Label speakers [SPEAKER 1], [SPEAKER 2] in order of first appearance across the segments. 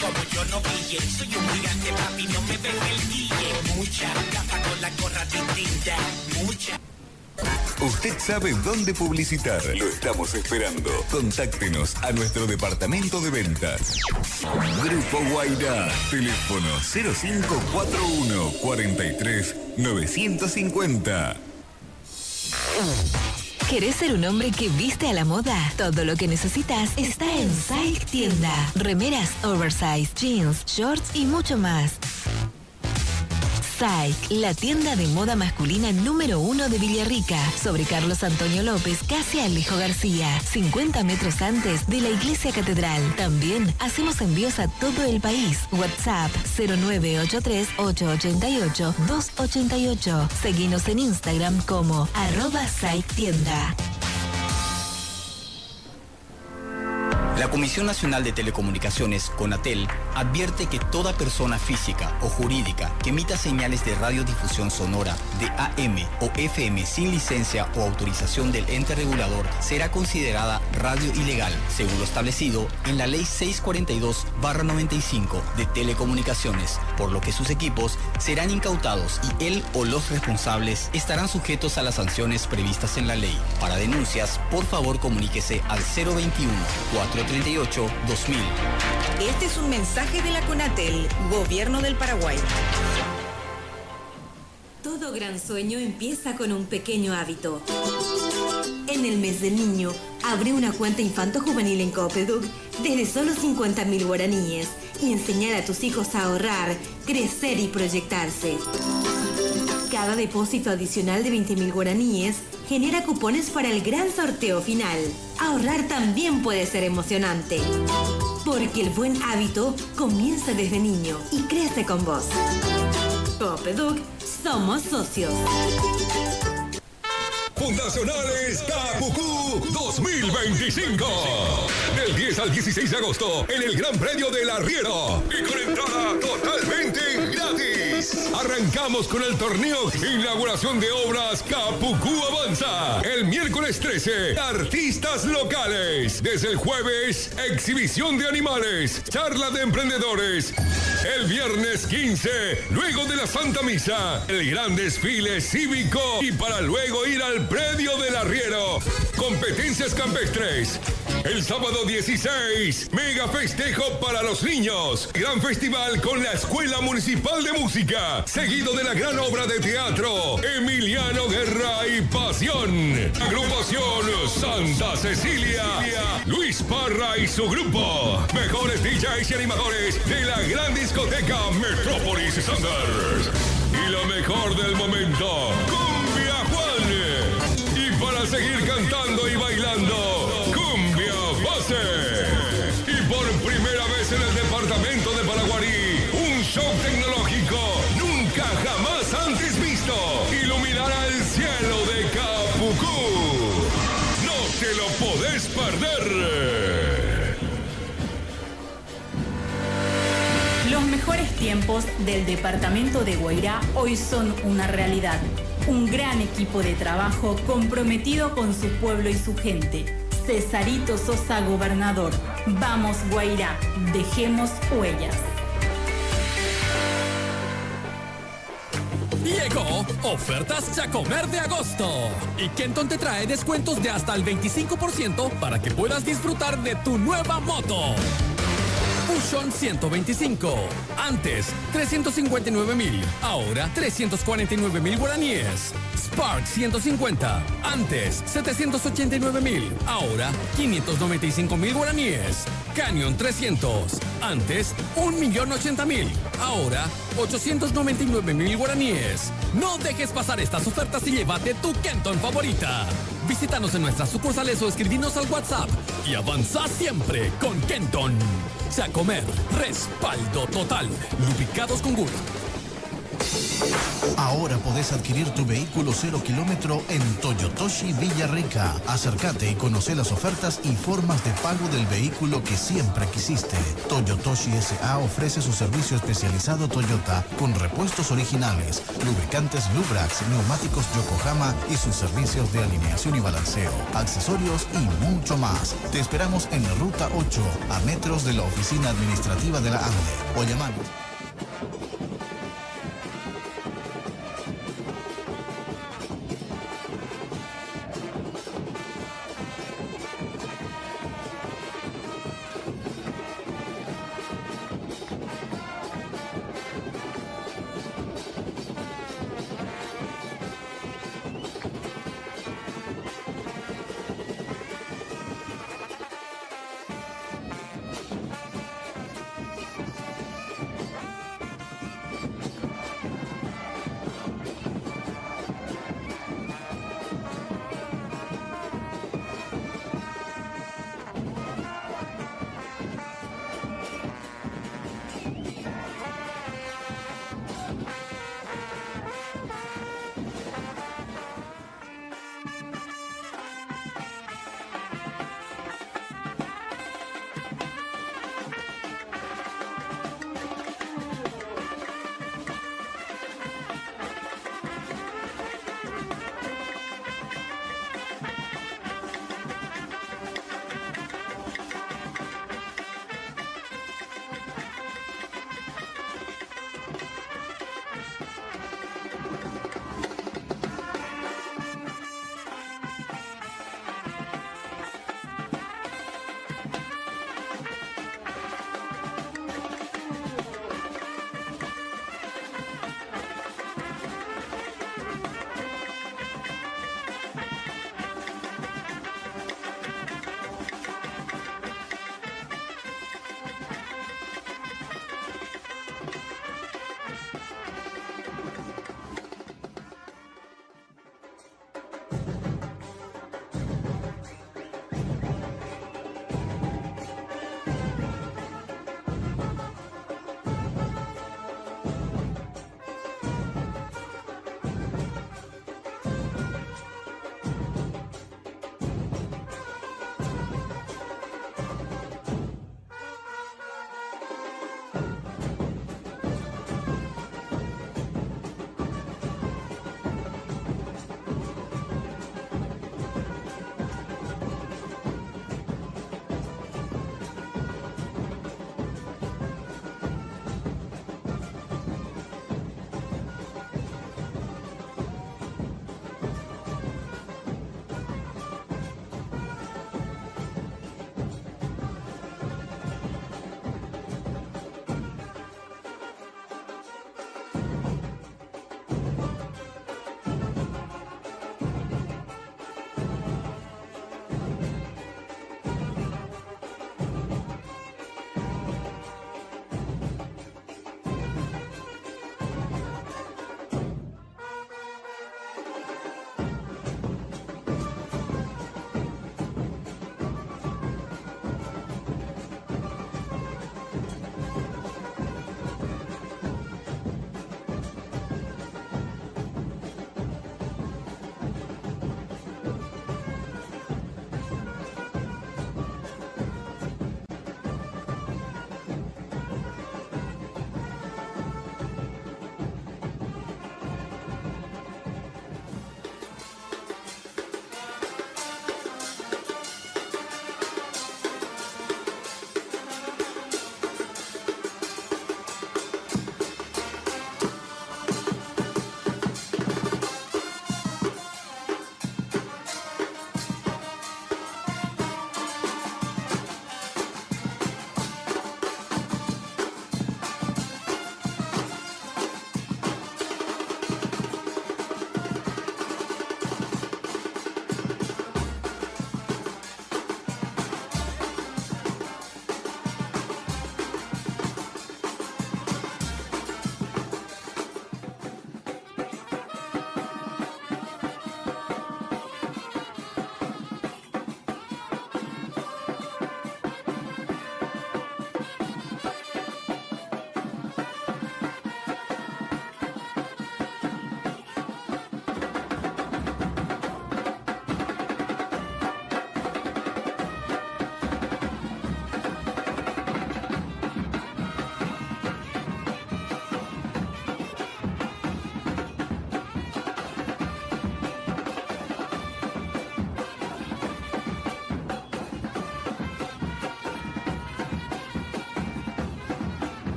[SPEAKER 1] como yo no pille. Soy un gigante, papi, no me ven el guille. Mucha gafa con la gorra distinta. Mucha.
[SPEAKER 2] ¿Usted sabe dónde publicitar? Lo estamos esperando. Contáctenos a nuestro departamento de ventas. Grupo Guairá. Teléfono 0541 43 950.
[SPEAKER 3] ¿Querés ser un hombre que viste a la moda? Todo lo que necesitas está en Psych Tienda. Remeras, oversize, jeans, shorts y mucho más. Psych, la tienda de moda masculina número 1 de Villarrica, sobre Carlos Antonio López, casi Alejo García, 50 metros antes de la Iglesia Catedral. También hacemos envíos a todo el país. WhatsApp 0983-888-288. Seguinos en Instagram como @PsychTienda.
[SPEAKER 4] La Comisión Nacional de Telecomunicaciones, CONATEL, advierte que toda persona física o jurídica que emita señales de radiodifusión sonora de AM o FM sin licencia o autorización del ente regulador será considerada radio ilegal, según lo establecido en la Ley 642/95 de Telecomunicaciones, por lo que sus equipos serán incautados y él o los responsables estarán sujetos a las sanciones previstas en la ley. Para denuncias, por favor comuníquese al 021-438-2000.
[SPEAKER 5] Este es un mensaje de la CONATEL, Gobierno del Paraguay.
[SPEAKER 6] Todo gran sueño empieza con un pequeño hábito. En el mes del niño, abre una cuenta infanto-juvenil en Copedug desde solo 50.000 guaraníes y enseñar a tus hijos a ahorrar, crecer y proyectarse. Cada depósito adicional de 20.000 guaraníes genera cupones para el gran sorteo final. Ahorrar también puede ser emocionante, porque el buen hábito comienza desde niño y crece con vos. Copedug, somos socios.
[SPEAKER 7] Fundacionales Capucú 2025. Del 10 al 16 de agosto en el Gran Premio del Arriero y con entrada totalmente gratis. Arrancamos con el torneo Inauguración de Obras Capucú Avanza. El miércoles 13, artistas locales. Desde el jueves, exhibición de animales, charla de emprendedores. El viernes 15, luego de la Santa Misa, el gran desfile cívico y para luego ir al predio del Arriero. Competencias campestres. El sábado 16, mega festejo para los niños. Gran festival con la Escuela Municipal de Música. Seguido de la gran obra de teatro Emiliano Guerra y Pasión. Agrupación Santa Cecilia. Luis Parra y su grupo. Mejores DJs y animadores de la gran discoteca Metrópolis Sanders. Y lo mejor del momento, Cumbia Juan. Y para seguir cantando y bailando, Cumbia Base. Y por primera vez en el departamento de Paraguarí, un show tecnológico nunca jamás antes visto. Iluminará el cielo de Capucú. No te lo podés perder.
[SPEAKER 8] Los mejores tiempos del departamento de Guairá hoy son una realidad. Un gran equipo de trabajo comprometido con su pueblo y su gente. Cesarito Sosa, gobernador. Vamos, Guairá, dejemos huellas.
[SPEAKER 9] Llegó Ofertas Chacomer de agosto. Y Kenton te trae descuentos de hasta el 25% para que puedas disfrutar de tu nueva moto. Fusion 125. Antes, 359.000. Ahora, 349.000 guaraníes. Spark 150. Antes, 789.000. Ahora, 595.000 guaraníes. Canyon 300. Antes, 1.080.000. Ahora, 899.000 guaraníes. No dejes pasar estas ofertas y llévate tu Kenton favorita. Visítanos en nuestras sucursales o escribinos al WhatsApp y avanza siempre con Kenton. Chacomer, respaldo total. Lubricados con gusto.
[SPEAKER 10] Ahora podés adquirir tu vehículo 0 kilómetro en Toyotoshi Villarrica. Acércate y conoce las ofertas y formas de pago del vehículo que siempre quisiste. Toyotoshi S.A. ofrece su servicio especializado Toyota con repuestos originales, lubricantes Lubrax, neumáticos Yokohama y sus servicios de alineación y balanceo, accesorios y mucho más. Te esperamos en Ruta 8, a metros de la oficina administrativa de la ANDE. O llamanos.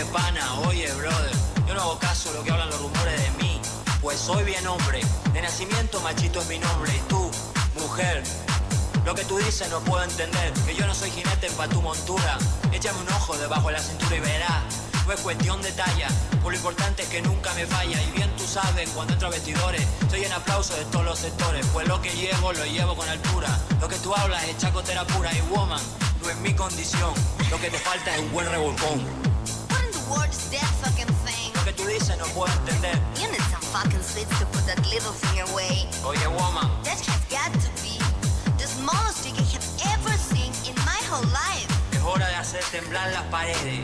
[SPEAKER 11] de pana, oye, brother. Yo no hago caso a lo que hablan los rumores de mí. Pues soy bien hombre. De nacimiento Machito es mi nombre. Y tú, mujer, lo que tú dices no puedo entender. Que yo no soy jinete pa' tu montura. Échame un ojo debajo de la cintura y verás. No es cuestión de talla, por lo importante es que nunca me falla. Y bien tú sabes, cuando entro a vestidores, soy en aplauso de todos los sectores. Pues lo que llevo, lo llevo con altura. Lo que tú hablas es chacotera pura. Y woman, no es mi condición. Lo que te falta es un buen revolcón.
[SPEAKER 12] What in the world is that fucking thing?
[SPEAKER 11] Lo que tú dices no puedo entender.
[SPEAKER 12] You need some fucking sweets to put that little thing away.
[SPEAKER 11] Oye, woman,
[SPEAKER 12] that has got to be the smallest thing I have ever seen in my whole life.
[SPEAKER 11] Es hora de hacer temblar las paredes.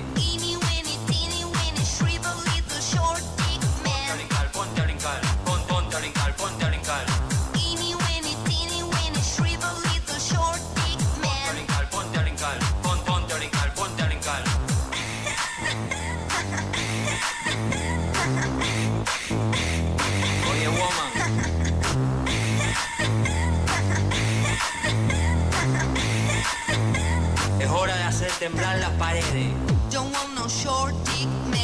[SPEAKER 12] Short dick man.
[SPEAKER 11] Ponte a brincar, ponte a brincar, ponte a brincar.
[SPEAKER 12] Teeny weeny, shrivel little short dick man.
[SPEAKER 11] Ponte a brincar, ponte a brincar, ponte a brincar. Oye, woman. Es hora de hacer temblar las paredes.
[SPEAKER 12] Don't want no short dick man.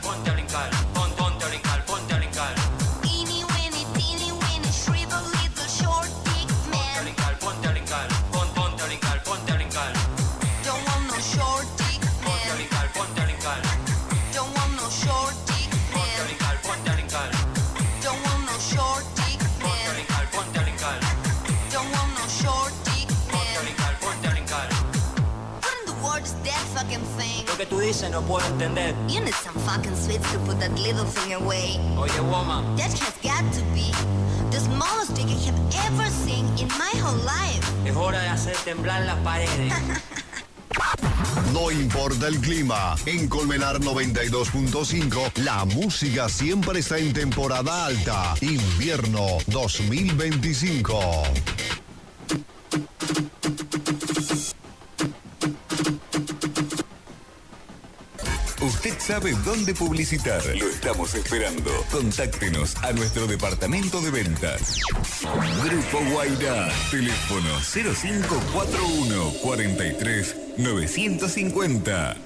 [SPEAKER 11] Ponte a brincar, ponte a brincar, ponte a brincar.
[SPEAKER 12] Teeny weeny, shrivel little short dick man.
[SPEAKER 11] Ponte a brincar, ponte a brincar, ponte a brincar.
[SPEAKER 12] Don't want no short dick man.
[SPEAKER 11] Ponte a brincar,
[SPEAKER 12] Don't want no short dick man.
[SPEAKER 11] ponte a brincar.
[SPEAKER 12] Don't want no short dick man.
[SPEAKER 11] Ponte a brincar,
[SPEAKER 12] Don't want no short dick man.
[SPEAKER 11] ponte a brincar.
[SPEAKER 12] What in the world is that fucking thing?
[SPEAKER 11] Lo que tú dices no puedo entender.
[SPEAKER 12] You need some fucking sweets to put that little thing away.
[SPEAKER 11] Oye, woman,
[SPEAKER 12] that has got to be the smallest thing I have ever seen in my whole life.
[SPEAKER 11] Es hora de hacer temblar las paredes.
[SPEAKER 13] No importa el clima, en Colmenar 92.5 la música siempre está en temporada alta. Invierno 2025.
[SPEAKER 2] Usted sabe dónde publicitar. Lo estamos esperando. Contáctenos a nuestro departamento de ventas. Grupo Guairá. Teléfono 0541 43 950.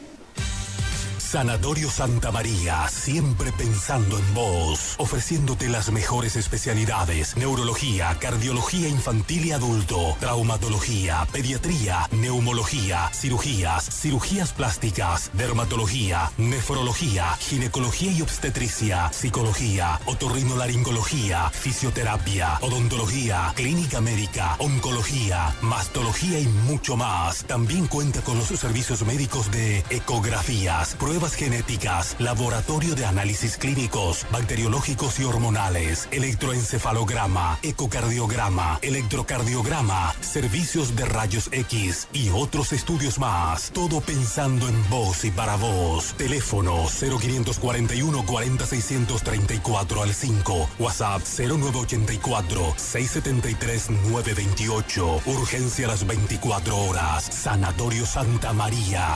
[SPEAKER 14] Sanatorio Santa María, siempre pensando en vos, ofreciéndote las mejores especialidades: neurología, cardiología infantil y adulto, traumatología, pediatría, neumología, cirugías plásticas, dermatología, nefrología, ginecología y obstetricia, psicología, otorrinolaringología, fisioterapia, odontología, clínica médica, oncología, mastología y mucho más. También cuenta con los servicios médicos de ecografías, pruebas genéticas, laboratorio de análisis clínicos, bacteriológicos y hormonales, electroencefalograma, ecocardiograma, electrocardiograma, servicios de rayos X y otros estudios más. Todo pensando en vos y para vos. Teléfono 0541 40 634 al 5. WhatsApp 0984 673 928. Urgencia a las 24 horas. Sanatorio Santa María.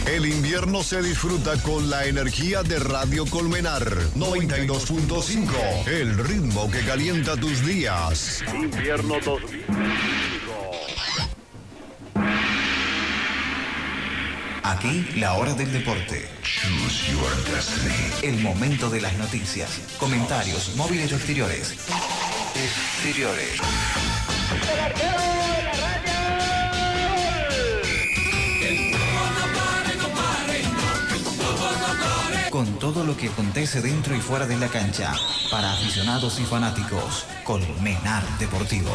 [SPEAKER 13] El invierno se disfruta con la energía de Radio Colmenar 92.5. El ritmo que calienta tus días.
[SPEAKER 15] Invierno 2025.
[SPEAKER 16] Aquí la hora del deporte.
[SPEAKER 2] Choose your destiny.
[SPEAKER 16] El momento de las noticias, comentarios, móviles o exteriores.
[SPEAKER 15] El arquero de la raya.
[SPEAKER 16] Con todo lo que acontece dentro y fuera de la cancha, para aficionados y fanáticos, Colmenar Deportivo.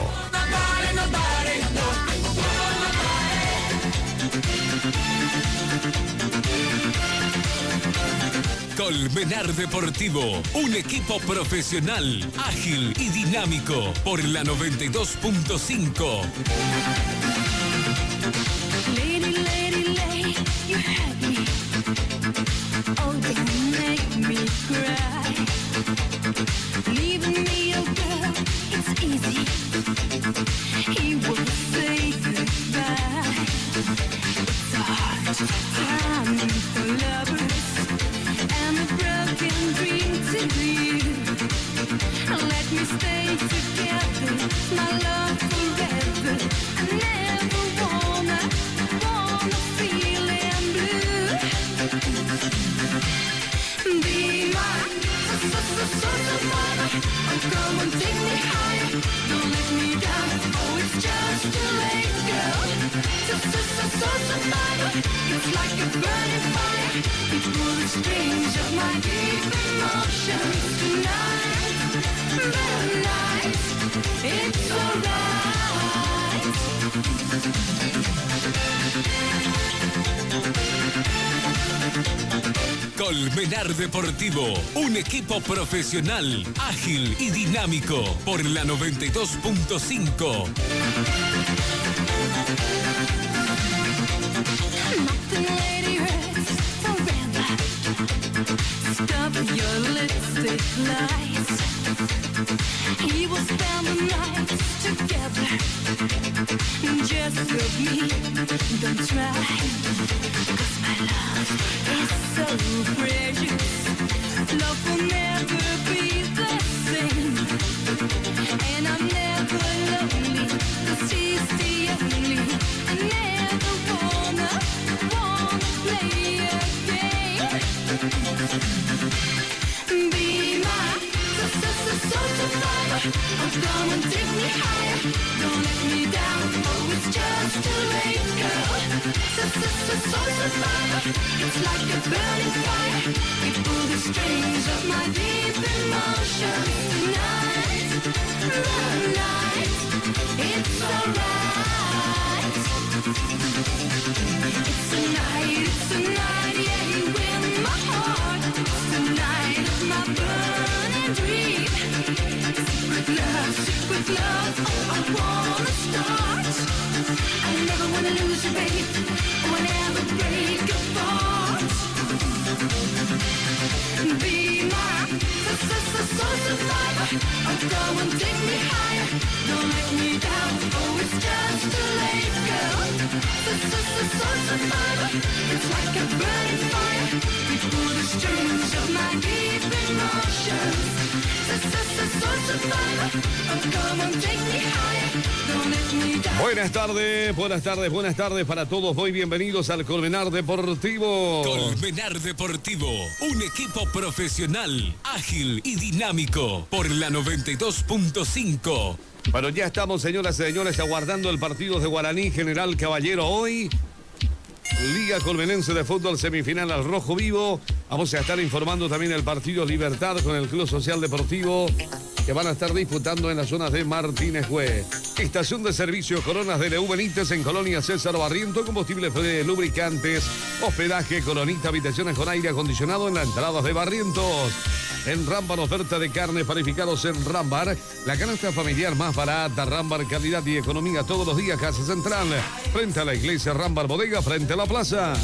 [SPEAKER 17] Colmenar Deportivo, un equipo profesional, ágil y dinámico por la 92.5.
[SPEAKER 18] Lady, you had me. Oh, don't make me cry. Leaving me, oh girl, it's easy. He will say goodbye. It's a hard time for lovers and a broken dream to live. Let me stay together, my love forever. like a burning fire. You pull the strings of my deep emotions tonight. Moonlight, it's alright.
[SPEAKER 17] Colmenar Deportivo, un equipo profesional, ágil y dinámico por la 92.5.
[SPEAKER 18] Nothing lady hurts forever. Stop your lipstick lies. He will spend the night together. Just look me, don't try. 'Cause my love is so precious. Love will never be the same. And I'm never lonely, 'cause he's the only. I never wanna play a game. Be my social fiber. Oh, come and take me higher. Don't let me down. Oh, it's just too late, girl. Social fiber. It's like a burning fire. We pull the strings of my deep emotions tonight. Moonlight, it's alright. It's a night, yeah, you win my heart. It's the night of my burning dream. Secret love, oh, I wanna start. I never wanna lose you, babe. Oh, I never break apart. Be my social fiber. Oh, go and take me higher. Don't let me down. Oh, it's just too late, girl. Social fiber. It's like a burning fire. We pull the strings of my deep emotions. Social fiber. Oh, come and take me higher. Don't let me down.
[SPEAKER 19] Buenas tardes para todos. Muy bienvenidos al Colmenar Deportivo.
[SPEAKER 17] Colmenar Deportivo, un equipo profesional, ágil y dinámico por la 92.5.
[SPEAKER 19] Bueno, ya estamos, señoras y señores, aguardando el partido de Guaraní General Caballero hoy. Liga Colmenense de Fútbol semifinal al rojo vivo. Vamos a estar informando también el partido Libertad con el Club Social Deportivo que van a estar disputando en las zonas de Martínez Güe. Estación de servicio Coronas de Leú Benítez en Colonia César Barriento. Combustible de lubricantes, hospedaje, Coronita, habitaciones con aire acondicionado en la entrada de Barrientos. En Rambar, oferta de carnes panificados en Rambar. La canasta familiar más barata. Rambar, calidad y economía todos los días. Casa Central, frente a la iglesia Rambar Bodega, frente a la plaza.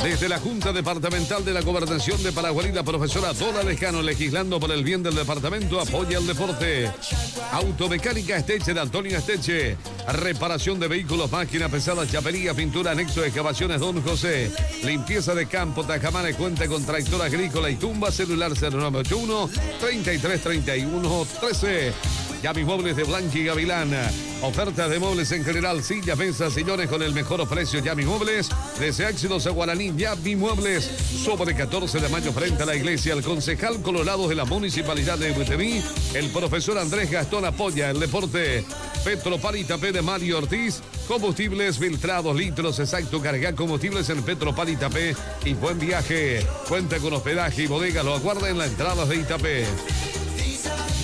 [SPEAKER 19] Desde la Junta Departamental de la Gobernación de Paraguay, la profesora Dora Lejano, legislando por el bien del departamento, apoya el deporte. Automecánica Esteche de Antonio Esteche. Reparación de vehículos, máquina pesada, chapería, pintura, anexo, excavaciones Don José. Limpieza de campo, Tajamane, cuenta con tractor agrícola y tumba. Celular 0981 3331 13. Yami Muebles de Blanqui y Gavilán. Ofertas de muebles en general, sillas, mesas, sillones con el mejor precio. Yami Muebles. Desde Éxitos a Guaraní, Yami Muebles. Sobre 14 de mayo frente a la iglesia. El concejal Colorado de la Municipalidad de Butemí, el profesor Andrés Gastón, apoya el deporte. Petropar Itapé de Mario Ortiz. Combustibles filtrados, litros exacto. Carga combustibles en Petropar Itapé. Y buen viaje. Cuenta con hospedaje y bodega. Lo aguarda en la entrada de Itapé.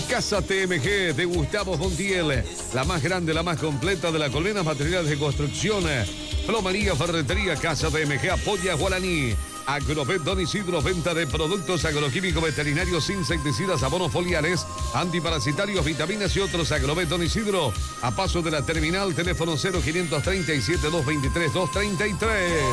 [SPEAKER 19] Casa TMG de Gustavo Montiel, la más grande, la más completa de la colmena, materiales de construcción, plomería, ferretería. Casa TMG apoya a Guaraní. Agrovet Don Isidro, venta de productos agroquímicos, veterinarios, insecticidas, abonos foliares, antiparasitarios, vitaminas y otros. Agrovet Don Isidro, a paso de la terminal, teléfono 0537 223 233.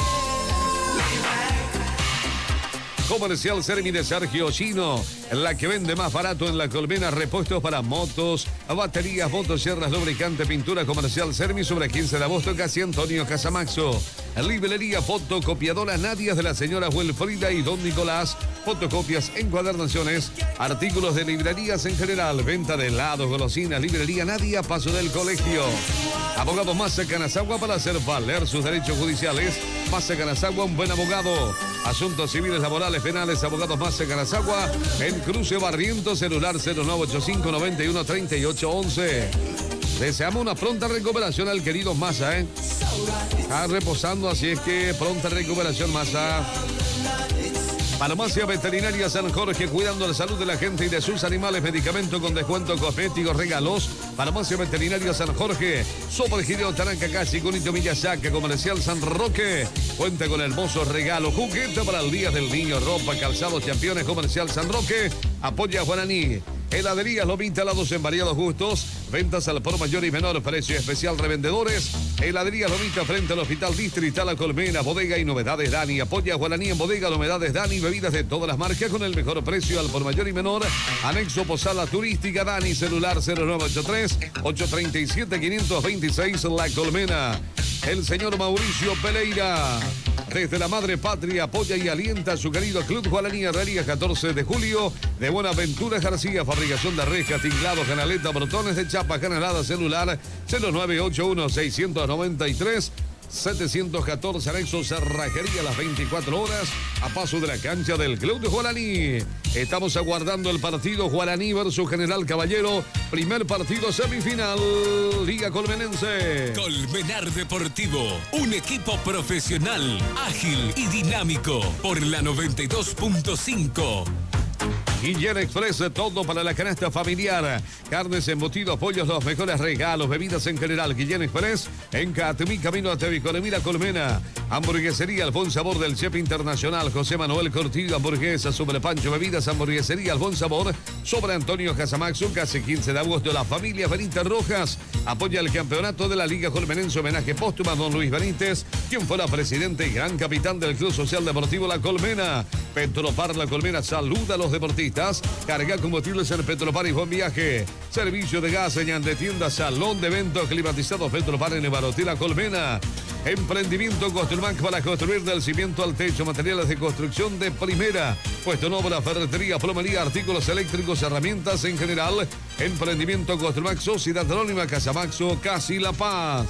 [SPEAKER 19] Comercial Sermi de Sergio Chino, la que vende más barato en la colmena. Repuestos para motos, baterías, motosierras, lubricante, pintura. Comercial Sermi sobre 15 de agosto, casi Antonio Casamaxo. Librería fotocopiadora Nadia de la señora Wilfrida y Don Nicolás. Fotocopias, encuadernaciones, artículos de librerías en general. Venta de helados, golosinas. Librería Nadia, paso del colegio. Abogados Massa Canazagua para hacer valer sus derechos judiciales. Massa Canazagua, un buen abogado. Asuntos civiles, laborales, penales. Abogados Massa Canazagua en Cruce Barrientos. Celular 0985 91 38 11. Deseamos una pronta recuperación al querido Massa, ¿eh? Está reposando, así es que pronta recuperación, Massa. Farmacia Veterinaria San Jorge, cuidando la salud de la gente y de sus animales. Medicamento con descuento, cosméticos, regalos. Farmacia Veterinaria San Jorge, Super Gireo Taranca, Casi, Cunito Miyasaca, Comercial San Roque. Cuenta con hermosos regalos, juguete para el Día del Niño, ropa, calzados, campeones. Comercial San Roque, apoya a Guaraní. Heladerías Lomita, helados en variados gustos. Ventas al por mayor y menor precio especial. Revendedores. Heladerías Lomita frente al Hospital Distrital La Colmena. Bodega y novedades Dani. Apoya a Guaraní en Bodega, novedades Dani. Bebidas de todas las marcas con el mejor precio al por mayor y menor. Anexo Posada Turística Dani. Celular 0983-837-526 La Colmena. El señor Mauricio Pereira, desde la madre patria, apoya y alienta a su querido Club Guaraní. Herrería 14 de julio de Buenaventura García. Fabricación de rejas, tinglados, canaleta, brotones de chapa, canalada. Celular 0981-693-714. Anexo Cerrajería, las 24 horas a paso de la cancha del Club de Guaraní. Estamos aguardando el partido Guaraní versus General Caballero. Primer partido semifinal, Liga Colmenense.
[SPEAKER 17] Colmenar Deportivo, un equipo profesional, ágil y dinámico por la 92.5.
[SPEAKER 19] Guillén Express, todo para la canasta familiar. Carnes, embutidos, pollos, los mejores regalos, bebidas en general. Guillén Express, en Catemí, camino a Teviconemira, Colmena. Hamburguesería, el buen sabor del chef internacional José Manuel Cortillo. Hamburguesas, sobre pancho, bebidas. Hamburguesería, el buen sabor sobre Antonio Casamaxo. Casi 15 de agosto, la familia Benítez Rojas apoya el campeonato de la Liga Colmenense. Homenaje póstumo a don Luis Benítez, quien fuera presidente y gran capitán del Club Social Deportivo La Colmena. Petropar La Colmena saluda a los deportistas. Carga combustibles en Petropar y buen viaje. Servicio de gas en de tienda, salón de eventos climatizados Petropar en Ebarotí La Colmena. Emprendimiento Construmac para construir del cimiento al techo. Materiales de construcción de primera. Puesto en obra, ferretería, plomería, artículos eléctricos, herramientas en general. Emprendimiento Construmac, Sociedad Anónima Casamaxo, Casi La Paz.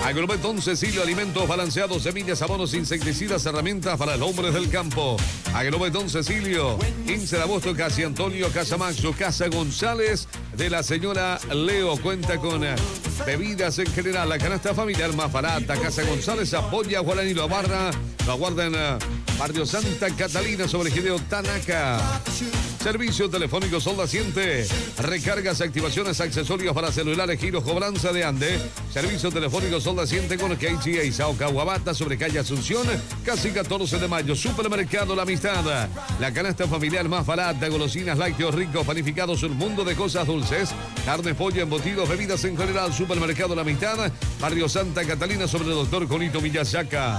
[SPEAKER 19] Agrovet Don Cecilio, alimentos balanceados, semillas, abonos, insecticidas, herramientas para el hombre del campo. Agrovet Don Cecilio, 15 de agosto, Casi Antonio Casamaxo, Casa González de la señora Leo. Cuenta con bebidas en general, la canasta familiar más barata. Casa González apoya a Guaraní, lo aguarda en Barrio Santa Catalina, sobre Gireo Tanaka. Servicio telefónico Soldaciente, recargas, activaciones, accesorios para celulares, giros, cobranza de ande. Servicio telefónico Soldaciente con Keiichi e Isao Caguabata, sobre calle Asunción, Casi 14 de mayo. Supermercado La Amistad, la canasta familiar más barata. Golosinas, lácteos ricos, panificados, un mundo de cosas dulces. Carne, pollo, embutidos, bebidas en general. Supermercado La Amistad, Barrio Santa Catalina, sobre el Doctor Conito Miyasaca.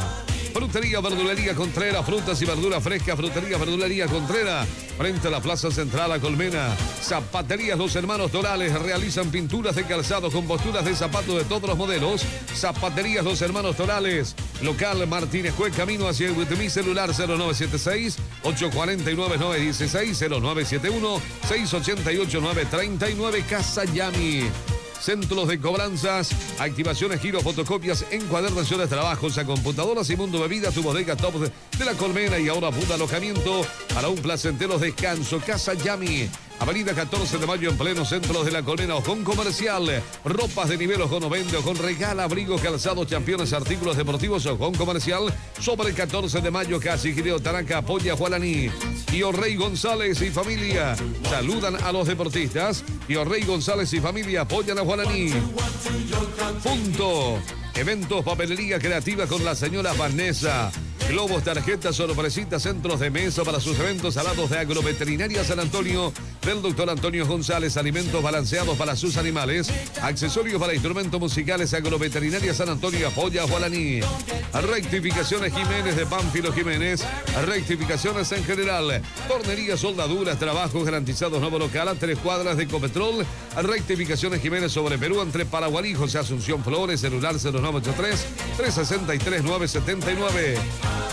[SPEAKER 19] Frutería, verdulería Contreras, frutas y verduras frescas. Frutería, verdulería Contreras, frente a la Plaza Central A Colmena. Zapaterías Los Hermanos Dorales, realizan pinturas de calzado con posturas de zapatos de todos los modelos. Zapaterías Los Hermanos Dorales, local Martínez Cue, camino hacia mi celular 0976-849-916, 0971-688-939, Casa Yami. Centros de cobranzas, activaciones, giros, fotocopias, encuadernaciones, trabajos a computadoras y Mundo Bebida, tu bodega top de La Colmena. Y ahora Buda Alojamiento para un placentero descanso. Casa Yami, Avenida 14 de mayo, en pleno centro de La Colmena. Ojón Comercial, ropas de nivel Ojón vende, Ojón regala, abrigos, calzados, championes, artículos deportivos. Ojón Comercial, sobre 14 de mayo, Casi Gireo Taranca, apoya a Guaraní. Y Rey González y familia saludan a los deportistas. Y Rey González y familia apoyan a Guaraní. Punto. Eventos, papelería creativa con la señora Vanessa. Globos, tarjetas, sorpresitas, centros de mesa para sus eventos, alados de Agroveterinaria San Antonio del doctor Antonio González, alimentos balanceados para sus animales, accesorios para instrumentos musicales. Agroveterinaria San Antonio apoya a Guaraní. Rectificaciones Jiménez de Pánfilo Jiménez, rectificaciones en general, tornerías, soldaduras, trabajos garantizados, nuevo local a 3 cuadras de Ecopetrol. Rectificaciones Jiménez sobre Perú, entre Paraguarí, José Asunción Flores, celular 0983-363-979.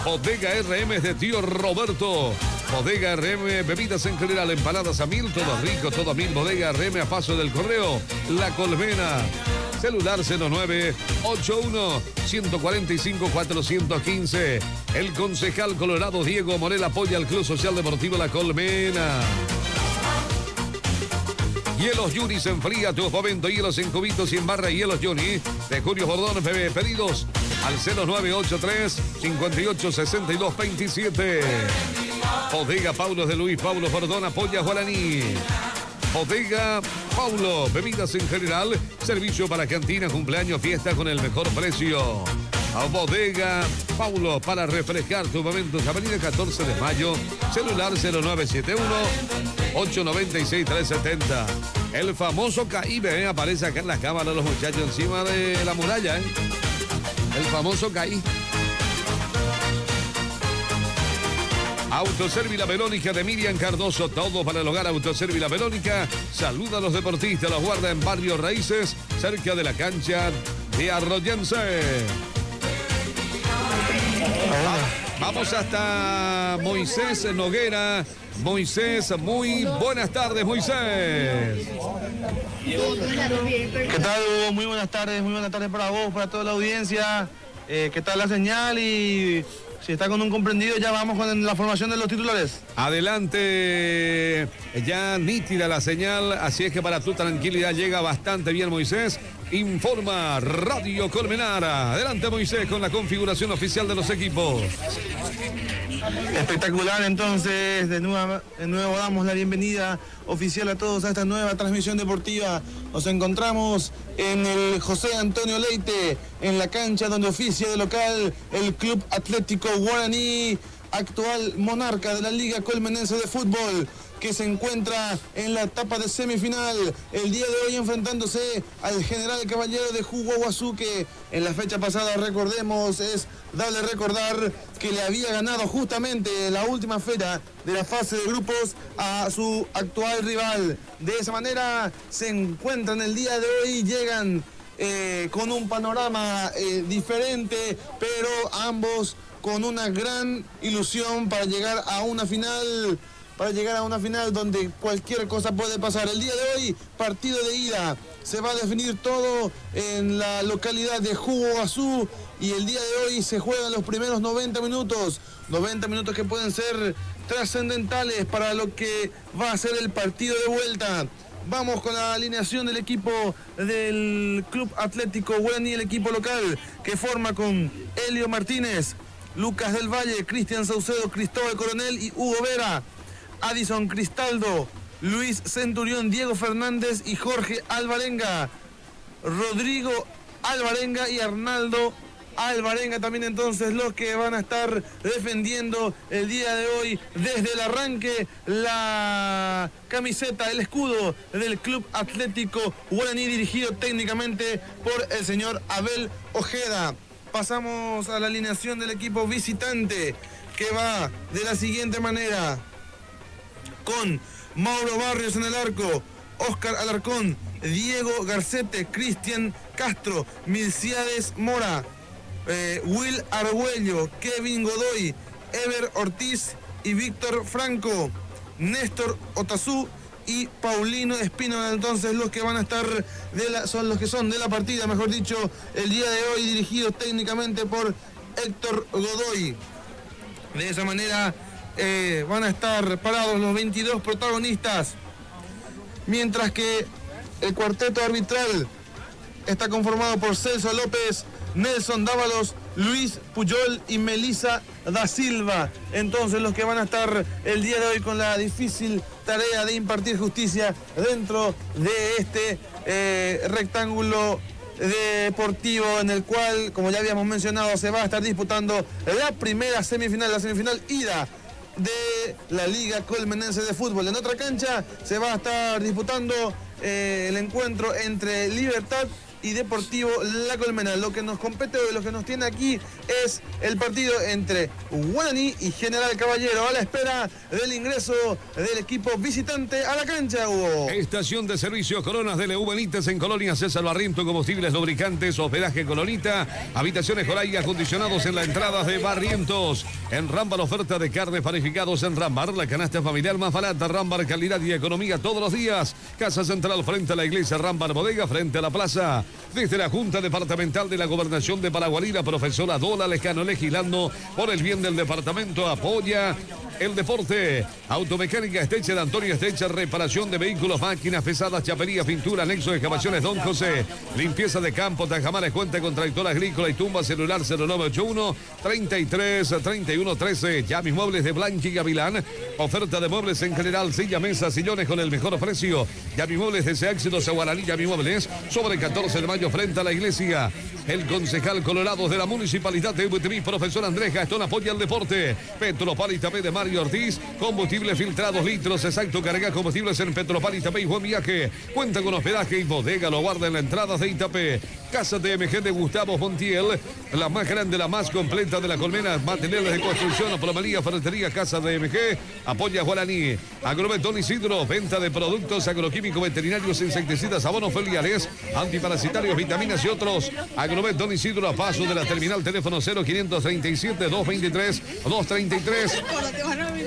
[SPEAKER 19] Bodega RM de tío Roberto. Bodega RM, bebidas en general, empanadas a 1000, todo rico, todo a 1000. Bodega RM a paso del correo La Colmena. Celular 0981-145-415. El concejal colorado Diego Morel apoya al Club Social Deportivo La Colmena. Hielos Juni se enfría tu momento. Hielos en cubitos y en barra. Hielos Juni de Julio Bordón. Pedidos al 0983 58 62 27. Bodega Paulo de Luis Paulo Bordón apoya Guaraní. Bodega Paulo, bebidas en general, servicio para cantina, cumpleaños, fiesta con el mejor precio. A Bodega Paulo para refrescar tus momentos. Avenida 14 de Mayo, celular 0971-896-370. El famoso CAI, aparece acá en la cámara de los muchachos encima de la muralla. El famoso CAI. Autoservi La Verónica de Miriam Cardoso, todo para el hogar. Autoservi La Verónica saluda a los deportistas, los guarda en Barrio Raíces, cerca de la cancha de Arroyense. Vamos hasta Moisés Noguera. Moisés, muy buenas tardes, Moisés.
[SPEAKER 20] ¿Qué tal, Hugo? Muy buenas tardes para vos, para toda la audiencia. ¿Qué tal la señal? Y si está con un comprendido, ya vamos con la formación de los titulares.
[SPEAKER 19] Adelante, ya nítida la señal, así es que para tu tranquilidad llega bastante bien, Moisés. Informa Radio Colmenara. Adelante, Moisés, con la configuración oficial de los equipos.
[SPEAKER 20] Espectacular, entonces, de nuevo damos la bienvenida oficial a todos a esta nueva transmisión deportiva. Nos encontramos en el José Antonio Leite, en la cancha donde oficia de local el Club Atlético Guaraní, actual monarca de la Liga Colmenense de Fútbol, que se encuentra en la etapa de semifinal, el día de hoy enfrentándose al General Caballero de Huaguazú, que en la fecha pasada, recordemos, es darle recordar que le había ganado justamente la última fecha de la fase de grupos a su actual rival. De esa manera se encuentran el día de hoy, llegan con un panorama diferente, pero ambos con una gran ilusión para llegar a una final. Donde cualquier cosa puede pasar. El día de hoy, partido de ida, se va a definir todo en la localidad de Huaguazú, y el día de hoy se juegan los primeros 90 minutos que pueden ser trascendentales para lo que va a ser el partido de vuelta. Vamos con la alineación del equipo del Club Atlético Guaraní, el equipo local, que forma con Elio Martínez, Lucas del Valle, Cristian Saucedo, Cristóbal Coronel y Hugo Vera. Adison Cristaldo, Luis Centurión, Diego Fernández y Jorge Alvarenga. Rodrigo Alvarenga y Arnaldo Alvarenga también, entonces, los que van a estar defendiendo el día de hoy desde el arranque la camiseta, el escudo del Club Atlético Guaraní, dirigido técnicamente por el señor Abel Ojeda. Pasamos a la alineación del equipo visitante, que va de la siguiente manera: con Mauro Barrios en el arco, Oscar Alarcón, Diego Garcete, Cristian Castro, Milciades Mora, Will Argüello, Kevin Godoy, Ever Ortiz y Víctor Franco, Néstor Otazú y Paulino Espino. Entonces, los que van a estar son los que son de la partida, mejor dicho, el día de hoy, dirigidos técnicamente por Héctor Godoy. De esa manera van a estar parados los 22 protagonistas, mientras que el cuarteto arbitral está conformado por Celso López, Nelson Dávalos, Luis Puyol y Melissa da Silva. Entonces, los que van a estar el día de hoy con la difícil tarea de impartir justicia dentro de este rectángulo deportivo, en el cual, como ya habíamos mencionado, se va a estar disputando la primera semifinal, la semifinal ida de la Liga Colmenense de Fútbol. En otra cancha se va a estar disputando el encuentro entre Libertad y Deportivo La Colmena. Lo que nos compete hoy, lo que nos tiene aquí, es el partido entre Guaraní y General Caballero, a la espera del ingreso del equipo visitante a la cancha, Hugo.
[SPEAKER 19] Estación de servicio Coronas de Leu Benítez en Colonia César Barriento, combustibles, lubricantes, hospedaje Colonita, habitaciones con aire acondicionados en la entrada de Barrientos. En Rambar, oferta de carnes panificados en Rambar, la canasta familiar más barata. Rambar, calidad y economía todos los días. Casa Central frente a la iglesia, Rambar Bodega frente a la plaza. Desde la Junta Departamental de la Gobernación de Paraguarí, la profesora Dola Lescano, legislando por el bien del departamento, apoya el deporte. Automecánica Esteche de Antonio Esteche, reparación de vehículos, máquinas pesadas, chapería, pintura, anexo de excavaciones Don José, limpieza de campo, Tajamares, cuenta con tractor agrícola y tumba, celular 0981 33 31 13. Yamis Muebles de Blanqui y Gavilán. Oferta de muebles en general, silla, mesa, sillones con el mejor precio. Yamis Muebles de Éxitos a Guaraní, Yamis Muebles, sobre 14 de mayo frente a la iglesia. El concejal Colorado de la Municipalidad de Butimí, profesor Andrés Gastón, apoya el deporte. Petropal Itapé de Mario Ortiz, combustible filtrado 2 litros, exacto, carga combustibles en Petropal Itapé y buen viaje. Cuenta con hospedaje y bodega, lo guarda en la entrada de Itapé. Casa TMG de Gustavo Montiel, la más grande, la más completa de la colmena, materiales de construcción, plomería, ferretería, Casa TMG, apoya Guaraní. Agrovet Don Isidro, venta de productos agroquímicos, veterinarios, insecticidas, abonos foliares, antiparasitarios, vitaminas y otros. Agrovet Don Isidro, a paso de la terminal, teléfono 0537 223 233.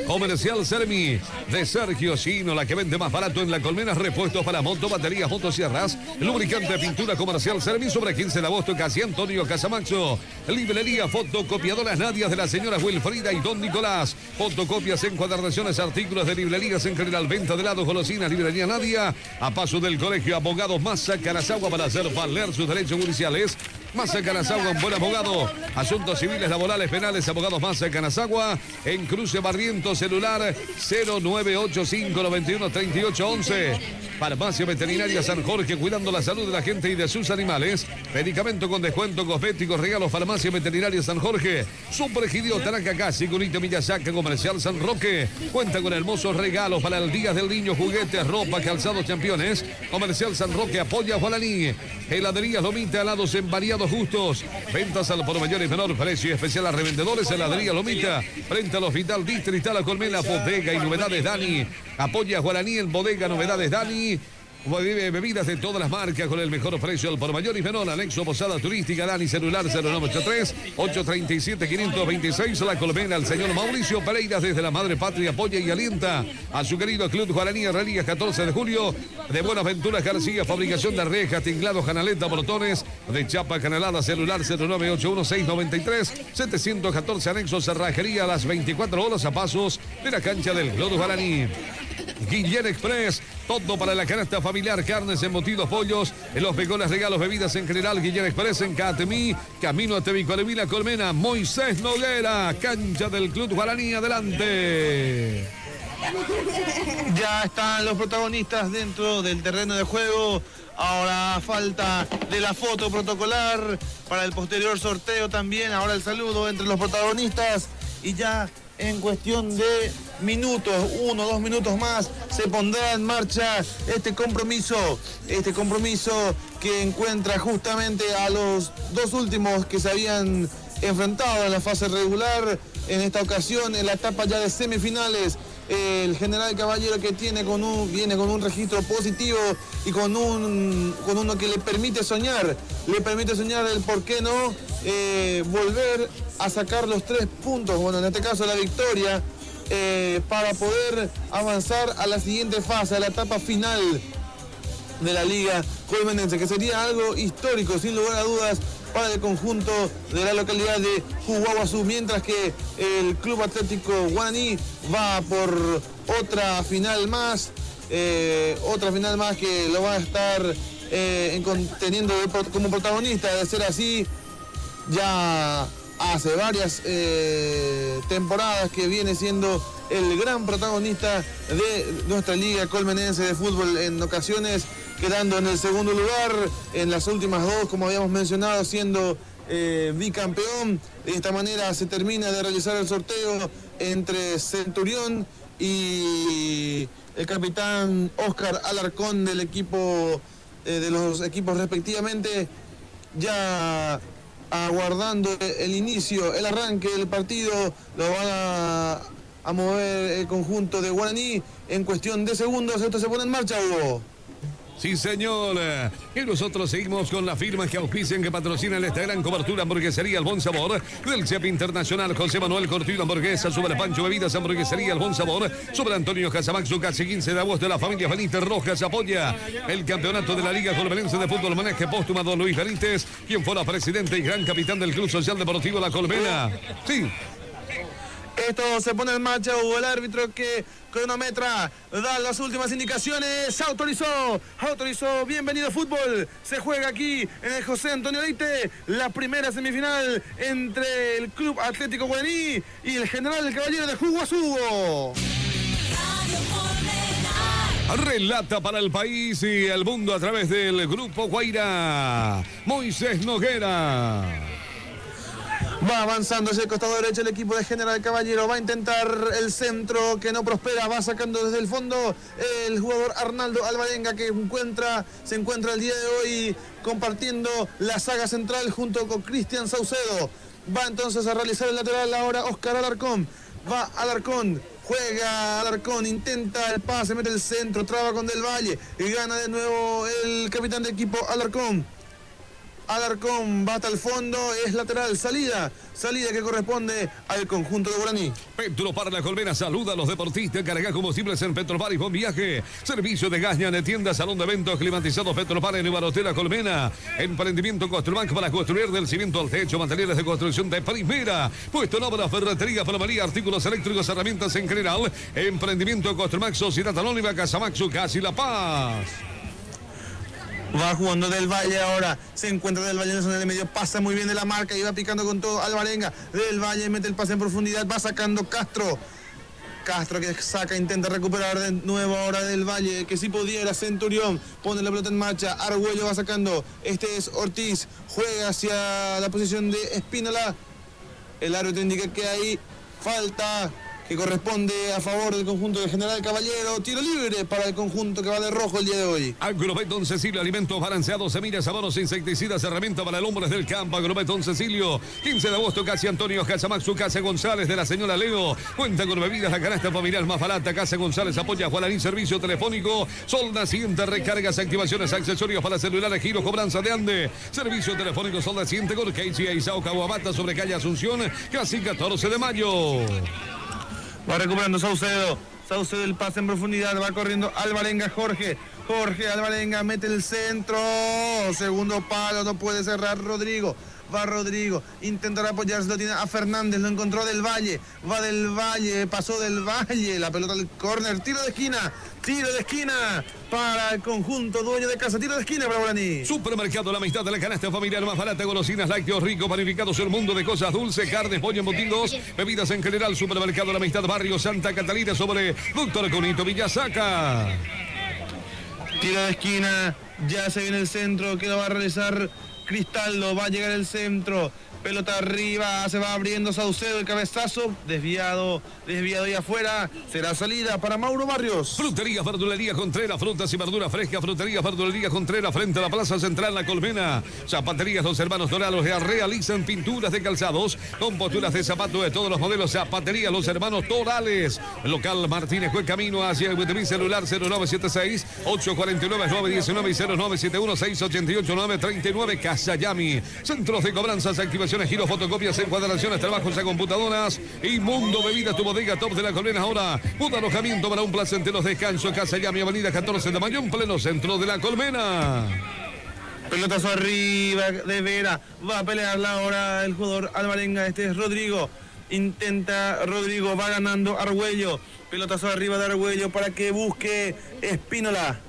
[SPEAKER 19] Comercial Sermi de Sergio Chino, la que vende más barato en la colmena, repuestos para moto, baterías, motosierras, lubricante, pintura. Comercial Sermi sobre 15 de agosto, casi Antonio Casamaxo. Librería Fotocopiadoras Nadia de la señora Wilfrida y Don Nicolás. Fotocopias, encuadernaciones, artículos de librerías en general, venta de helados, golosinas. Librería Nadia, a paso del Colegio Abogados Massa Carazagua, para hacer valer sus derechos judiciales. Massa Carazagua, un buen abogado. Asuntos civiles, laborales, penales, abogados Massa Carazagua. En Cruce Barrientos, celular 0985 91 38 11. Farmacia Veterinaria San Jorge, cuidando la salud de la gente y de sus animales. Medicamento con descuento, cosméticos, regalos. Farmacia Veterinaria San Jorge. Superegidio Taracacasi, Cunito Miyasaca. Comercial San Roque. Cuenta con hermosos regalos para el Día del Niño, juguetes, ropa, calzados, championes. Comercial San Roque, apoya Guaraní. Heladerías Lomita, helados en variados gustos. Ventas al por mayor y menor precio, especial a revendedores. Heladería Lomita, frente al Hospital Distrital La Colmena. Bodega y novedades Dani. Apoya Guaraní en Bodega, novedades Dani. Bebidas de todas las marcas con el mejor precio al por mayor y menor. Anexo Posada Turística Dani, celular 0983 837 526. La Colmena, el señor Mauricio Pereira desde la Madre Patria apoya y alienta a su querido Club Guaraní. Herrerías 14 de julio de Buenaventura García, fabricación de rejas, tinglados, canaleta, botones de chapa canalada, celular 0981 693 714. Anexo Cerrajería a las 24 horas a pasos de la cancha del Club Guaraní. Guillén Express, todo para la canasta familiar, carnes, embutidos, pollos, en los pecones, regalos, bebidas en general. Guillén Express en Catemí, camino a Tevicualemí, La Colmena. Moisés Noguera, cancha del Club Guaraní, adelante.
[SPEAKER 20] Ya están los protagonistas dentro del terreno de juego. Ahora falta de la foto protocolar para el posterior sorteo también. Ahora el saludo entre los protagonistas y ya en cuestión de minutos, 1 o 2 minutos más, se pondrá en marcha este compromiso que encuentra justamente a los 2 últimos que se habían enfrentado en la fase regular. En esta ocasión, en la etapa ya de semifinales, el General Caballero, que viene con un registro positivo y con uno que le permite soñar el por qué no volver a sacar los 3 puntos, bueno, en este caso la victoria, para poder avanzar a la siguiente fase, a la etapa final de la Liga Colmenense, que sería algo histórico, sin lugar a dudas, para el conjunto de la localidad de Huaguazú, mientras que el Club Atlético Guaraní va por otra final más que lo va a estar teniendo como protagonista. De ser así, ya hace varias temporadas que viene siendo el gran protagonista de nuestra Liga Colmenense de Fútbol, en ocasiones quedando en el segundo lugar, en las últimas 2, como habíamos mencionado, siendo bicampeón. De esta manera se termina de realizar el sorteo entre Centurión y el capitán Oscar Alarcón del equipo, de los equipos respectivamente, ya aguardando el arranque del partido. Lo van a mover el conjunto de Guaraní en cuestión de segundos. Esto se pone en marcha, Hugo.
[SPEAKER 19] Sí, señor. Y nosotros seguimos con las firmas que auspician, que patrocinan esta gran cobertura. Hamburguesería El Bon Sabor, del chef internacional José Manuel Cortillo, hamburguesa, sobre Pancho Bebidas, Hamburguesería El Bon Sabor, sobre Antonio Casamaxo, casi 15 de agosto, de la familia Benítez Rojas apoya el campeonato de la Liga Colmenense de Fútbol, homenaje póstumo a don Luis Benítez, quien fuera presidente y gran capitán del Club Social Deportivo La Colmena. Sí.
[SPEAKER 20] Esto se pone en marcha, hubo el árbitro que cronometra, da las últimas indicaciones, autorizó, bienvenido fútbol, se juega aquí en el José Antonio Leite, la primera semifinal entre el Club Atlético Guaraní y el General Caballero de Huazugo.
[SPEAKER 19] Relata para el país y el mundo a través del Grupo Guaira, Moisés Noguera.
[SPEAKER 20] Va avanzando hacia el costado derecho el equipo de General Caballero. Va a intentar el centro que no prospera. Va sacando desde el fondo el jugador Arnaldo Alvarenga que se encuentra el día de hoy compartiendo la saga central junto con Cristian Saucedo. Va entonces a realizar el lateral ahora Oscar Alarcón. Va Alarcón. Juega Alarcón, intenta el pase, mete el centro, traba con Del Valle y gana de nuevo el capitán de equipo Alarcón. Alarcón va hasta el fondo, es lateral, salida que corresponde al conjunto de Guaraní.
[SPEAKER 19] Petro para la Colmena saluda a los deportistas, carga combustibles en Petropar y Buen Viaje, servicio de gas de tienda, salón de eventos climatizados Petropar en Ibarotera Colmena, emprendimiento Construbank para construir del cimiento al techo, materiales de construcción de primera, puesto en obra, ferretería, plomería, artículos eléctricos, herramientas en general, emprendimiento Construbank, Sociedad Anónima, Casamaxu, Casi La Paz.
[SPEAKER 20] Va jugando Del Valle ahora, se encuentra Del Valle en la zona del medio, pasa muy bien de la marca y va picando con todo Alvarenga. Del Valle mete el pase en profundidad, va sacando Castro que saca, intenta recuperar de nuevo ahora Del Valle, que si pudiera Centurión, pone la pelota en marcha, Argüello va sacando, este es Ortiz, juega hacia la posición de Espínola, el árbitro indica que hay falta que corresponde a favor del conjunto del General Caballero. Tiro libre para el conjunto que va de rojo el día de hoy.
[SPEAKER 19] Agrobet Don Cecilio, alimentos balanceados, semillas, abonos, insecticidas, herramienta para el hombre del campo. Agrobet Don Cecilio, 15 de agosto, Casi Antonio, Casamaxu, Casa González de la señora Leo. Cuenta con bebidas, la canasta familiar más barata. Casa González apoya a Guaraní, servicio telefónico. Sol Naciente, recargas, activaciones, accesorios para celulares, giro, cobranza de ande. Servicio telefónico Sol Naciente con Casey e Isao Caguabata sobre calle Asunción, casi 14 de mayo.
[SPEAKER 20] Va recuperando Saucedo el pase en profundidad, va corriendo Alvarenga, Jorge Alvarenga mete el centro, segundo palo, no puede cerrar Rodrigo. Va Rodrigo, intentará apoyarse, lo tiene a Fernández, lo encontró Del Valle, va Del Valle, pasó Del Valle, la pelota al córner, tiro de esquina para el conjunto dueño de casa, tiro de esquina para Guaraní.
[SPEAKER 19] Supermercado La Amistad de la canasta familiar más barata, golosinas, lácteos ricos, panificados, el mundo de cosas dulces, carnes, pollo, embutidos, bebidas en general. Supermercado La Amistad, barrio Santa Catalina, sobre Doctor Conito Villasaca.
[SPEAKER 20] Tiro de esquina, ya se viene el centro que lo va a realizar Cristaldo, va a llegar el centro, pelota arriba, se va abriendo Saucedo, el cabezazo, desviado y afuera, será salida para Mauro Barrios.
[SPEAKER 19] Frutería, verdulería Contreras, frutas y verduras frescas, frutería, verdulería Contreras, frente a la Plaza Central, La Colmena. Zapaterías Los Hermanos Dorados, realizan pinturas de calzados, con posturas de zapatos de todos los modelos. Zapaterías Los Hermanos Torales, local Martínez, Juez Camino hacia el celular 0976-849-919 y 0971-688-939, Casa Yami. Centros de cobranzas, activaciones, giros, fotocopias, encuadraciones, trabajos a computadoras y Mundo Bebidas, tu bodega top de La Colmena. Ahora, un alojamiento para un placentero descanso. Casa Yami, avenida 14 de mayo, en pleno centro de La Colmena.
[SPEAKER 20] Pelotazo arriba de Vera, va a pelearla ahora el jugador Alvarenga, este es Rodrigo. Rodrigo, va ganando Argüello. Pelotazo arriba de Argüello para que busque Espínola.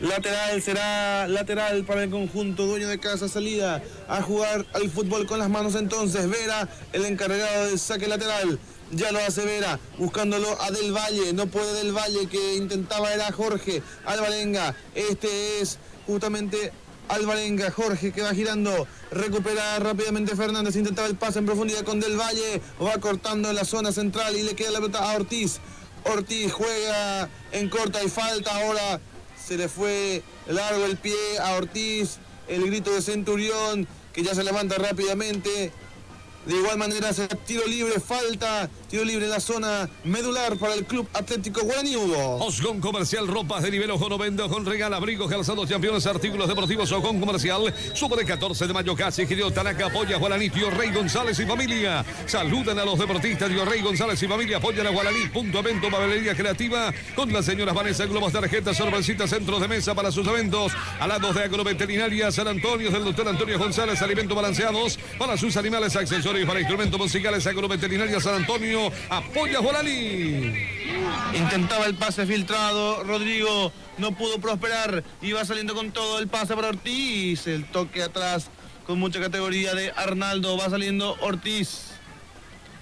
[SPEAKER 20] Lateral, será lateral para el conjunto dueño de casa, salida a jugar al fútbol con las manos entonces. Vera, el encargado del saque lateral, ya lo hace Vera, buscándolo a Del Valle, no puede Del Valle, que intentaba era Jorge Alvarenga, este es justamente Alvarenga, Jorge que va girando, recupera rápidamente Fernández, intentaba el pase en profundidad con Del Valle, va cortando en la zona central y le queda la pelota a Ortiz. Ortiz juega en corta y falta ahora. Se le fue largo el pie a Ortiz, el grito de Centurión, que ya se levanta rápidamente. De igual manera, se tiro libre, falta, tiro libre en la zona medular para el Club Atlético Guaraní.
[SPEAKER 19] Osgon Comercial, ropas de nivel, ojo no vende, Ojon regala, abrigos, calzados, campeones, artículos deportivos. Osgon Comercial, sobre 14 de mayo, casi Gideon Tanaka, apoya a Guaraní, Tío Rey González y familia. Saludan a los deportistas, Tío Rey González y familia, apoyan a Guaraní. Punto evento, papelería creativa, con las señoras Vanessa, globos, tarjetas, sorpresitas, centros de mesa para sus eventos. Alados de Agroveterinaria San Antonio, del doctor Antonio González, alimentos balanceados para sus animales, accesorios accesorios para instrumentos musicales, Agroveterinaria San Antonio, apoya Guaraní.
[SPEAKER 20] Intentaba el pase filtrado, Rodrigo no pudo prosperar y va saliendo con todo el pase para Ortiz, el toque atrás con mucha categoría de Arnaldo, va saliendo Ortiz.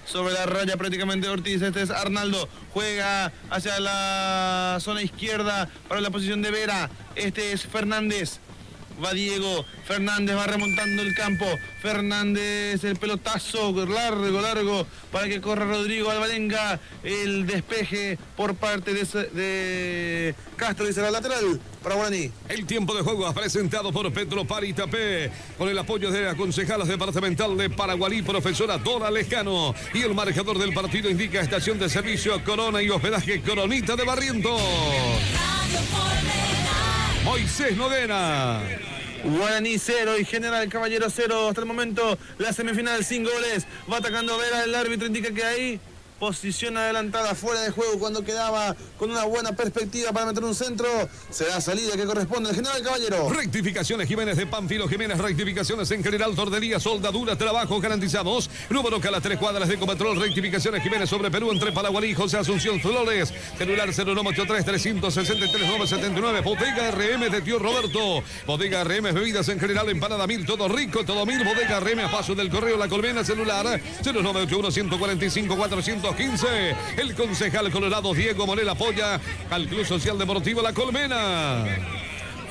[SPEAKER 20] Sobre la raya prácticamente Ortiz, este es Arnaldo, juega hacia la zona izquierda para la posición de Vera, este es Fernández, va Diego, Fernández va remontando el campo, Fernández el pelotazo largo para que corra Rodrigo Alvarenga, el despeje por parte de Castro y será lateral para Guaraní.
[SPEAKER 19] El tiempo de juego presentado por Petropar Itapé, con el apoyo de la concejala departamental de Paraguarí, profesora Dora Lescano, y el marcador del partido indica estación de servicio Corona y hospedaje Coronita de Barrientos. Moisés Noguera.
[SPEAKER 20] Guaraní 0 y General Caballero 0 hasta el momento, la semifinal sin goles, va atacando Vera, el árbitro indica que ahí posición adelantada fuera de juego cuando quedaba con una buena perspectiva para meter un centro, será salida que corresponde al General Caballero.
[SPEAKER 19] Rectificaciones Jiménez de Pánfilo Jiménez, rectificaciones en general, tornería, soldadura, trabajo garantizados, número Cala 3 cuadras de Ecopetrol, rectificaciones Jiménez sobre Perú entre Paraguarí, José Asunción Flores, celular 0983-360-979, Bodega RM de Tío Roberto, Bodega RM bebidas en general, empanada Mil, todo rico, todo Mil, Bodega RM a paso del correo La Colmena, celular 0981-145-415, el concejal colorado Diego Morel apoya al Club Social Deportivo La Colmena.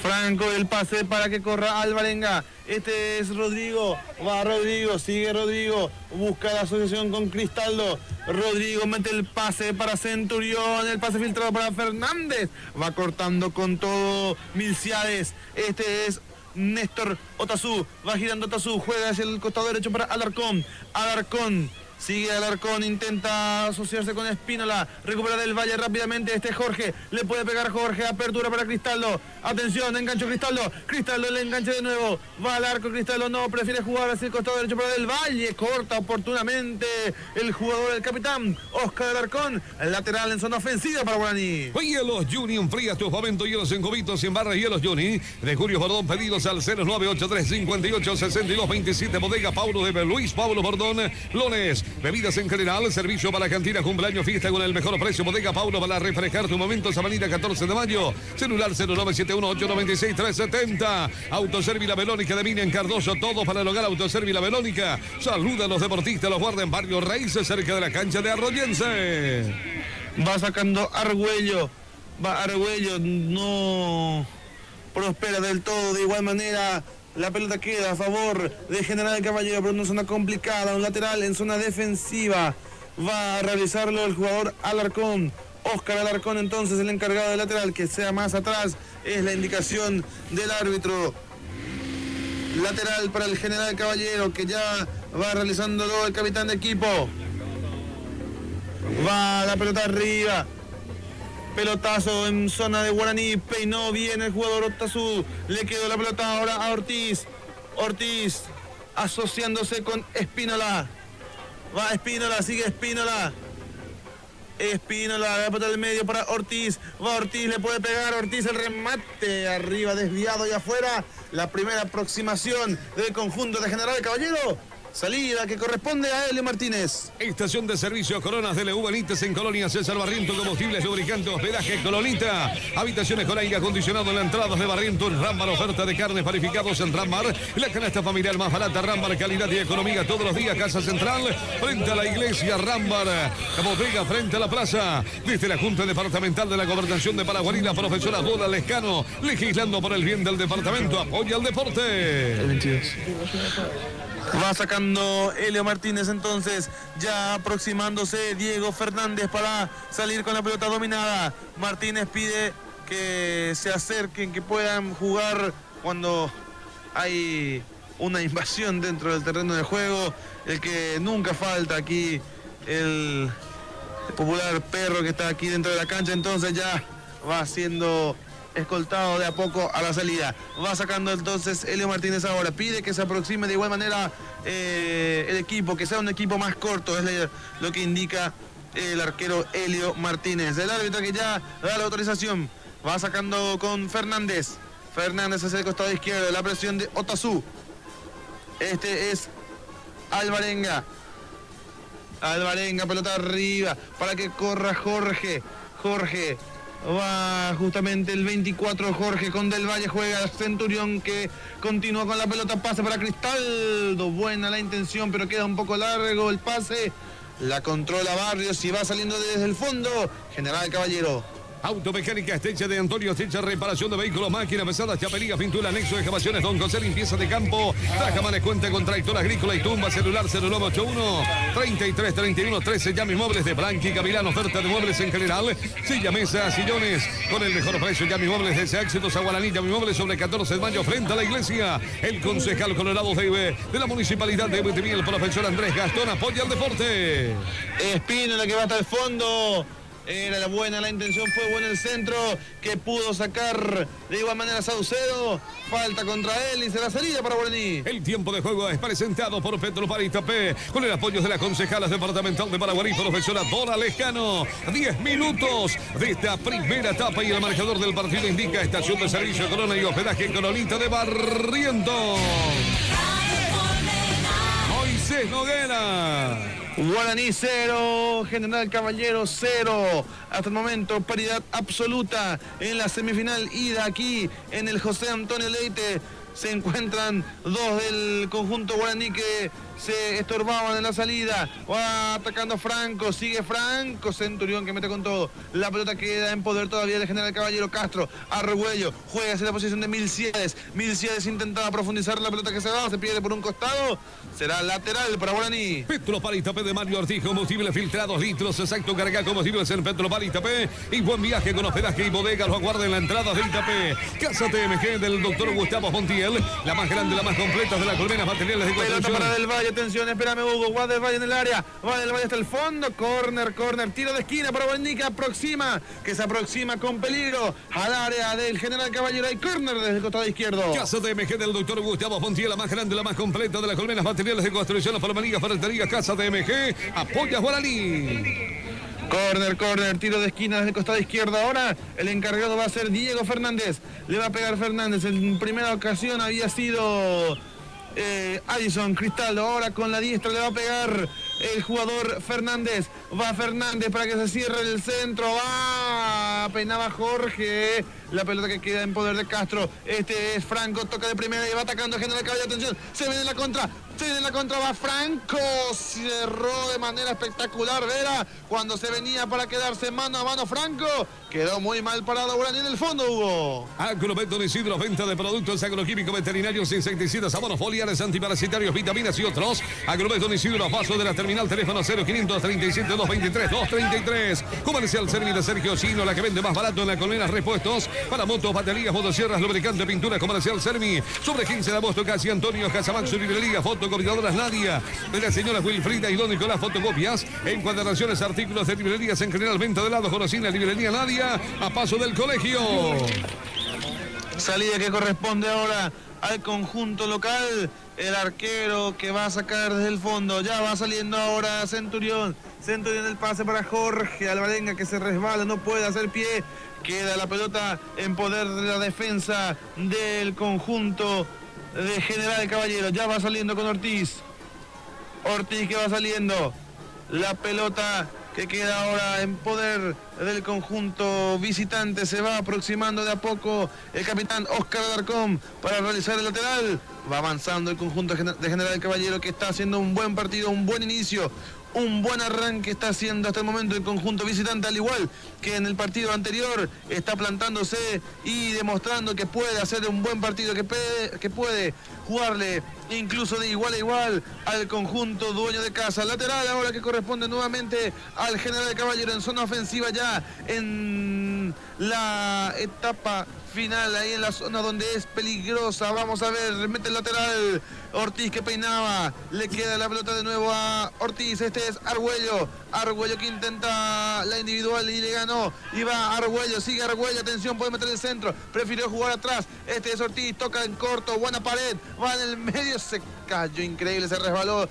[SPEAKER 20] Franco el pase para que corra Alvarenga, este es Rodrigo, va Rodrigo, sigue Rodrigo, busca la asociación con Cristaldo, Rodrigo mete el pase para Centurión, el pase filtrado para Fernández, va cortando con todo Milciades, este es Néstor Otazú, va girando Otazú, juega hacia el costado derecho para Alarcón, sigue Alarcón, intenta asociarse con Espínola, recupera del Valle rápidamente, este Jorge, le puede pegar Jorge, apertura para Cristaldo, atención, engancho Cristaldo le engancha de nuevo, va al arco Cristaldo, no, prefiere jugar hacia el costado derecho para del Valle, corta oportunamente el jugador, el capitán, Oscar Alarcón, lateral en zona ofensiva para Guaraní.
[SPEAKER 19] Hielos Juni, enfría tus momentos, hielos en cubitos, en barras, Hielos Juni, de Julio Bordón, pedidos al 0983-58-62-27, Bodega Paulo de Luis Pablo Bordón, Lones, bebidas en general, servicio para cantina, cumpleaños, fiesta con el mejor precio, Bodega Paulo para refrescar tu momento, Avenida 14 de mayo, celular 0971-896-370, Autoservi La Belónica de Mina en Cardoso, todo para el hogar, Autoservi La Belónica, saluda a los deportistas, los guarda en Barrio Raíces, cerca de la cancha de Arroyense.
[SPEAKER 20] Va sacando Argüello, no prospera del todo, de igual manera la pelota queda a favor de General Caballero, pero en una zona complicada, un lateral en zona defensiva, va a realizarlo el jugador Alarcón, Oscar Alarcón, entonces el encargado del lateral, que sea más atrás, es la indicación del árbitro. Lateral para el General Caballero, que ya va realizándolo el capitán de equipo. Va la pelota arriba. Pelotazo en zona de Guaraní. Peinó bien el jugador Otazú. Le quedó la pelota ahora a Ortiz. Ortiz asociándose con Espínola. Va Espínola, sigue Espínola. Espínola, la pelota del medio para Ortiz. Va Ortiz, le puede pegar. Ortiz, el remate arriba, desviado y afuera. La primera aproximación del conjunto de General Caballero. Salida que corresponde a Helio Martínez.
[SPEAKER 19] Estación de servicio Coronas de Leu Benítez en Colonia César Barriento, combustibles, lubricantes, hospedaje Colonita, habitaciones con aire acondicionado en las entradas de Barriento, en Rámbar, oferta de carnes panificados en Rámbar, la canasta familiar más barata, Rámbar, calidad y economía todos los días, Casa Central, frente a la iglesia Rámbar, la bodega frente a la plaza, desde la Junta Departamental de la Gobernación de Paraguarí, la profesora Dora Lescano, legislando por el bien del departamento, apoya al deporte.
[SPEAKER 20] El 22. Va sacando Helio Martínez entonces, ya aproximándose Diego Fernández para salir con la pelota dominada. Martínez pide que se acerquen, que puedan jugar cuando hay una invasión dentro del terreno de juego. El que nunca falta aquí, el popular perro que está aquí dentro de la cancha, entonces ya va siendo escoltado de a poco a la salida. Va sacando entonces Helio Martínez ahora. Pide que se aproxime de igual manera el equipo, que sea un equipo más corto. Es lo que indica el arquero Helio Martínez. El árbitro que ya da la autorización. Va sacando con Fernández. Fernández hacia el costado izquierdo. La presión de Otazú. Este es Alvarenga, pelota arriba para que corra Jorge. Va justamente el 24, Jorge con Del Valle, juega Centurión que continúa con la pelota, pase para Cristaldo, buena la intención pero queda un poco largo el pase, la controla Barrios y va saliendo desde el fondo, General Caballero.
[SPEAKER 19] Automecánica Estecha de Antonio Estecha, reparación de vehículos, máquinas pesadas, chapería, pintura, anexo de excavaciones, Don José, limpieza de campo, Trajamanes, cuenta con tractor agrícola y tumba, celular 0981-3331-13, Llame Inmuebles de Blanqui Gavilán, oferta de muebles en general, silla, mesa, sillones, con el mejor precio, Llame Inmuebles de Éxitos a Guaraní, Llame Inmuebles sobre 14 de mayo frente a la iglesia, el concejal colorado de la municipalidad de Buetimí, el profesor Andrés Gastón, apoya el deporte.
[SPEAKER 20] Espínola que va hasta el fondo. Era la buena la intención, fue bueno el centro que pudo sacar de igual manera Saucedo. Falta contra él y será salida para Guaraní.
[SPEAKER 19] El tiempo de juego es presentado por Petropar Itapé con el apoyo de la concejala departamental de Paraguarí, profesora Dora Lejano. 10 minutos de esta primera etapa y el marcador del partido indica estación de servicio Corona y hospedaje Coronita de Barrientos. Moisés Noguera.
[SPEAKER 20] Guaraní 0, General Caballero 0. Hasta el momento paridad absoluta en la semifinal ida aquí en el José Antonio Leite. Se encuentran dos del conjunto guaraní que se estorbaban en la salida. Va atacando Franco, sigue Franco, Centurión que mete con todo. La pelota queda en poder todavía de General Caballero. Castro, Argüello, juega hacia la posición de Milciades. Milciades intentaba profundizar la pelota que se va, se pierde por un costado. Será lateral para Guaraní.
[SPEAKER 19] Petropar Itapé de Mario Ortiz, combustible filtrados, litros exacto, carga combustibles en Petropar Itapé. Y buen viaje con hospedaje y bodega, lo aguarda en la entrada de Itapé. Casa TMG del doctor Gustavo Montiel, la más grande, la más completa de las colmenas materiales de construcción.
[SPEAKER 20] Pelota para Del Valle, atención, espérame Hugo, va Del Valle en el área, va Del Valle hasta el fondo, corner, tiro de esquina para Guaraní que se aproxima con peligro al área del General Caballero, hay corner desde el costado izquierdo.
[SPEAKER 19] Casa TMG del doctor Gustavo Montiel, la más grande, la más completa de las colmenas materiales de construcción, las palomerías, ferreterías, Casa TMG, apoya Guaraní.
[SPEAKER 20] Corner, tiro de esquina desde el costado izquierdo. Ahora el encargado va a ser Diego Fernández. Le va a pegar Fernández. En primera ocasión había sido Addison Cristaldo. Ahora con la diestra le va a pegar el jugador Fernández. Va Fernández para que se cierre el centro. Va, peinaba Jorge. La pelota que queda en poder de Castro. Este es Franco, toca de primera y va atacando a General Caballero. Atención, se viene la contra, va Franco. Cerró de manera espectacular Vera cuando se venía para quedarse mano a mano Franco. Quedó muy mal parado Guaraní en el fondo, Hugo.
[SPEAKER 19] Agrovet Don Isidro, venta de productos agroquímicos, veterinarios, insecticidas, abonos foliares, antiparasitarios, vitaminas y otros. Agrovet Don Isidro, a paso de la terminal, teléfono 0537 223 233. Comercial Sermi de Sergio Chino, la que vende más barato en la colmena, repuestos para motos, baterías, motosierras, lubricante, pintura. Comercial Sermi, sobre 15 de agosto, casi Antonio Casamax, su librería, fotocopiadoras Nadia, de la señora Wilfrida y don Nicolás, fotocopias, encuadernaciones, artículos de librerías en general, venta de helados, golosinas, librería Nadia, a paso del colegio.
[SPEAKER 20] Salida que corresponde ahora al conjunto local. El arquero que va a sacar desde el fondo. Ya va saliendo ahora Centurión. Centurión el pase para Jorge Alvarenga que se resbala, no puede hacer pie. Queda la pelota en poder de la defensa del conjunto de General Caballero. Ya va saliendo con Ortiz. Ortiz que va saliendo. La pelota que queda ahora en poder del conjunto visitante. Se va aproximando de a poco el capitán Oscar Alarcón para realizar el lateral. Va avanzando el conjunto de General Caballero que está haciendo un buen partido, un buen inicio. Un buen arranque está haciendo hasta el momento el conjunto visitante, al igual que en el partido anterior, está plantándose y demostrando que puede hacer un buen partido, que puede jugarle incluso de igual a igual al conjunto dueño de casa. Lateral ahora que corresponde nuevamente al General Caballero en zona ofensiva ya en la etapa final, ahí en la zona donde es peligrosa. Vamos a ver, mete el lateral Ortiz que peinaba, le queda la pelota de nuevo a Ortiz. Este es Argüello que intenta la individual y le ganó, y va Argüello, sigue Argüello, atención, puede meter el centro, prefirió jugar atrás. Este es Ortiz, toca en corto, buena pared, va en el medio, se cayó, increíble, se resbaló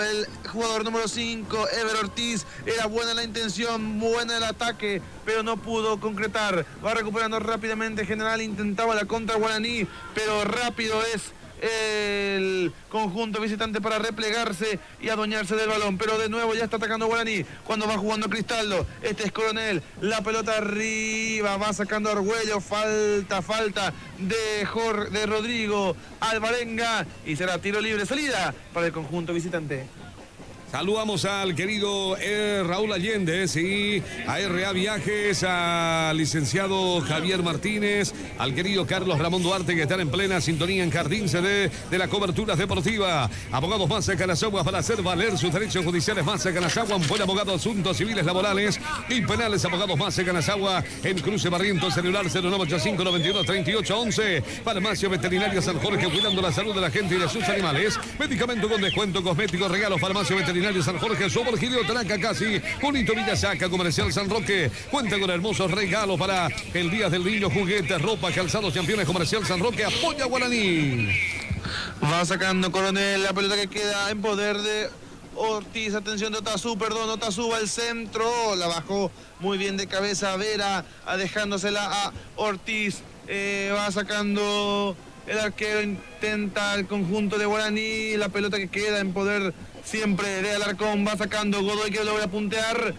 [SPEAKER 20] el jugador número 5, Ever Ortiz. Era buena la intención, buena el ataque, pero no pudo concretar. Va recuperando rápidamente General, intentaba la contra Guaraní, pero rápido es el conjunto visitante para replegarse y adueñarse del balón, pero de nuevo ya está atacando Guaraní cuando va jugando Cristaldo. Este es Coronel, la pelota arriba, va sacando Argüello, falta de Rodrigo Alvarenga y será tiro libre, salida para el conjunto visitante.
[SPEAKER 19] Saludamos al querido Raúl Allende, sí, a RA Viajes, al licenciado Javier Martínez, al querido Carlos Ramón Duarte, que están en plena sintonía en Jardín CD de la cobertura deportiva. Abogados Massa Canasagua para hacer valer sus derechos judiciales. Massa Canasagua, un buen abogado de asuntos civiles, laborales y penales. Abogados Massa Canasagua en Cruce Barrientos, celular 0985-92-3811. Farmacia Veterinaria San Jorge, cuidando la salud de la gente y de sus animales. Medicamento con descuento, cosméticos, regalos. Farmacia Veterinaria San Jorge, Soborgilio, Taraca, Casi, Bonito Villasaca, Comercial San Roque. Cuenta con hermosos regalos para el Día del Niño, juguetes, ropa, calzados, campeones. Comercial San Roque, apoya Guaraní.
[SPEAKER 20] Va sacando Coronel, la pelota que queda en poder de Ortiz. Atención de Otazú, Otazú va al centro, la bajó muy bien de cabeza Vera, dejándosela a Ortiz. Va sacando el arquero, intenta el conjunto de Guaraní, la pelota que queda en poder siempre de Alarcón, va sacando Godoy, que logra puntear.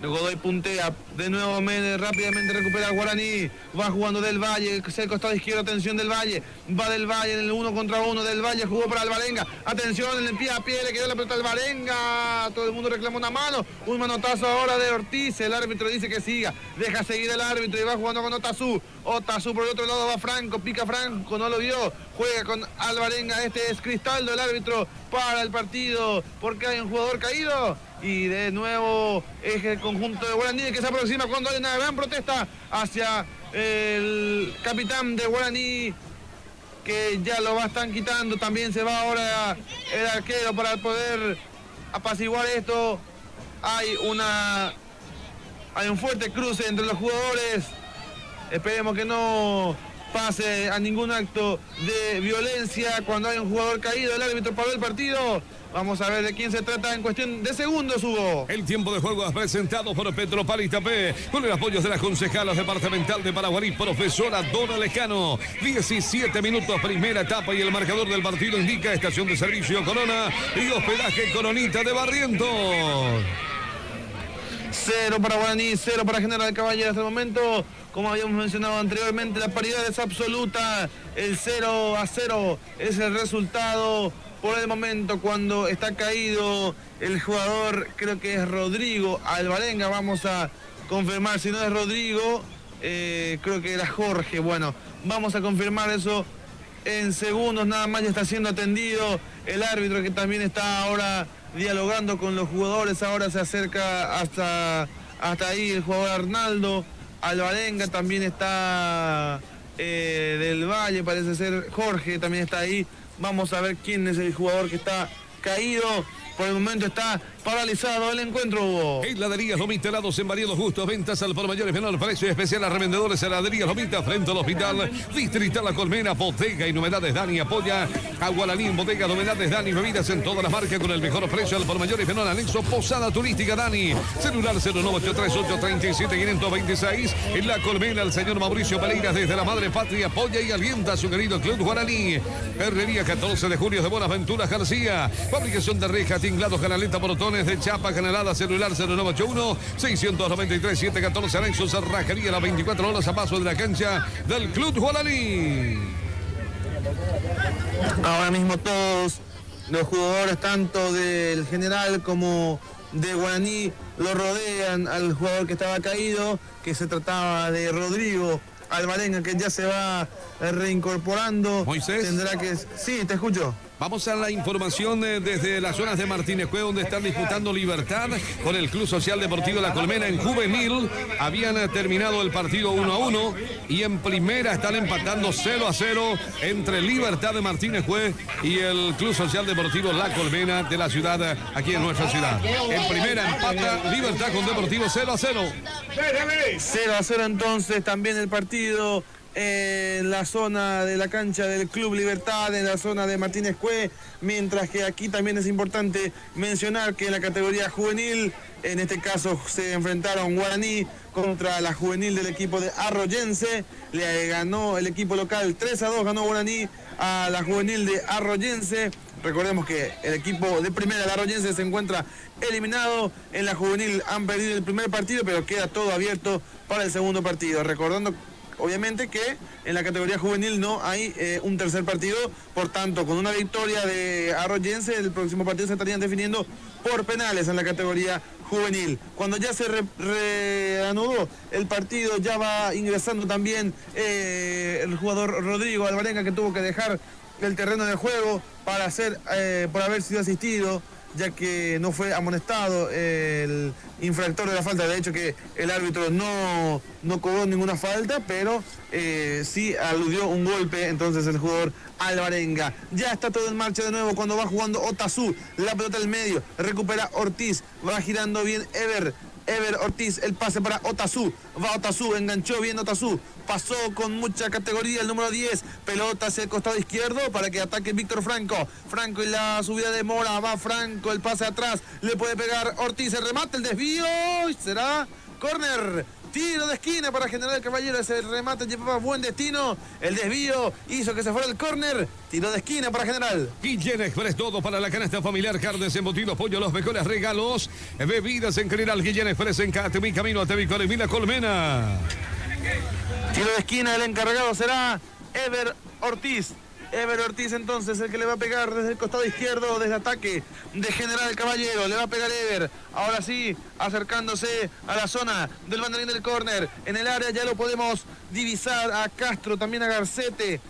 [SPEAKER 20] Godoy puntea, de nuevo rápidamente recupera Guaraní, va jugando Del Valle, hacia el costado izquierdo, atención Del Valle, va Del Valle en el 1 contra 1, Del Valle jugó para Alvarenga, atención en el pie a pie, le quedó la pelota a Alvarenga, todo el mundo reclama una mano, un manotazo ahora de Ortiz, el árbitro dice que siga, deja seguir el árbitro y va jugando con Otazú por el otro lado va Franco, pica Franco, no lo vio, juega con Alvarenga, este es Cristaldo, el árbitro para el partido, porque hay un jugador caído. Y de nuevo es el conjunto de Guaraní que se aproxima cuando hay una gran protesta hacia el capitán de Guaraní, que ya lo están quitando. También se va ahora el arquero para poder apaciguar esto. Hay un fuerte cruce entre los jugadores. Esperemos que no pase a ningún acto de violencia cuando hay un jugador caído. El árbitro paró el partido. Vamos a ver de quién se trata en cuestión de segundos, Hugo.
[SPEAKER 19] El tiempo de juego es presentado por Petropar Itapé, con el apoyo de la concejala departamental de Paraguarí, profesora Dora Lescano. 17 minutos, primera etapa, y el marcador del partido indica estación de servicio Corona y hospedaje Coronita de Barrientos.
[SPEAKER 20] 0 para Guaraní, 0 para General Caballero hasta el momento. Como habíamos mencionado anteriormente, la paridad es absoluta. El 0-0 es el resultado por el momento cuando está caído el jugador, creo que es Rodrigo Alvarenga. Vamos a confirmar, si no es Rodrigo, creo que era Jorge. Bueno, vamos a confirmar eso en segundos nada más. Ya está siendo atendido el árbitro, que también está ahora dialogando con los jugadores. Ahora se acerca hasta ahí el jugador Arnaldo Alvarenga. También está Del Valle, parece ser Jorge, también está ahí. Vamos a ver quién es el jugador que está caído. Por el momento está paralizado el encuentro, Hugo.
[SPEAKER 19] Heladerías Lomita, helados en variados gustos, ventas al por mayor y menor precio, especial a revendedores. Heladerías Lomita, frente al hospital Distrital La Colmena. Bodega y novedades Dani apoya a Guaraní. Bodega, novedades Dani, bebidas en todas las marcas con el mejor precio al por mayor y menor. Anexo Posada Turística Dani. Celular 098383526. En La Colmena, el señor Mauricio Pereira desde la Madre Patria apoya y alienta a su querido Club Guaraní. Herrería 14 de julio de Buenaventura García. Fabricación de rejas, tinglados, canaleta, portones de chapa, canalada. Celular 0981-693-714. Anexo Cerrajería, las 24 horas a paso de la cancha del Club Guaraní.
[SPEAKER 20] Ahora mismo todos los jugadores, tanto del General como de Guaraní, lo rodean al jugador que estaba caído, que se trataba de Rodrigo Alvarenga, que ya se va reincorporando.
[SPEAKER 19] Moisés.
[SPEAKER 20] Tendrá que... Sí, te escucho.
[SPEAKER 19] Vamos a la información desde las zonas de Martínez Cue, donde están disputando Libertad con el Club Social Deportivo La Colmena. En juvenil habían terminado el partido 1-1 y en primera están empatando 0-0 entre Libertad de Martínez Cue y el Club Social Deportivo La Colmena de la ciudad, aquí en nuestra ciudad. En primera empata Libertad con Deportivo 0-0.
[SPEAKER 20] 0-0 entonces también el partido en la zona de la cancha del Club Libertad, en la zona de Martínez Cue, mientras que aquí también es importante mencionar que en la categoría juvenil, en este caso se enfrentaron Guaraní contra la juvenil del equipo de Arroyense. Le ganó el equipo local 3-2, ganó Guaraní a la juvenil de Arroyense. Recordemos que el equipo de primera de Arroyense se encuentra eliminado. En la juvenil han perdido el primer partido, pero queda todo abierto para el segundo partido. Recordando obviamente que en la categoría juvenil no hay un tercer partido, por tanto, con una victoria de Arroyense, el próximo partido se estarían definiendo por penales en la categoría juvenil. Cuando ya se reanudó el partido, ya va ingresando también el jugador Rodrigo Alvarenga, que tuvo que dejar el terreno de juego por haber sido asistido, ya que no fue amonestado el infractor de la falta. De hecho que el árbitro no cobró ninguna falta, pero sí aludió un golpe, entonces el jugador Alvarenga. Ya está todo en marcha de nuevo cuando va jugando Otazú, la pelota al medio, recupera Ortiz, va girando bien Ever Ortiz, el pase para Otazú, va Otazú, enganchó bien Otazú, pasó con mucha categoría el número 10, pelota hacia el costado izquierdo para que ataque Víctor Franco, y la subida de Mora, va Franco, el pase atrás, le puede pegar Ortiz, el remate, el desvío, será córner. Tiro de esquina para General Caballero, ese remate llevaba buen destino, el desvío hizo que se fuera el córner, tiro de esquina para General.
[SPEAKER 19] Guillén Express, todo para la canasta familiar, carnes, embutidos, pollo, los mejores regalos, bebidas en general. Guillén Express en Catemí, camino a Tevico, Emila Colmena.
[SPEAKER 20] Tiro de esquina, el encargado será Ever Ortiz. Ever Ortiz entonces el que le va a pegar desde el costado izquierdo, desde ataque de General Caballero, le va a pegar Ever, ahora sí, acercándose a la zona del banderín del córner, en el área ya lo podemos divisar a Castro, también a Garcete,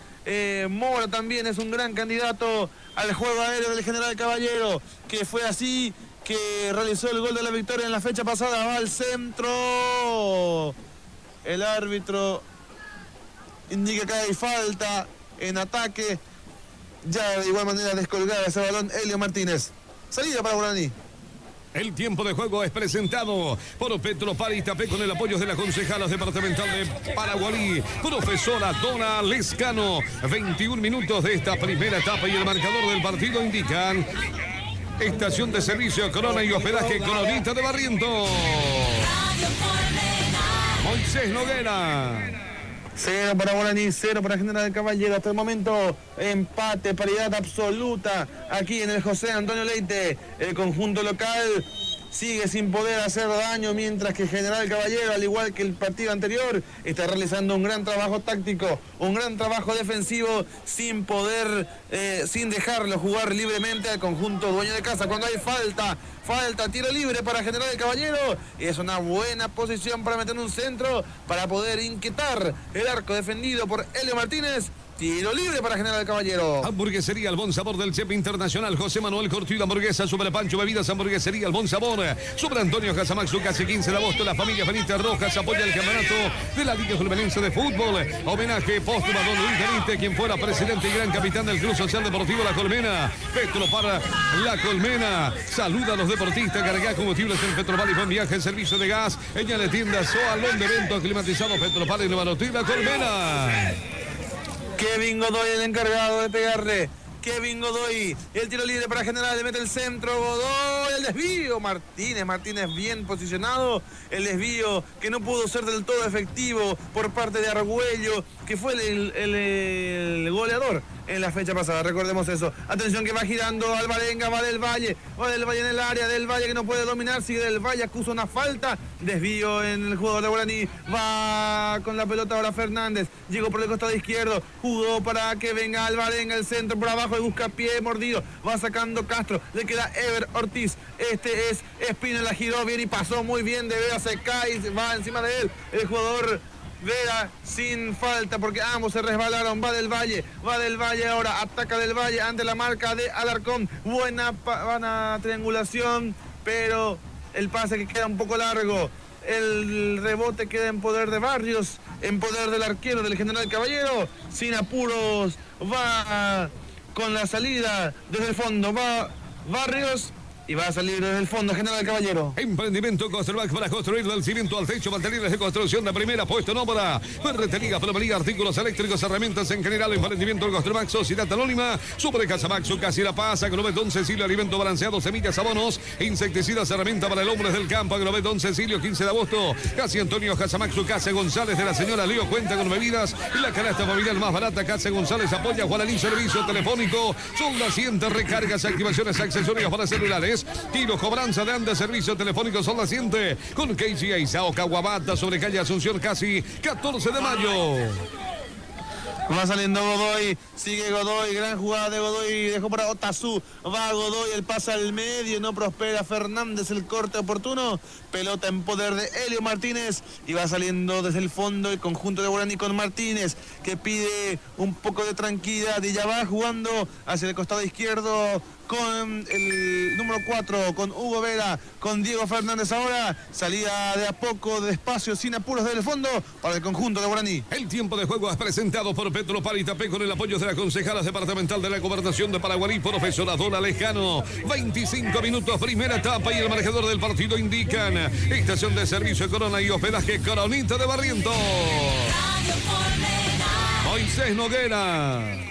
[SPEAKER 20] Mora también es un gran candidato al juego aéreo del General Caballero, que fue así que realizó el gol de la victoria en la fecha pasada, va al centro, el árbitro indica que hay falta en ataque, ya de igual manera descolgada ese balón Helio Martínez. Salida para Guaraní.
[SPEAKER 19] El tiempo de juego es presentado por Petropar Itapé con el apoyo de la concejala departamental de Paraguarí, profesora Dona Lescano. 21 minutos de esta primera etapa y el marcador del partido indican estación de servicio Corona y hospedaje Coronita de Barrientos. Moisés Noguera.
[SPEAKER 20] 0 para Guaraní, 0 para General Caballero. Hasta el momento, empate, paridad absoluta aquí en el José Antonio Leite. El conjunto local sigue sin poder hacer daño, mientras que General Caballero, al igual que el partido anterior, está realizando un gran trabajo táctico, un gran trabajo defensivo, sin poder, sin dejarlo jugar libremente al conjunto dueño de casa. Cuando hay falta, tiro libre para General Caballero, y es una buena posición para meter un centro, para poder inquietar el arco defendido por Helio Martínez. Tiro libre para General Caballero.
[SPEAKER 19] Hamburguesería El Bon Sabor del Chef Internacional José Manuel Cortillo, hamburguesa sobre Pancho Bebidas, hamburguesería El Bon Sabor sobre Antonio Casamaxu, casi 15 de agosto. La familia Benítez Rojas apoya el campeonato de la Liga Fluminense de Fútbol. Homenaje póstumo a don Luis Benítez, quien fuera presidente y gran capitán del Club Social Deportivo La Colmena. Petro para La Colmena. Saluda a los deportistas, carga combustibles en Petropar y buen viaje, servicio de gas. Ella le tienda salón de eventos climatizado Petropar y Nueva La Colmena.
[SPEAKER 20] Kevin Godoy, el encargado de pegarle. Kevin Godoy, el tiro libre para General, le mete el centro, Godoy, el desvío, Martínez bien posicionado, el desvío que no pudo ser del todo efectivo por parte de Argüello, que fue el goleador en la fecha pasada, recordemos eso. Atención que va girando Alvarenga, va del Valle en el área, del Valle que no puede dominar, sigue del Valle, acusa una falta, desvío en el jugador de Guaraní, va con la pelota ahora Fernández, llegó por el costado izquierdo, jugó para que venga Alvarenga, el centro por abajo y busca pie mordido, va sacando Castro, le queda Ever Ortiz, este es Espino, la giró bien y pasó muy bien de Vera, se cae, va encima de él, el jugador Vera sin falta porque ambos se resbalaron, va del Valle ahora, ataca del Valle ante la marca de Alarcón, buena triangulación, pero el pase que queda un poco largo, el rebote queda en poder de Barrios, en poder del arquero del General Caballero, sin apuros, va con la salida desde el fondo, va Barrios y va a salir desde el fondo General Caballero.
[SPEAKER 19] Emprendimiento Construmax para construir del cimiento al techo, materiales de construcción de primera, puesto en obra. Ferretería, plomería, artículos eléctricos, herramientas en general. Emprendimiento Construmax, Sociedad Anónima. Sobre Casamax, casi La Paz, Agrovet Don Cecilio, alimento balanceado, semillas, abonos, insecticidas, herramienta para el hombre del campo. Agrovet Don Cecilio, 15 de agosto. Casi Antonio Casamax, Casa González de la señora Leo cuenta con bebidas. La canasta familiar más barata, Casa González apoya Guaraní, servicio telefónico. Son las 100 recargas, activaciones, accesorios para celulares. Tiro, cobranza de Andes, servicio telefónico, son las 100. Con Casey Aizao, Caguabata, sobre calle Asunción, casi 14 de mayo.
[SPEAKER 20] Va saliendo Godoy, sigue Godoy, gran jugada de Godoy, dejó para Otazú, va Godoy, el pase al medio, no prospera Fernández, el corte oportuno, pelota en poder de Helio Martínez y va saliendo desde el fondo el conjunto de Guaraní con Martínez, que pide un poco de tranquilidad y ya va jugando hacia el costado izquierdo con el número 4, con Hugo Vera, con Diego Fernández ahora, salida de a poco, despacio, sin apuros desde el fondo para el conjunto de Guaraní.
[SPEAKER 19] El tiempo de juego es presentado por Petropar Itapé con el apoyo de la concejala departamental de la Gobernación de Paraguarí, profesora Dora Lejano. 25 minutos, primera etapa y el marcador del partido indican estación de servicio Corona y hospedaje Coronita de Barrientos. Moisés Noguera.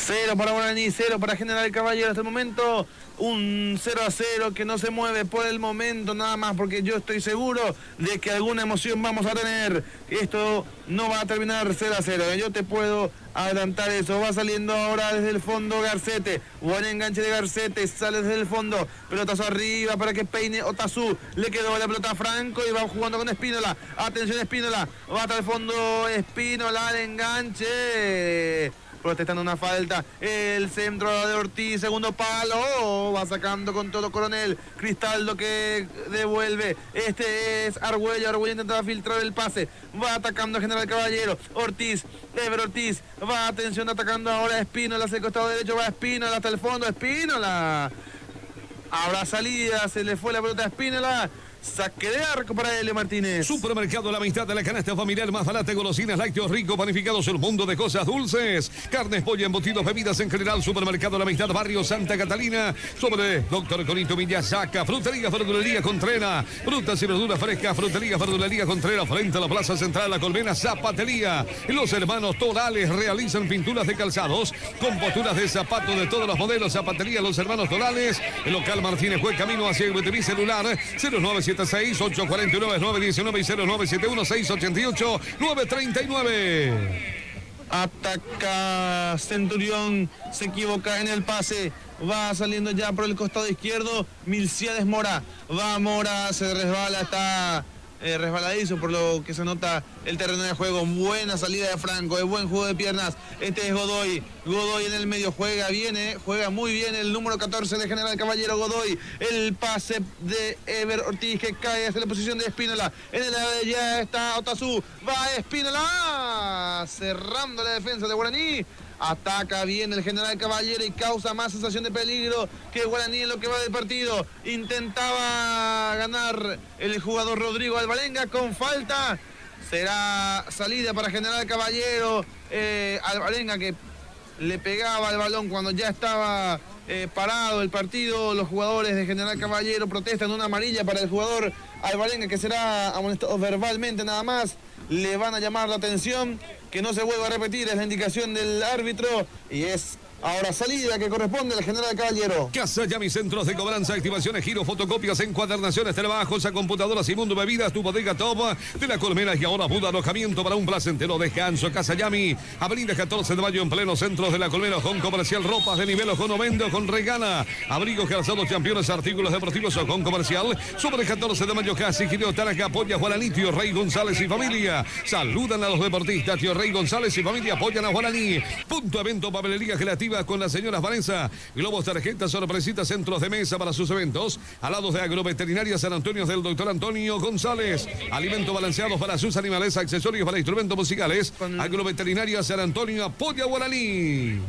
[SPEAKER 20] 0 para Guaraní, 0 para General Caballero hasta el momento. Un 0-0 que no se mueve por el momento nada más, porque yo estoy seguro de que alguna emoción vamos a tener. Esto no va a terminar 0-0. Yo te puedo adelantar eso. Va saliendo ahora desde el fondo Garcete. Buen enganche de Garcete. Sale desde el fondo. Pelotazo arriba para que peine Otazú. Le quedó la pelota a Franco y va jugando con Espínola. Atención Espínola. Va hasta el fondo Espínola. El enganche. Protestando una falta, el centro de Ortiz, segundo palo, va sacando con todo Coronel, Cristaldo que devuelve, este es Argüello, Argüello intentaba filtrar el pase, va atacando a General Caballero, Ortiz, Ever Ortiz, va atención atacando ahora Espínola, hacia el costado derecho, va Espínola hasta el fondo, Espínola, habrá salida, se le fue la pelota a Espínola. Saque de arco para Helio Martínez.
[SPEAKER 19] Supermercado La Amistad de la canasta familiar más barata, golosinas, lácteos ricos, panificados, un mundo de cosas dulces. Carnes, pollo, embutidos, bebidas en general. Supermercado La Amistad, barrio Santa Catalina. Sobre Doctor Conito Villasaca. Frutería, verdulería Contreras. Frutas y verduras frescas. Frutería, verdulería Contreras. Frente a la Plaza Central, La Colmena, Zapatería. Los hermanos Torales realizan pinturas de calzados con posturas de zapatos de todos los modelos. Zapatería, los hermanos Torales. El local Martínez Juez, camino hacia el BTV celular 0976-849-919 y 0971-688-939.
[SPEAKER 20] Ataca Centurión, se equivoca en el pase, va saliendo ya por el costado izquierdo, Milciades Mora, va Mora, se resbala, está resbaladizo por lo que se nota el terreno de juego. Buena salida de Franco, de buen juego de piernas. Este es Godoy, Godoy en el medio, juega bien, juega muy bien el número 14 de General Caballero, Godoy. El pase de Ever Ortiz que cae hacia la posición de Espínola. En el área ya está Otazú, va Espínola, cerrando la defensa de Guaraní. Ataca bien el General Caballero y causa más sensación de peligro que Guaraní en lo que va del partido. Intentaba ganar el jugador Rodrigo Alvarenga con falta. Será salida para General Caballero. Alvarenga que le pegaba al balón cuando ya estaba parado el partido. Los jugadores de General Caballero protestan una amarilla para el jugador Alvarenga, que será amonestado verbalmente nada más. Le van a llamar la atención, que no se vuelva a repetir, es la indicación del árbitro y es ahora salida que corresponde al General Caballero.
[SPEAKER 19] Casa Yami, centros de cobranza, activaciones, giros, fotocopias, encuadernaciones, trabajos, a computadoras y mundo bebidas, tu bodega top de la Colmena y ahora Buda alojamiento para un placentero descanso. Casa Yami, avenida 14 de mayo en pleno centro de la Colmena, con comercial, ropas de nivel, con Ovendo, con Regana, abrigos, calzados, campeones, artículos deportivos, con comercial, sobre 14 de mayo, casi Gireo Taraca, apoya Guaraní, Tío Rey González y familia. Saludan a los deportistas, Tío Rey González y familia, apoyan a Guaraní. Punto evento, papelería gelativa con las señoras Vanessa, globos, tarjetas, sorpresitas, centros de mesa para sus eventos, alados de agroveterinaria San Antonio del doctor Antonio González, alimentos balanceados para sus animales, accesorios para instrumentos musicales, agroveterinaria San Antonio, apoya Guaraní.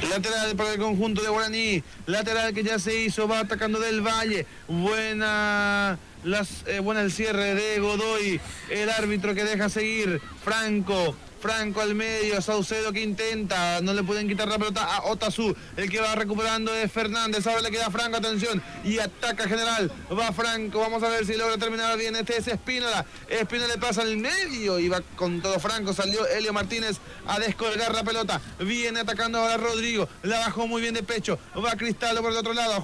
[SPEAKER 20] Lateral para el conjunto de Guaraní, lateral que ya se hizo, va atacando del Valle, buena el cierre de Godoy, el árbitro que deja seguir, Franco Franco al medio, Saucedo que intenta, no le pueden quitar la pelota a Otazú, el que va recuperando es Fernández, ahora le queda Franco, atención, y ataca General, va Franco, vamos a ver si logra terminar bien, este es Espínola le pasa al medio y va con todo Franco, salió Helio Martínez a descolgar la pelota, viene atacando ahora Rodrigo, la bajó muy bien de pecho, va Cristaldo por el otro lado,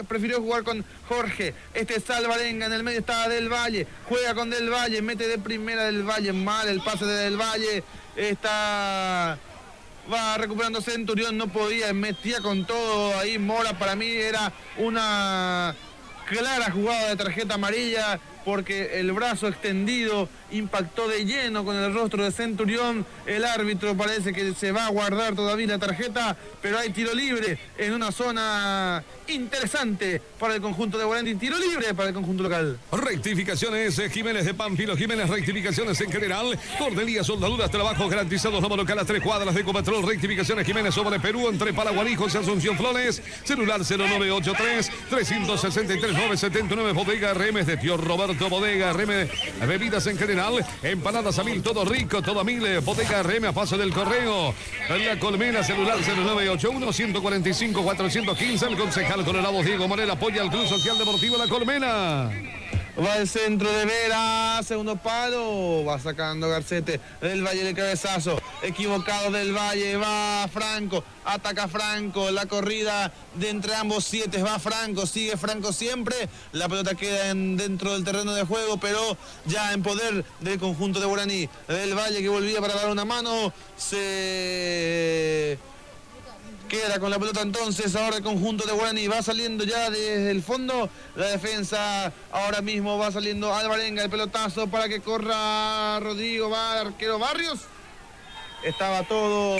[SPEAKER 20] prefirió jugar con Jorge, este es Alvarenga, en el medio está Del Valle, juega con Del Valle, mete de primera Del Valle, mal el pase de Del Valle, va recuperando Centurión, no podía, metía con todo ahí Mora, para mí era una clara jugada de tarjeta amarilla porque el brazo extendido impactó de lleno con el rostro de Centurión. El árbitro parece que se va a guardar todavía la tarjeta, pero hay tiro libre en una zona interesante para el conjunto de Guaraní, tiro libre para el conjunto local.
[SPEAKER 19] Rectificaciones, Jiménez de Pánfilo, Jiménez, rectificaciones en general, Cordelia, soldaduras, trabajos garantizados, Lomo Local a 3 cuadras de Ecopetrol, rectificaciones Jiménez sobre Perú, entre Paraguaní, José Asunción Flores, celular 0983-363-979, Bodega Remes de Tío Roberto, Bodega Remes, bebidas en general, empanadas a 1000, todo rico, todo a 1000, Bodega Remes a paso del correo, La Colmena, celular 0981-145-415, el concejal con el voz Diego Morel apoya al Club Social Deportivo La Colmena.
[SPEAKER 20] Va el centro de Vera, segundo palo, va sacando Garcete, Del Valle de cabezazo, equivocado Del Valle, va Franco, ataca Franco, la corrida de entre ambos 7, va Franco, sigue Franco siempre, la pelota queda dentro del terreno de juego, pero ya en poder del conjunto de Guaraní. Del Valle que volvía para dar una mano, se queda con la pelota entonces, ahora el conjunto de Guaraní va saliendo ya desde el fondo, la defensa ahora mismo va saliendo Alvarenga, el pelotazo para que corra Rodrigo, va el arquero Barrios, estaba todo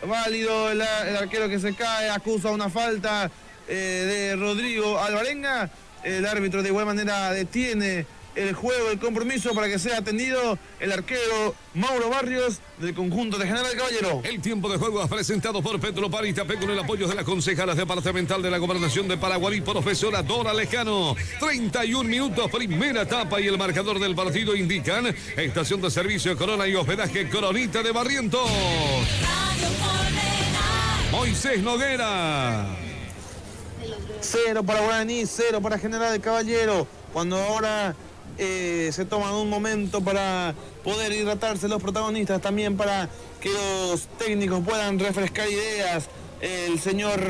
[SPEAKER 20] válido, el arquero que se cae, acusa una falta de Rodrigo Alvarenga, el árbitro de igual manera detiene el juego, el compromiso para que sea atendido el arquero Mauro Barrios del conjunto de General Caballero.
[SPEAKER 19] El tiempo de juego es presentado por Petropar Itapé con el apoyo de la concejala departamental de la Gobernación de Paraguarí, profesora Dora Lejano. 31 minutos, primera etapa y el marcador del partido indican estación de servicio Corona y hospedaje Coronita de Barrientos. Moisés Noguera.
[SPEAKER 20] 0 para Guaraní, 0 para General Caballero. Cuando ahora se toman un momento para poder hidratarse los protagonistas, también para que los técnicos puedan refrescar ideas. El señor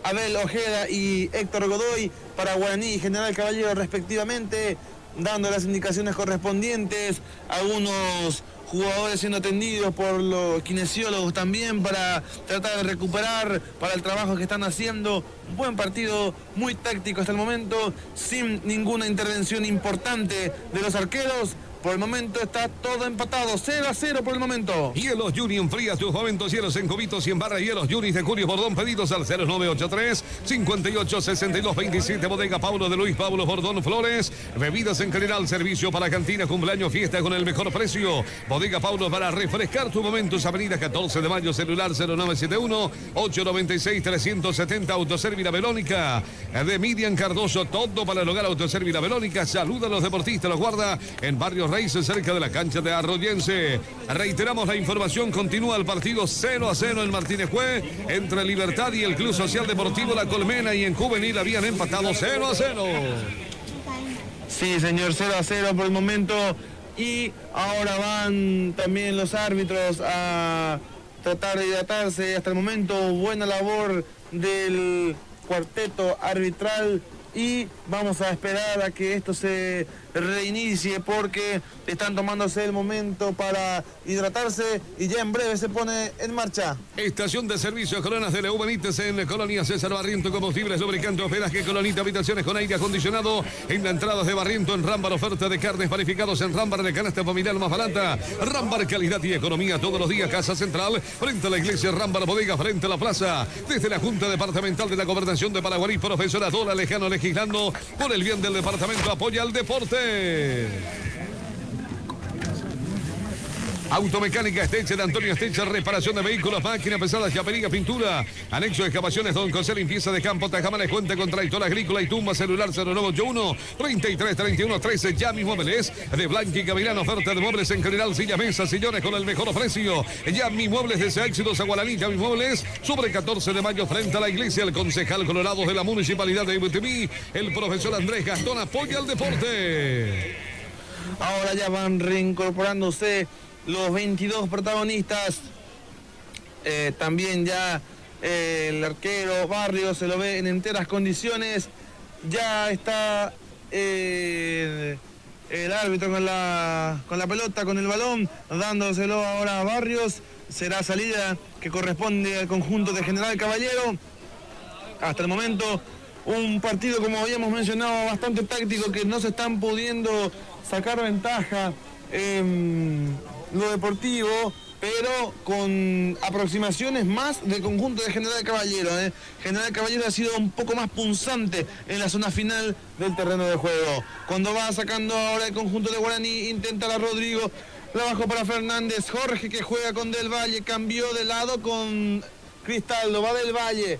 [SPEAKER 20] Abel Ojeda y Héctor Godoy para Guaraní y General Caballero respectivamente, dando las indicaciones correspondientes, algunos jugadores siendo atendidos por los kinesiólogos también para tratar de recuperar para el trabajo que están haciendo. Un buen partido, muy táctico hasta el momento, sin ninguna intervención importante de los arqueros. Por el momento está todo empatado, 0-0 por el momento.
[SPEAKER 19] Hielos Juni, enfría tus momentos, hielos en cubitos y en barra, hielos Juni de Julio Bordón, pedidos al 0983-586227, Bodega Pablo de Luis Pablo Bordón Flores, bebidas en general, servicio para cantina, cumpleaños, fiesta con el mejor precio. Bodega Pablo para refrescar tus momentos, avenida 14 de mayo, celular 0971-896-370, Autoservira Belónica, de Miriam Cardoso, todo para el hogar, Autoservira Belónica, saluda a los deportistas, los guarda en barrio Raíces, cerca de la cancha de Arroyense. Reiteramos la información, continúa el partido 0-0 en Martínez Jue, entre Libertad y el Club Social Deportivo La Colmena, y en Juvenil habían empatado 0-0.
[SPEAKER 20] Sí, señor, 0-0 por el momento, y ahora van también los árbitros a tratar de hidratarse. Hasta el momento, buena labor del cuarteto arbitral, y vamos a esperar a que esto se reinicie porque están tomándose el momento para hidratarse y ya en breve se pone en marcha.
[SPEAKER 19] Estación de servicio Coronas de Leú Benítez en Colonia César Barriento, combustibles, lubricante, hospedaje Colonita, habitaciones con aire acondicionado en la entrada de Barriento. En Rambar, oferta de carnes panificados en Rambar, de canasta familiar más barata. Rambar, calidad y economía todos los días. Casa Central, frente a la iglesia Rambar, bodega frente a la plaza. Desde la Junta Departamental de la Gobernación de Paraguarí, profesora Dora Lejano, legislando por el bien del departamento, apoya al deporte. Automecánica Esteche de Antonio Esteche, reparación de vehículos, máquinas pesadas, chapería, pintura, anexo de excavaciones, Don José, limpieza de campo, Tajamares, cuenta con tractor agrícola y tumba, celular 0981 33 31 13. Yami Muebles de Blanqui y Gavilán, oferta de muebles en general, sillas, mesas, sillones con el mejor precio. Yami Muebles desde Éxitos a Guaraní, Yami Muebles, sobre 14 de mayo frente a la iglesia, el concejal Colorado de la Municipalidad de Ibutimí, el profesor Andrés Gastón, apoya al deporte.
[SPEAKER 20] Ahora ya van reincorporándose los 22 protagonistas. También ya el arquero Barrios se lo ve en enteras condiciones. Ya está el árbitro con la pelota, con el balón, dándoselo ahora a Barrios. Será salida que corresponde al conjunto de General Caballero. Hasta el momento un partido, como habíamos mencionado, bastante táctico, que no se están pudiendo sacar ventaja en lo deportivo, pero con aproximaciones más del conjunto de General Caballero. General Caballero ha sido un poco más punzante en la zona final del terreno de juego. Cuando va sacando ahora el conjunto de Guaraní, intenta la Rodrigo, la bajó para Fernández, Jorge que juega con Del Valle, cambió de lado con Cristaldo, va Del Valle,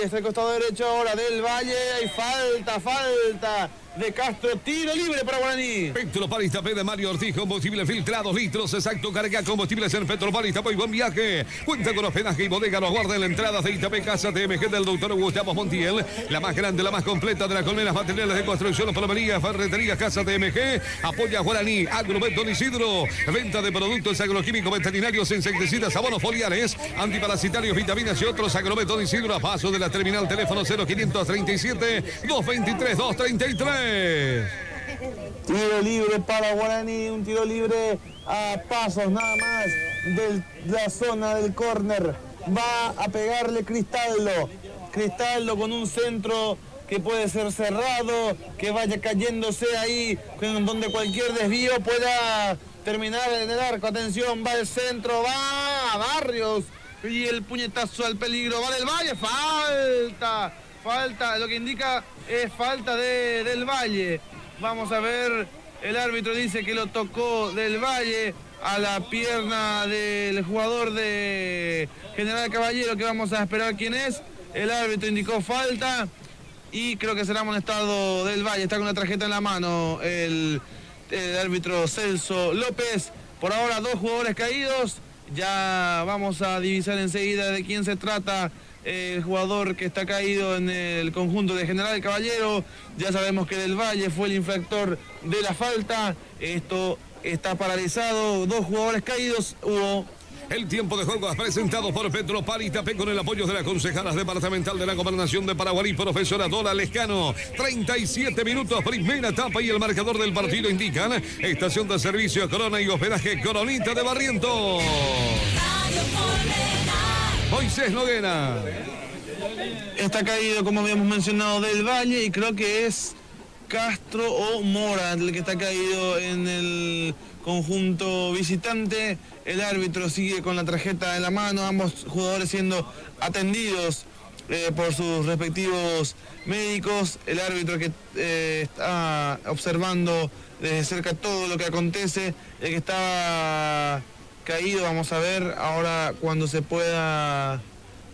[SPEAKER 20] está al costado derecho ahora, Del Valle, hay falta de Castro, tiro libre para Guaraní.
[SPEAKER 19] Petropar Iztapé de Mario Ortiz, combustible filtrado, litros exacto, carga combustibles en Petropar Iztapé, buen viaje. Cuenta con hospedaje y bodega, nos guarda en la entrada de Iztapé, casa TMG del doctor Gustavo Montiel, la más grande, la más completa de las colmenas, materiales de construcción, plomería, ferretería, casa TMG, apoya a Guaraní, Agrovet Don Isidro, venta de productos agroquímicos, veterinarios, insecticidas, abonos foliares, antiparasitarios, vitaminas y otros. Agrovet Don Isidro, a paso de la terminal, teléfono 0537 223 233.
[SPEAKER 20] Tiro libre para Guaraní, un tiro libre a pasos nada más de la zona del córner. Va a pegarle Cristaldo con un centro que puede ser cerrado, que vaya cayéndose ahí, donde cualquier desvío pueda terminar en el arco. Atención, va el centro, va Barrios, y el puñetazo al peligro, va Del Valle, falta, lo que indica es falta de Del Valle. Vamos a ver, el árbitro dice que lo tocó Del Valle a la pierna del jugador de General Caballero, que vamos a esperar quién es. El árbitro indicó falta y creo que será amonestado Del Valle. Está con la tarjeta en la mano el árbitro Celso López. Por ahora 2 jugadores caídos. Ya vamos a divisar enseguida de quién se trata. El jugador que está caído en el conjunto de General Caballero. Ya sabemos que Del Valle fue el infractor de la falta. Esto está paralizado. 2 jugadores caídos. Hubo
[SPEAKER 19] el tiempo de juego presentado por Petropar Iztapé con el apoyo de la concejala departamental de la Gobernación de Paraguarí, profesora Dora Lescano. 37 minutos, primera etapa, y el marcador del partido indican estación de servicio Corona y hospedaje Coronita de Barrientos. Moisés Noguera.
[SPEAKER 20] Está caído, como habíamos mencionado, Del Valle, y creo que es Castro o Mora el que está caído en el conjunto visitante. El árbitro sigue con la tarjeta en la mano, ambos jugadores siendo atendidos por sus respectivos médicos. El árbitro que está observando desde cerca todo lo que acontece, el que estaba caído, vamos a ver ahora cuando se pueda,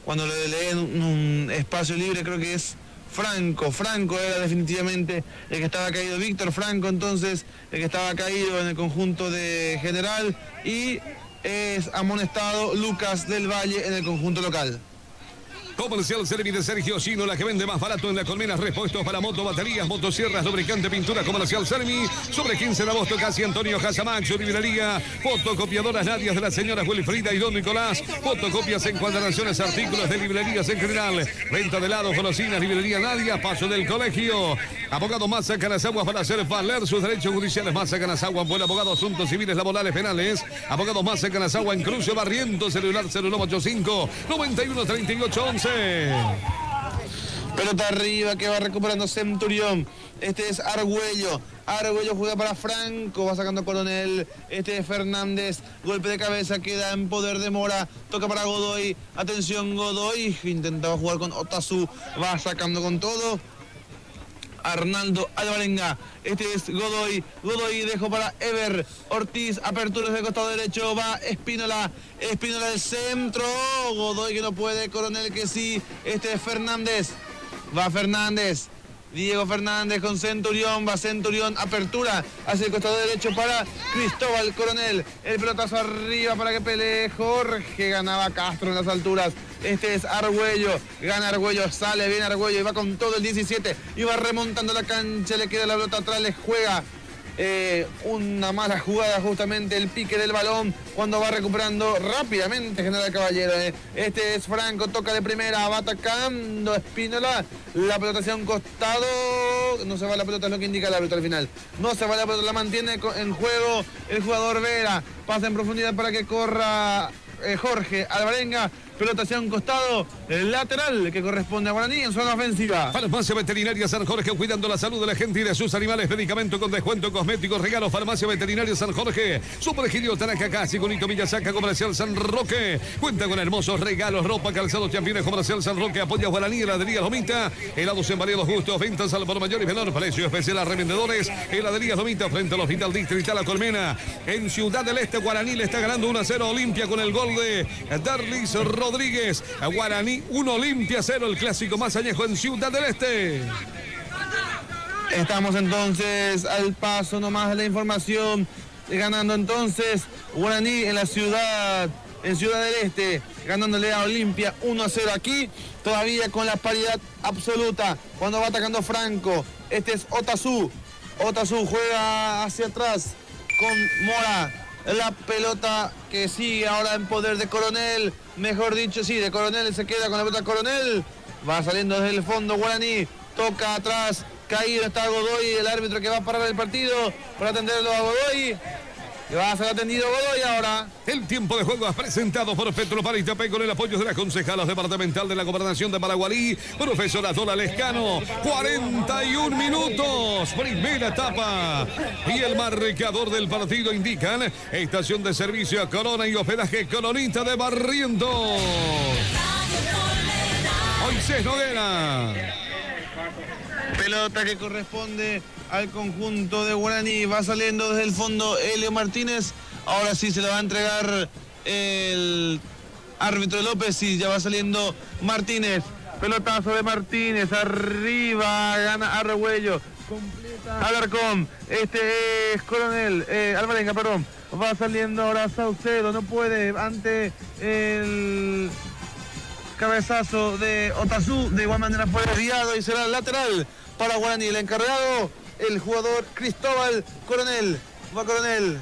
[SPEAKER 20] cuando le den un espacio libre, creo que es Franco era definitivamente el que estaba caído, Víctor Franco, entonces el que estaba caído en el conjunto de General, y es amonestado Lucas Del Valle en el conjunto local.
[SPEAKER 19] Comercial Servi de Sergio Chino, la que vende más barato en la colmena, repuestos para moto, baterías, motosierras, lubricante, pintura. Comercial Servi, sobre 15 de agosto, casi Antonio Casamax, librería, fotocopiadoras Nadias de las señoras Wilfrida y Don Nicolás, fotocopias, encuadernaciones, artículos de librerías en general, venta de helados, golosinas, librería Nadia, paso del colegio. Abogado Massa Canazagua para hacer valer sus derechos judiciales. Massa Canazagua, buen abogado, asuntos civiles, laborales, penales. Abogado Massa Canazagua en Cruce Barrientos, celular 0985 91 38 11.
[SPEAKER 20] Pelota arriba que va recuperando Centurión. Este es Argüello. Argüello juega para Franco, va sacando Coronel. Este es Fernández. Golpe de cabeza, queda en poder de Mora. Toca para Godoy. Atención, Godoy. Intentaba jugar con Otazu. Va sacando con todo. Arnaldo Alvarenga. Este es Godoy. Godoy dejó para Ever. Ortiz, apertura desde el costado derecho. Va Espínola. Espínola del centro. Godoy que no puede. Coronel que sí. Este es Fernández. Va Fernández. Diego Fernández con Centurión, va Centurión, apertura hacia el costado derecho para Cristóbal Coronel, el pelotazo arriba para que pelee Jorge, ganaba Castro en las alturas, este es Argüello, gana Argüello, sale bien Argüello y va con todo el 17 y va remontando la cancha, le queda la pelota atrás, le juega una mala jugada justamente el pique del balón cuando va recuperando rápidamente General Caballero. Este es Franco, toca de primera, va atacando Espínola, la pelota hacia un costado, no se va la pelota, es lo que indica el árbitro al final, no se va la pelota, la mantiene en juego el jugador Vera, pasa en profundidad para que corra Jorge Alvarenga, pelota hacia un costado, el lateral que corresponde a Guaraní en zona ofensiva.
[SPEAKER 19] Farmacia Veterinaria San Jorge, cuidando la salud de la gente y de sus animales. Medicamento con descuento, cosméticos, regalos. Farmacia Veterinaria San Jorge. Supergilio Taracacá, Sigonito Villasaca, Comercial San Roque. Cuenta con hermosos regalos, ropa, calzados, champines. Comercial San Roque apoya Guaraní, heladería Lomita. Helados en variados gustos, ventas al por mayor y menor precio. Especial a revendedores. Heladería Lomita frente al Hospital Distrital La Colmena. En Ciudad del Este, Guaraní le está ganando 1-0 Olimpia con el gol de Darlis Rodríguez. A Guaraní 1 Olimpia 0, el clásico más añejo en Ciudad del Este.
[SPEAKER 20] Estamos entonces al paso nomás de la información, ganando entonces Guaraní en la ciudad, en Ciudad del Este, ganándole a Olimpia 1-0 aquí, todavía con la paridad absoluta, cuando va atacando Franco, este es Otazú, Otazú juega hacia atrás con Mora. La pelota que sigue ahora en poder de Coronel, mejor dicho, sí, de Coronel, se queda con la pelota Coronel, va saliendo desde el fondo Guaraní, toca atrás, caído está Godoy, el árbitro que va a parar el partido para atenderlo a Godoy. Que va a ser atendido Godoy ahora.
[SPEAKER 19] El tiempo de juego es presentado por Petropar Itapé con el apoyo de la concejala departamental de la Gobernación de Paraguarí, profesora Dora Lescano. 41 minutos, primera etapa. Y el marcador del partido indican estación de servicio a Corona y hospedaje Coronita de Barrientos. Moisés Noguera.
[SPEAKER 20] Pelota que corresponde al conjunto de Guaraní. Va saliendo desde el fondo Helio Martínez. Ahora sí se lo va a entregar el árbitro López y ya va saliendo Martínez. Pelotazo de Martínez. Arriba gana Argüello. Completa Alarcón. Este es Coronel. Alvarenga, perdón. Va saliendo ahora Saucedo. No puede ante el cabezazo de Otazú. De igual manera fue desviado y será lateral para Guaraní. El encargado, el jugador Cristóbal Coronel. Va Coronel.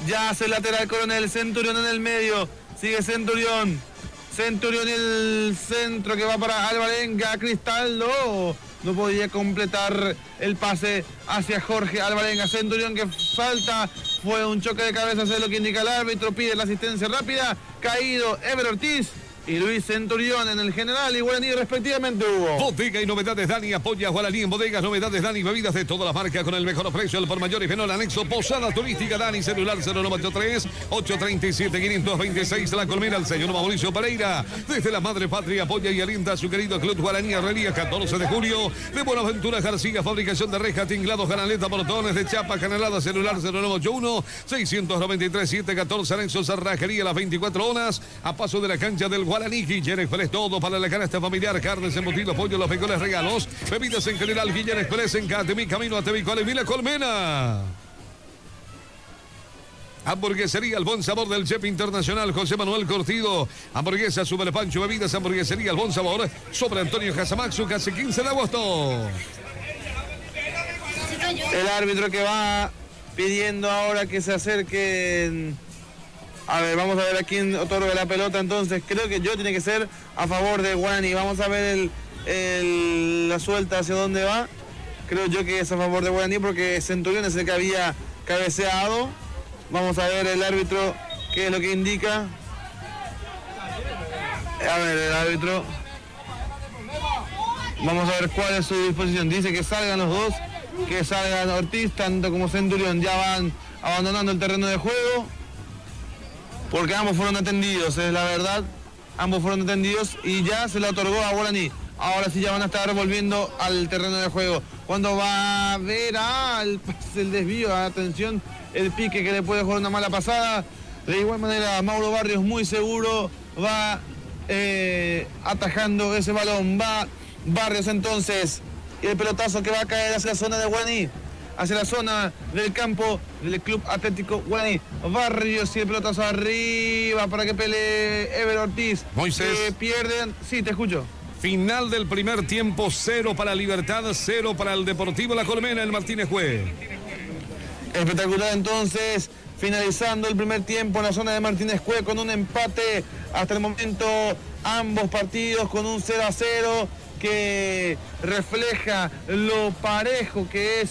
[SPEAKER 20] Ya hace el lateral Coronel. Centurión en el medio. Sigue Centurión. Centurión en el centro que va para Alvarenga. Cristaldo no podía completar el pase hacia Jorge Alvarenga. Centurión que falta. Fue un choque de cabeza, es lo que indica el árbitro. Pide la asistencia rápida. Caído Ever Ortiz y Luis Centurión en el general y Guaraní respectivamente, Hugo.
[SPEAKER 19] Bodega y novedades Dani apoya a Guaraní en bodegas, novedades Dani, bebidas de todas las marcas con el mejor precio, el por mayor y menor anexo, posada turística Dani, celular 093-837-526, La Colmena, el señor Mauricio Pereira. Desde la madre patria apoya y alienta a su querido club Guaraní, Herrería 14 de julio, de Buenaventura García, fabricación de rejas, tinglados, canaletas, portones de chapa, canalada, celular 0981-693-714, anexo, cerrajería las 24 horas, a paso de la cancha del Guaraní. Guillén Express, todo para la canasta familiar, carnes, embutidos, pollo, los mejores regalos, bebidas en general. Guillén Express en Catemí, camino a Tevicol y Vila Colmena. Hamburguesería El Buen Sabor del Chef Internacional José Manuel Cortido. Hamburguesa, Super Pancho, bebidas, hamburguesería El Buen Sabor sobre Antonio Casamaxu, casi 15 de agosto.
[SPEAKER 20] El árbitro que va pidiendo ahora que se acerquen. A ver, vamos a ver a quién otorga la pelota. Entonces creo que yo tiene que ser a favor de Guaraní. Vamos a ver la suelta hacia dónde va. Creo yo que es a favor de Guaraní porque Centurión es el que había cabeceado. Vamos a ver el árbitro qué es lo que indica. A ver, el árbitro. Vamos a ver cuál es su disposición. Dice que salgan los dos, que salgan Ortiz, tanto como Centurión. Ya van abandonando el terreno de juego. Porque ambos fueron atendidos, es la verdad. Ambos fueron atendidos y ya se le otorgó a Guaraní. ahora sí ya van a estar volviendo al terreno de juego. Cuando va a ver el desvío, atención, el pique que le puede jugar una mala pasada. De igual manera, Mauro Barrios muy seguro va atajando ese balón. Va Barrios entonces, y el pelotazo que va a caer hacia la zona de Guaraní, hacia la zona del campo del Club Atlético Guaraní. Barrios y el pelotazo arriba para que pelee Ever Ortiz.
[SPEAKER 19] Moisés.
[SPEAKER 20] Pierden. Sí, te escucho.
[SPEAKER 19] Final del primer tiempo, 0 para Libertad, 0 para el Deportivo La Colmena, el Martínez Jue.
[SPEAKER 20] Espectacular entonces, finalizando el primer tiempo en la zona de Martínez Jue con un empate hasta el momento, ambos partidos con un 0-0 que refleja lo parejo que es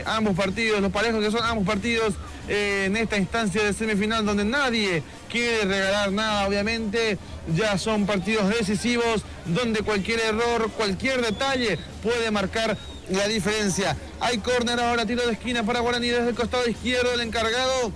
[SPEAKER 20] ambos partidos, lo parejos que son ambos partidos en esta instancia de semifinal donde nadie quiere regalar nada, obviamente. Ya son partidos decisivos donde cualquier error, cualquier detalle puede marcar la diferencia. Hay córner ahora, tiro de esquina para Guaraní desde el costado izquierdo. El encargado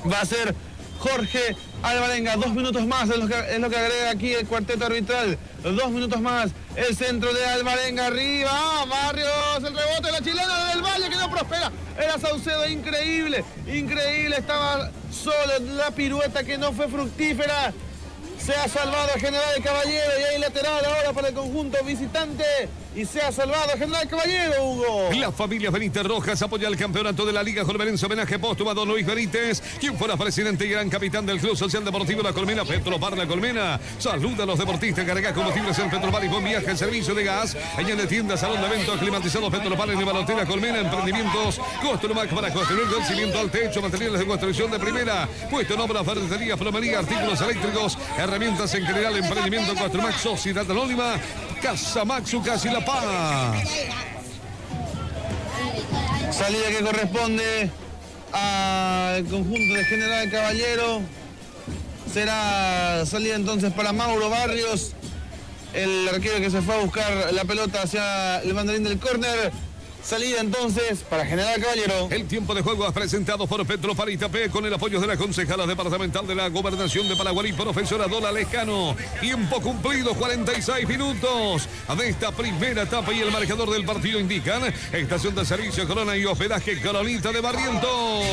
[SPEAKER 20] va a ser Jorge Alvarenga. 2 minutos más es lo que agrega aquí el cuarteto arbitral. 2 minutos más. El centro de Alvarenga arriba. Barrios, el rebote de la chilena del Valle que no prospera. Era Saucedo, increíble. Increíble, estaba solo en la pirueta que no fue fructífera. Se ha salvado a General Caballero y hay lateral ahora para el conjunto visitante. Y se ha salvado a General Caballero, Hugo.
[SPEAKER 19] La familia Benítez Rojas apoya el campeonato de la Liga Colmenense. Homenaje póstumo a don Luis Benítez, quien fuera presidente y gran capitán del Club Social Deportivo La Colmena. Petrobar La Colmena saluda a los deportistas. Carga combustibles en Petrobar y buen viaje en servicio de gas. Añade tiendas, salón de eventos climatizados Petrobar en Ibalotera Colmena. Emprendimientos Construmac para construir del cimiento al techo. Materiales de construcción de primera. Puesto en obra, ferretería, plomería, artículos eléctricos, herramientas en general. Emprendimiento Construmac, Sociedad Anónima, Casa Maxucas y La Paz.
[SPEAKER 20] Salida que corresponde al conjunto de General Caballero. Será salida entonces para Mauro Barrios, el arquero que se fue a buscar la pelota hacia el banderín del córner. Salida entonces para General Caballero.
[SPEAKER 19] El tiempo de juego es presentado por Petropar Itapé con el apoyo de la concejala departamental de la Gobernación de Paraguarí, profesora Dola Lescano. Tiempo cumplido, 46 minutos de esta primera etapa y el marcador del partido indican estación de servicio Corona y hospedaje Coronita de Barrientos.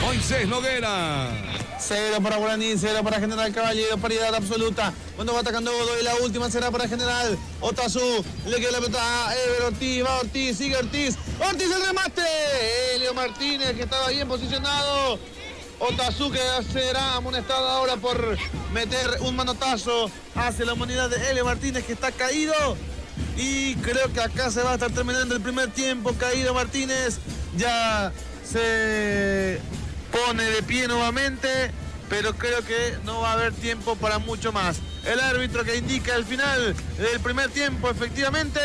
[SPEAKER 19] Moisés Noguera.
[SPEAKER 20] 0 para Guaraní, 0 para General Caballero, paridad absoluta. Cuando va atacando Godoy, la última será para General. Otazú, le queda la pelota a Ever Ortiz, va Ortiz, sigue Ortiz. Ortiz el remate. Helio Martínez que estaba bien posicionado. Otazú que será amonestado ahora por meter un manotazo hacia la humanidad de Helio Martínez que está caído. Y creo que acá se va a estar terminando el primer tiempo. Caído Martínez, ya se pone de pie nuevamente, pero creo que no va a haber tiempo para mucho más. El árbitro que indica el final del primer tiempo, efectivamente,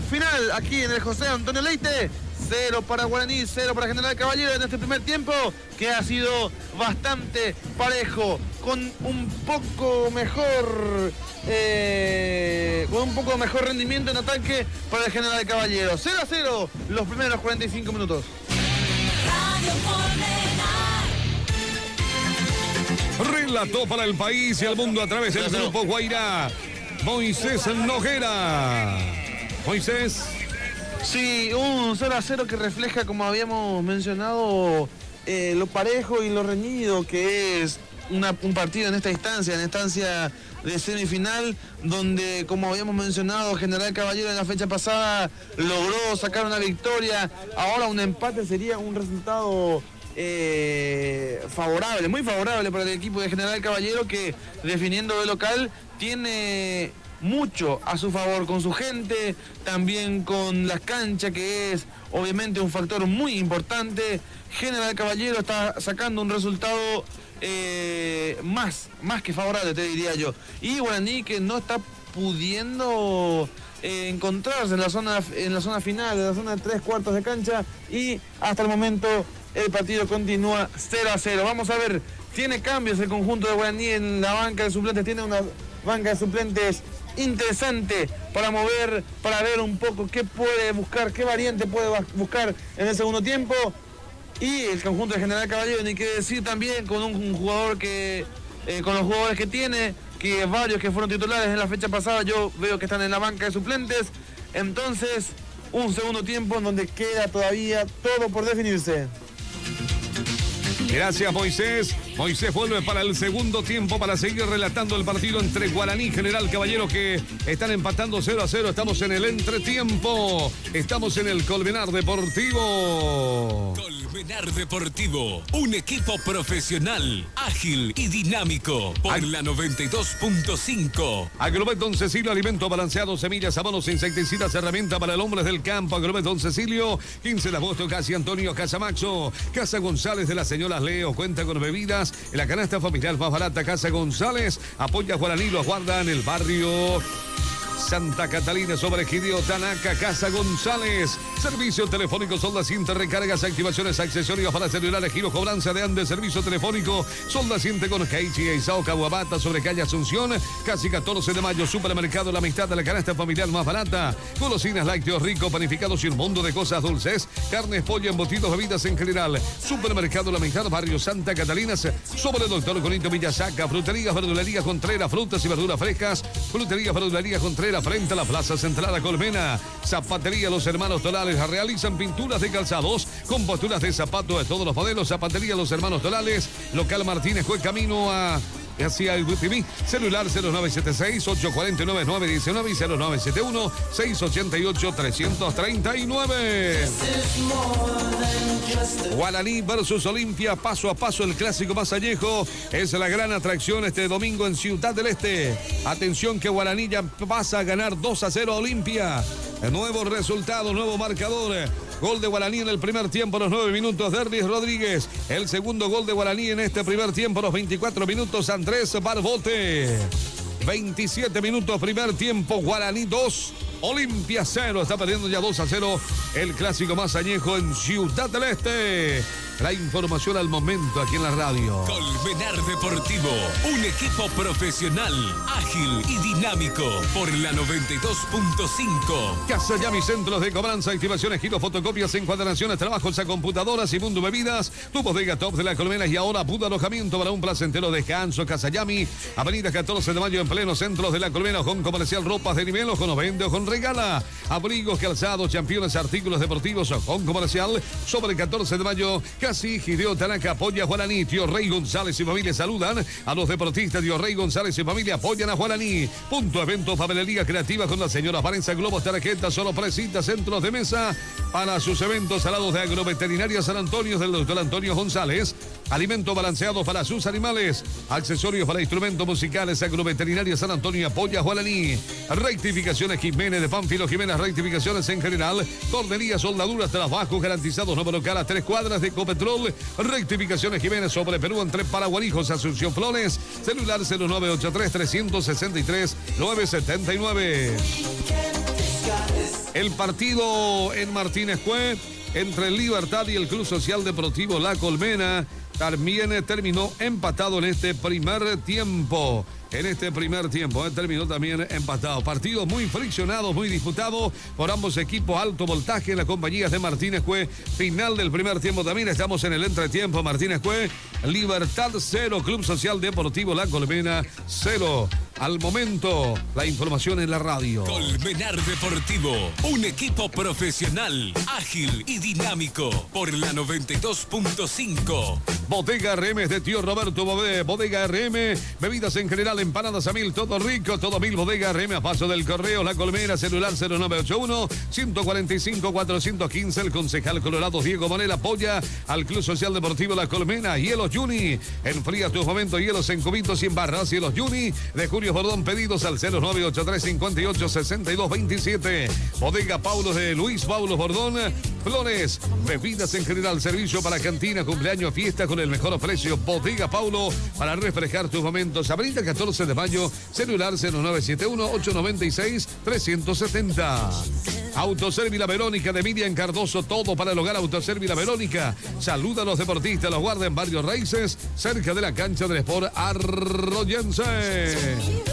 [SPEAKER 20] final aquí en el José Antonio Leite. 0 para Guaraní, 0 para General Caballero en este primer tiempo, que ha sido bastante parejo, con un poco mejor rendimiento en ataque para el General Caballero. 0-0 los primeros 45 minutos.
[SPEAKER 19] Relató para el país y el mundo a través del Grupo Guairá, Moisés Noguera. Moisés.
[SPEAKER 20] Sí, un 0-0 que refleja, como habíamos mencionado, lo parejo y lo reñido que es un partido en esta instancia de semifinal, donde, como habíamos mencionado, General Caballero en la fecha pasada logró sacar una victoria. Ahora un empate sería un resultado favorable, muy favorable para el equipo de General Caballero, que definiendo de local tiene mucho a su favor con su gente, también con la cancha, que es obviamente un factor muy importante. General Caballero está sacando un resultado más que favorable, te diría yo. Y Guaraní, que no está pudiendo encontrarse en la zona final, en la zona de 3/4 de cancha, y hasta el momento el partido continúa 0-0. Vamos a ver, tiene cambios el conjunto de Guaraní en la banca de suplentes, tiene una banca de suplentes interesante para mover, para ver un poco qué puede buscar, qué variante puede buscar en el segundo tiempo. Y el conjunto de General Caballero, ni que decir también, con un jugador que con los jugadores que tiene, que varios que fueron titulares en la fecha pasada, yo veo que están en la banca de suplentes. Entonces, un segundo tiempo en donde queda todavía todo por definirse.
[SPEAKER 19] Gracias, Moisés. Moisés vuelve para el segundo tiempo para seguir relatando el partido entre Guaraní y General Caballero, que están empatando 0-0. Estamos en el entretiempo. Estamos en el Colmenar Deportivo.
[SPEAKER 17] Colmenar Deportivo, un equipo profesional, ágil y dinámico por la 92.5.
[SPEAKER 19] Agrovet Don Cecilio, alimento balanceado, semillas, abonos, insecticidas, herramienta para el hombre del campo. Agrovet Don Cecilio, 15 de agosto, Casa Antonio, Casa Maxo, Casa González de las señoras Leo, cuenta con bebidas en la canasta familiar más barata. Casa González, apoya a Guaraní, lo aguarda en el barrio Santa Catalina sobre Egidio Tanaka. Casa González, servicio telefónico, solda cinta, recargas, activaciones, accesorios para celulares, giro, cobranza de Andes, servicio telefónico, solda cinta con Keiichi e Isao Kawabata sobre calle Asunción, casi 14 de mayo, supermercado La Amistad de la canasta familiar más barata, golosinas, lácteos ricos, panificados y un mundo de cosas dulces, carnes, pollo, embutidos, bebidas en general, supermercado La Amistad, barrio Santa Catalina, sobre Doctor Conito Villasaca, fruterías, verdulerías Contreras, frutas y verduras frescas, fruterías, verdulerías Contreras, frente a la Plaza Central Colmena. Zapatería Los Hermanos Tolales, realizan pinturas de calzados con posturas de zapatos de todos los modelos. Zapatería Los Hermanos Tolales, local Martínez Jue, camino hacia el TV. Celular 0976-849-919 y 0971-688-339. Guaraní versus Olimpia, paso a paso el clásico más añejo. Es la gran atracción este domingo en Ciudad del Este. Atención que Guaraní ya pasa a ganar 2-0 a Olimpia. El nuevo resultado, nuevo marcador. Gol de Guaraní en el primer tiempo, los 9 minutos, Derlis Rodríguez. El segundo gol de Guaraní en este primer tiempo, los 24 minutos, Andrés Barbote. 27 minutos, primer tiempo, Guaraní 2, Olimpia 0. Está perdiendo ya 2-0 el clásico más añejo en Ciudad del Este. La información al momento aquí en la radio.
[SPEAKER 17] Colmenar Deportivo, un equipo profesional, ágil y dinámico por la 92.5.
[SPEAKER 19] Casa Yami, centros de cobranza, activaciones, giros, fotocopias, encuadernaciones, trabajos a computadoras y Mundo Bebidas. Tu bodega top de la Colmena y ahora pudo alojamiento para un placentero descanso. Casa Yami, avenida 14 de mayo en pleno centro de la Colmena, con comercial, ropas de nivel, ojo no vende, ojo regala. Abrigos, calzados, championes, artículos deportivos, con comercial, sobre 14 de mayo. Casi Hideo Tanaka apoya a Guaraní. Tío Rey González y familia saludan a los deportistas. Tío Rey González y familia apoyan a Guaraní. Punto evento, papelería creativa con la señora Valenza, globos, tarjetas, sorpresitas, centros de mesa para sus eventos, alados de Agroveterinaria San Antonio del doctor Antonio González. Alimento balanceado para sus animales. Accesorios para instrumentos musicales. Agroveterinaria San Antonio apoya a Guaraní. Rectificaciones Jiménez de Pánfilo Jiménez. Rectificaciones en general. Cornería, soldaduras, trabajos garantizados. Nuevo local a 3 cuadras de Copetrol. Rectificaciones Jiménez sobre Perú entre Paraguarijos, Asunción Flores. Celular 0983-363-979. El partido en Martínez Jue entre el Libertad y el Club Social Deportivo La Colmena también terminó empatado en este primer tiempo. Terminó también empatado. Partidos muy friccionados, muy disputados por ambos equipos. Alto voltaje en las compañías de Martínez Jue. Final del primer tiempo también. Estamos en el entretiempo. Martínez Jue, Libertad 0, Club Social Deportivo La Colmena 0. Al momento, la información en la radio.
[SPEAKER 17] Colmenar Deportivo, un equipo profesional, ágil y dinámico por la 92.5.
[SPEAKER 19] Bodega RM es de tío Roberto. Bodega RM, bebidas en general, empanadas a 1000, todo rico, todo 1000. Bodega RM a paso del correo La Colmena, celular 0981-145-415. El concejal Colorado Diego Monel apoya al Club Social Deportivo La Colmena. Hielos Juni, enfría tus momentos, hielos en cubitos y en barras. Hielos Juni de Julio Bordón, pedidos al 0983-58-6227. Bodega Paulo de Luis Paulo Bordón. Flores, bebidas en general, servicio para cantina, cumpleaños, fiesta con el mejor precio. Bodega Paulo para refrescar tus momentos. Avenida 14 de mayo, celular 0971-896-370. Autoservi La Verónica de Miriam Cardoso, todo para el hogar. Autoservi La Verónica. Saluda a los deportistas, los guarda en Barrio Raíces, cerca de la cancha del Sport Arroyense.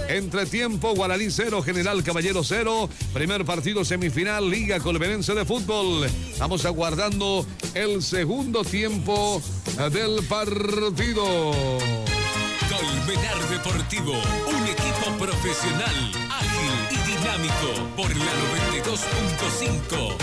[SPEAKER 19] Entretiempo, Guaraní 0, General Caballero 0. Primer partido semifinal, Liga Colmenense de Fútbol. Estamos aguardando el segundo tiempo del partido.
[SPEAKER 17] Colmenar Deportivo, un equipo profesional, ágil y dinámico por la 92.5.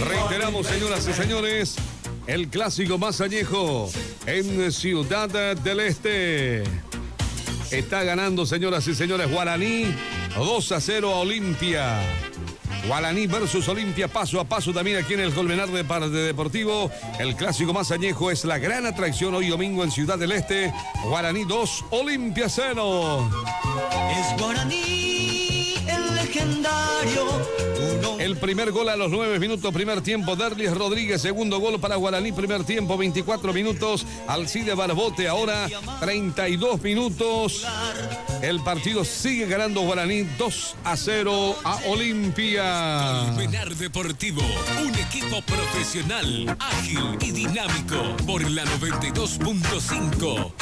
[SPEAKER 19] Reiteramos, señoras y señores, el clásico más añejo en Ciudad del Este. Está ganando, señoras y señores, Guaraní 2-0 a Olimpia. Guaraní versus Olimpia, paso a paso también aquí en el Colmenar de Deportivo. El clásico más añejo es la gran atracción hoy domingo en Ciudad del Este. Guaraní 2, Olimpia 0.
[SPEAKER 18] Es Guaraní, el legendario.
[SPEAKER 19] El primer gol a los 9 minutos, primer tiempo, Derlis Rodríguez. Segundo gol para Guaraní, primer tiempo, 24 minutos. Alcide Barbote, ahora 32 minutos. El partido sigue ganando Guaraní 2-0 a Olimpia.
[SPEAKER 17] Colmenar Deportivo, un equipo profesional, ágil y dinámico por la 92.5.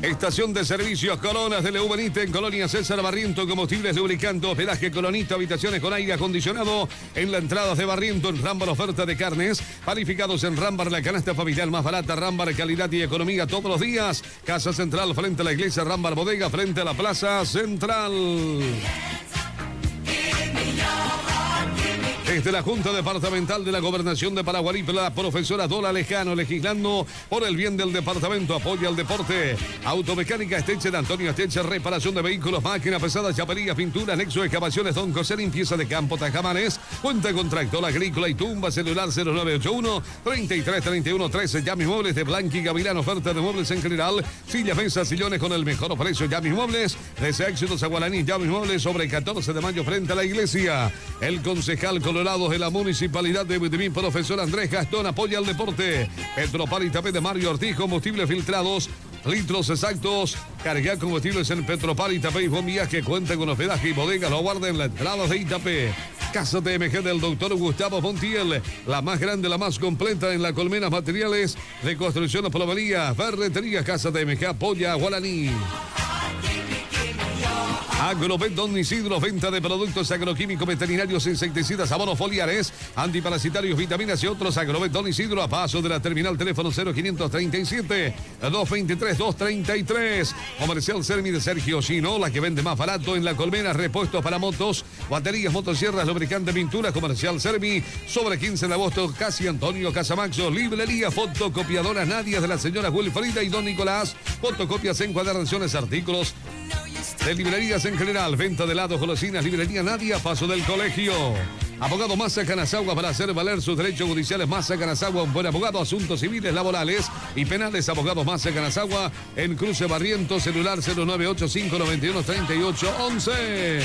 [SPEAKER 19] Estación de servicios Coronas de Leubenite en Colonia César Barriento, combustibles lubricantes, hospedaje Colonita, habitaciones con aire acondicionado. En la entrada de Barriento, en Rambar, oferta de carnes. Panificados en Rambar, la canasta familiar más barata. Rambar, calidad y economía todos los días. Casa Central, frente a la iglesia Rambar Bodega, frente a la Plaza Central. Desde la Junta Departamental de la Gobernación de Paraguarí, la profesora Dola Lejano, legislando por el bien del departamento, apoya al deporte. Automecánica Esteche de Antonio Esteche, reparación de vehículos, máquinas pesadas, chaperías, pinturas, nexo, excavaciones, Don José, limpieza de campo, Tajamanes, cuenta con tractor agrícola y tumba, celular 0981-3331-13, Yamis Muebles de Blanqui Gavilán, oferta de muebles en general, sillas, mesas, sillones con el mejor precio, Yamis Muebles, desde Éxitos a Guaraní, Yamis Muebles, sobre 14 de mayo frente a la iglesia. El concejal Colorado de la Municipalidad de Vitimí, profesor Andrés Gastón, apoya al deporte. Petropar Itapé de Mario Ortiz, combustibles filtrados, litros exactos. Cargar combustibles en Petropar Itapé y buen viaje. Cuenta con hospedaje y bodega, lo aguarda en la entrada de Itapé. Casa TMG del doctor Gustavo Montiel, la más grande, la más completa en la Colmenas, materiales de construcción, plomería, ferretería. Casa TMG apoya a Guaraní. Agrovet Don Isidro, venta de productos agroquímicos, veterinarios, insecticidas, abonos foliares, antiparasitarios, vitaminas y otros. Agrovet Don Isidro, a paso de la terminal, teléfono 0537-223-233. Comercial Sermi de Sergio Chino, la que vende más barato en la Colmena, repuestos para motos, baterías, motosierras, lubricante, pintura. Comercial Sermi, sobre 15 de agosto, casi Antonio Casamaxo. Librería, fotocopiadoras Nadia de la señora Wilfrida y Don Nicolás. Fotocopias, encuadernaciones, artículos de librerías en general, venta de helados, golosinas, librería Nadia, paso del colegio. Abogado Massa Canazagua, para hacer valer sus derechos judiciales. Massa Canazagua, un buen abogado, asuntos civiles, laborales y penales. Abogados Massa Canazagua, en Cruce Barriento, celular 0985-913811.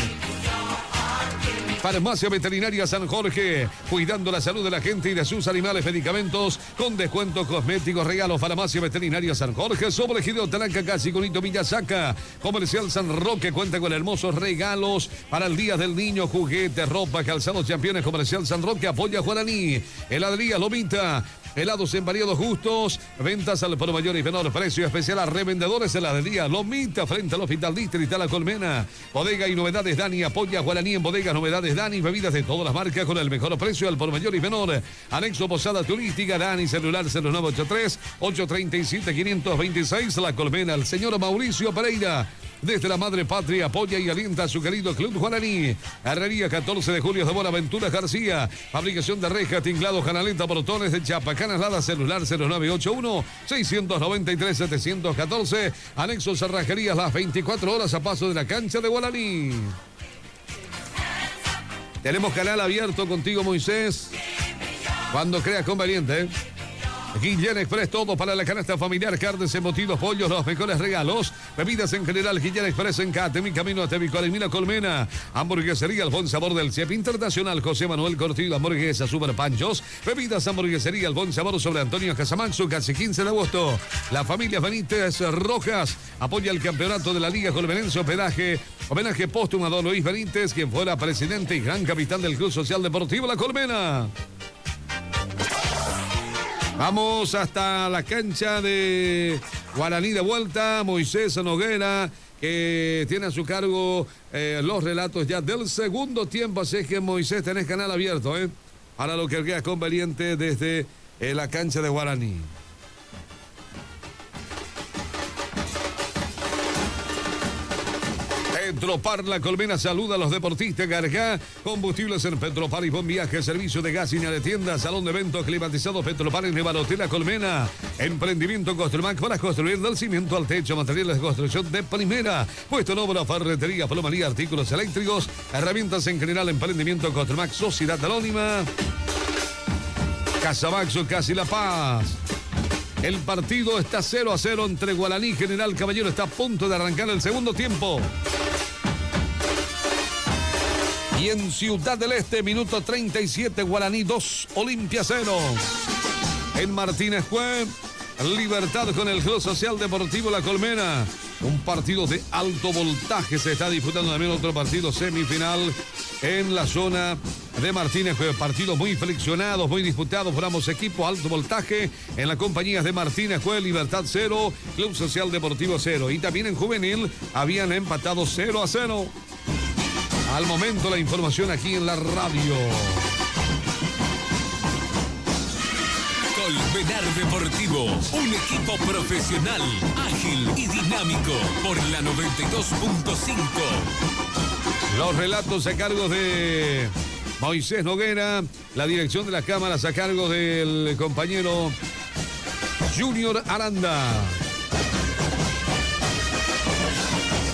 [SPEAKER 19] Farmacia Veterinaria San Jorge, cuidando la salud de la gente y de sus animales, medicamentos con descuentos, cosméticos, regalos. Farmacia Veterinaria San Jorge, sobre Gideo Talanca, casi Conito Villasaca. Comercial San Roque, cuenta con hermosos regalos para el Día del Niño, juguetes, ropa, calzados, campeones. Comercial San Roque, apoya a Guaraní. Heladería Lomita, helados en variados gustos, ventas al por mayor y menor precio, especial a revendedores heladería Lomita frente al Hospital Distrital La Colmena. Bodega y novedades Dani apoya Guaraní en bodegas, novedades Dani, bebidas de todas las marcas con el mejor precio al por mayor y menor. Anexo posada turística Dani, celular 0983-837-526 La Colmena. El señor Mauricio Pereira, desde la madre patria, apoya y alienta a su querido Club Guaraní. Herrería 14 de julio de Buenaventura García. Fabricación de rejas, tinglado, canaleta, portones de chapa, canaslada, celular 0981-693-714. Anexo cerrajerías las 24 horas a paso de la cancha de Guaraní. Tenemos canal abierto contigo, Moisés, cuando creas conveniente, Guillén Express, todo para la canasta familiar, carnes, embutidos, pollos, los mejores regalos. Bebidas en general, Guillén Express en Catemi, camino a Tevicuarimina Colmena. Hamburguesería, el buen sabor del CIEP Internacional, José Manuel Cortillo, hamburguesa, super panchos. Bebidas, hamburguesería, el buen sabor sobre Antonio Casamanzo, casi 15 de agosto. La familia Benítez Rojas apoya el campeonato de la Liga Colmenense. Homenaje póstumo a don Luis Benítez, quien fuera presidente y gran capitán del Club Social Deportivo La Colmena. Vamos hasta la cancha de Guaraní de vuelta. Moisés Noguera, que tiene a su cargo los relatos ya del segundo tiempo. Así que, Moisés, tenés canal abierto, para lo que queda conveniente desde la cancha de Guaraní. Petropar La Colmena saluda a los deportistas Gargá. Combustibles en Petropar y buen viaje. Servicio de gas y de tienda. Salón de eventos climatizado Petropar en Nevarote La Colmena. Emprendimiento Construmac para construir del cimiento al techo. Materiales de construcción de primera. Puesto en obra, ferretería, plomería, artículos eléctricos. Herramientas en general. Emprendimiento Construmac, Sociedad Anónima. Casabaxo, Casi La Paz. El partido está 0-0 entre Guaraní y General Caballero. Está a punto de arrancar el segundo tiempo. Y en Ciudad del Este, minuto 37, Guaraní 2, Olimpia 0. En Martínez Juez, Libertad con el Club Social Deportivo La Colmena. Un partido de alto voltaje. Se está disputando también otro partido semifinal en la zona de Martínez Juez. Partidos muy friccionados, muy disputados por ambos equipos. Alto voltaje en las compañías de Martínez Juez, Libertad 0, Club Social Deportivo 0. Y también en Juvenil habían empatado 0-0. Al momento la información aquí en la radio.
[SPEAKER 17] Colmenar Deportivo, un equipo profesional, ágil y dinámico por la 92.5.
[SPEAKER 19] Los relatos a cargo de Moisés Noguera, la dirección de las cámaras a cargo del compañero Junior Aranda.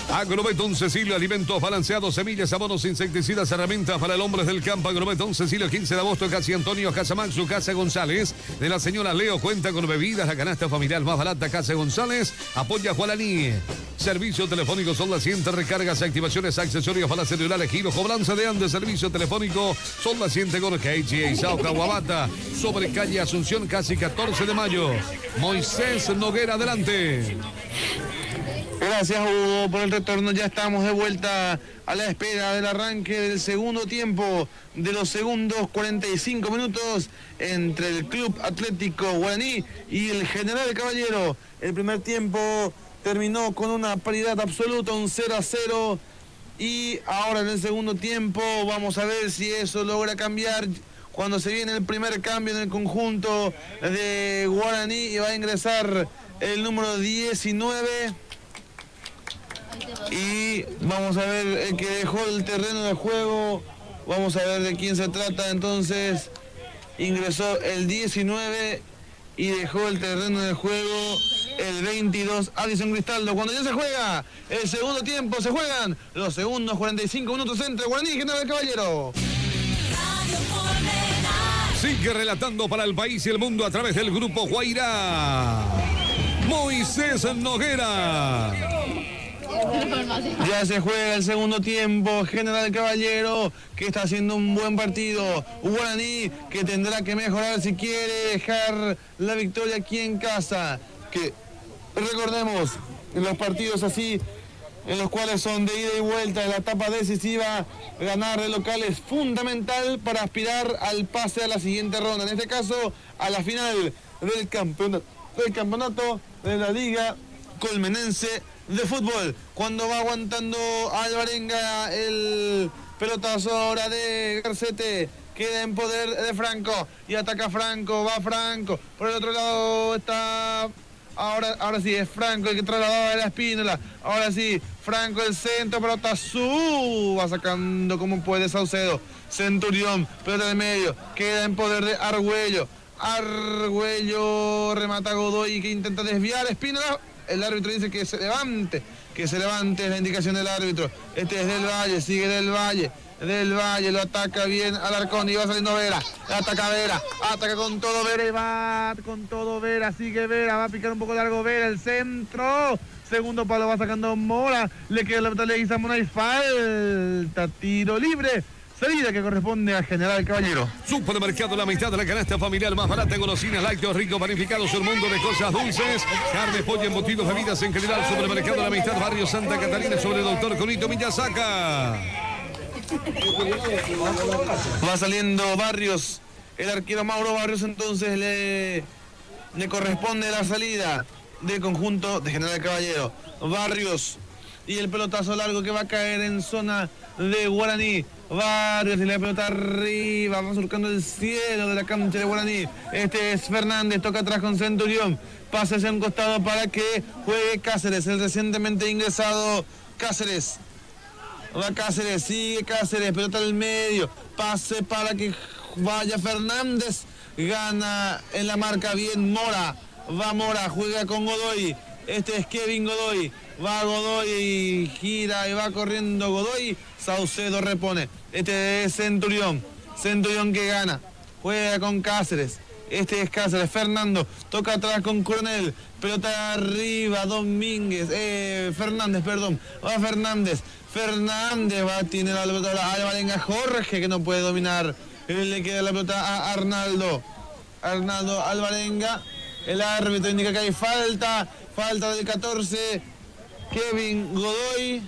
[SPEAKER 19] Agrobetón Cecilio, alimentos balanceados, semillas, abonos, insecticidas, herramientas para el hombre del campo. Agrobetón Cecilio, 15 de agosto, Casi Antonio, Casamanzo, Casa González. De la señora Leo, cuenta con bebidas, la canasta familiar más barata, Casa González. Apoya Guaraní. Servicio telefónico, son las 100 recargas, activaciones, accesorios para celulares, giro, cobranza de Andes. Servicio telefónico, son las 100 con HA, Sauca, Guabata. Sobre calle Asunción, casi 14 de mayo. Moisés Noguera, adelante.
[SPEAKER 20] Gracias, Hugo, por el retorno. Ya estamos de vuelta a la espera del arranque del segundo tiempo, de los segundos 45 minutos entre el Club Atlético Guaraní y el General Caballero. El primer tiempo terminó con una paridad absoluta, un 0-0. Y ahora en el segundo tiempo vamos a ver si eso logra cambiar cuando se viene el primer cambio en el conjunto de Guaraní y va a ingresar el número 19. Y vamos a ver el que dejó el terreno de juego. Vamos a ver de quién se trata. Entonces ingresó el 19 y dejó el terreno de juego el 22, Adison Cristaldo. Cuando ya se juega el segundo tiempo, se juegan los segundos 45 minutos entre Guaraní y General Caballero.
[SPEAKER 19] Sigue relatando para el país y el mundo a través del Grupo Guairá, Moisés Noguera.
[SPEAKER 20] Ya se juega el segundo tiempo. General Caballero, que está haciendo un buen partido. Guaraní, que tendrá que mejorar si quiere dejar la victoria aquí en casa. Que recordemos, en los partidos así en los cuales son de ida y vuelta en la etapa decisiva. Ganar de local es fundamental para aspirar al pase a la siguiente ronda, en este caso a la final del campeonato de la Liga Colmenense de Fútbol. Cuando va aguantando Alvarenga el pelotazo ahora de Garcete, queda en poder de Franco y ataca Franco, va Franco, por el otro lado está... Ahora sí, es Franco el que trasladaba de la Espínola. Ahora sí, Franco el centro, pelota va sacando como puede Saucedo. Centurión, pelota del medio, queda en poder de Argüello. Argüello remata a Godoy que intenta desviar Espínola. El árbitro dice que se levante, es la indicación del árbitro. Este es Del Valle, sigue Del Valle, lo ataca bien Alarcón y va saliendo Vera, ataca con todo Vera y va con todo Vera, sigue Vera, va a picar un poco largo Vera, el centro, segundo palo va sacando Mora, le queda la pelota, le guisa Mora y falta, tiro libre. Salida que corresponde a General Caballero.
[SPEAKER 19] Supermercado La Amistad, la canasta familiar más barata, golosinas, lácteos ricos, panificados, un mundo de cosas dulces, carne, pollo, embutidos, bebidas en general. Supermercado La Amistad, barrio Santa Catalina, sobre Doctor Conito Miyasaca.
[SPEAKER 20] Va saliendo Barrios, el arquero Mauro Barrios, entonces le corresponde la salida del conjunto de General Caballero. Barrios y el pelotazo largo que va a caer en zona de Guaraní. Barrios y la pelota arriba, va surcando el cielo de la cancha de Guaraní. Este es Fernández, toca atrás con Centurión, pase hacia un costado para que juegue Cáceres, el recientemente ingresado Cáceres. Va Cáceres, sigue Cáceres, pelota al medio, pase para que vaya Fernández, gana en la marca bien Mora, va Mora, juega con Godoy, este es Kevin Godoy, va Godoy, gira y va corriendo Godoy, Saucedo repone, este es Centurión que gana, juega con Cáceres, este es Cáceres, Fernando, toca atrás con Coronel, pelota arriba, Fernández, va Fernández tiene la pelota a Alvarenga, Jorge que no puede dominar, le queda la pelota a Arnaldo Alvarenga, el árbitro indica que hay falta del 14, Kevin Godoy,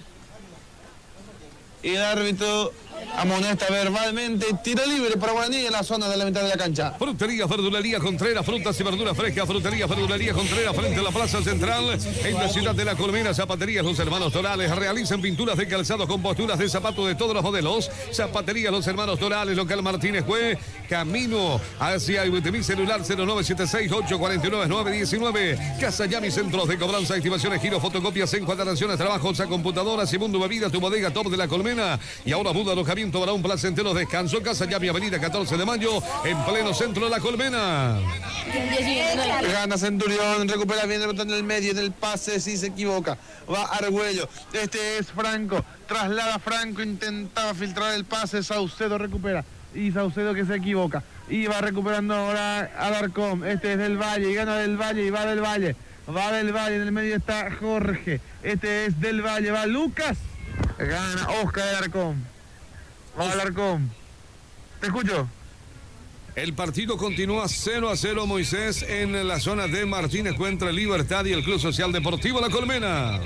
[SPEAKER 20] y el árbitro amonesta verbalmente, tiro libre para Guaraní en la zona de la mitad de la cancha.
[SPEAKER 19] Frutería, verdulería Contreras, frutas y verduras frescas. Frutería, verdulería Contreras, frente a la Plaza Central, en la ciudad de La Colmena. Zapaterías Los Hermanos Torales, realizan pinturas de calzados con posturas de zapatos de todos los modelos. Zapaterías Los Hermanos Torales, local Martínez Güey, camino hacia mi celular 0976-849-919. Casa Yami, centros de cobranza, activaciones, giros, fotocopias, encuadernaciones, trabajos a computadoras y Mundo Bebida, tu bodega top de La Colmena. Y ahora muda alojamiento para un placentero descanso. Casa Yami, avenida 14 de mayo, en pleno centro de La Colmena.
[SPEAKER 20] Gana Centurión, recupera bien el botón en el medio, en el pase, si se equivoca. Va Argüello, este es Franco, traslada Franco, intentaba filtrar el pase, Saucedo recupera. Y Saucedo que se equivoca. Y va recuperando ahora Alarcón, este es Del Valle, y gana Del Valle, y va Del Valle. Va Del Valle, en el medio está Jorge, este es Del Valle, va Lucas. Gana Oscar Alarcón. Va Alarcón. Te escucho.
[SPEAKER 19] El partido continúa 0-0, Moisés, en la zona de Martínez contra Libertad y el Club Social Deportivo La Colmena.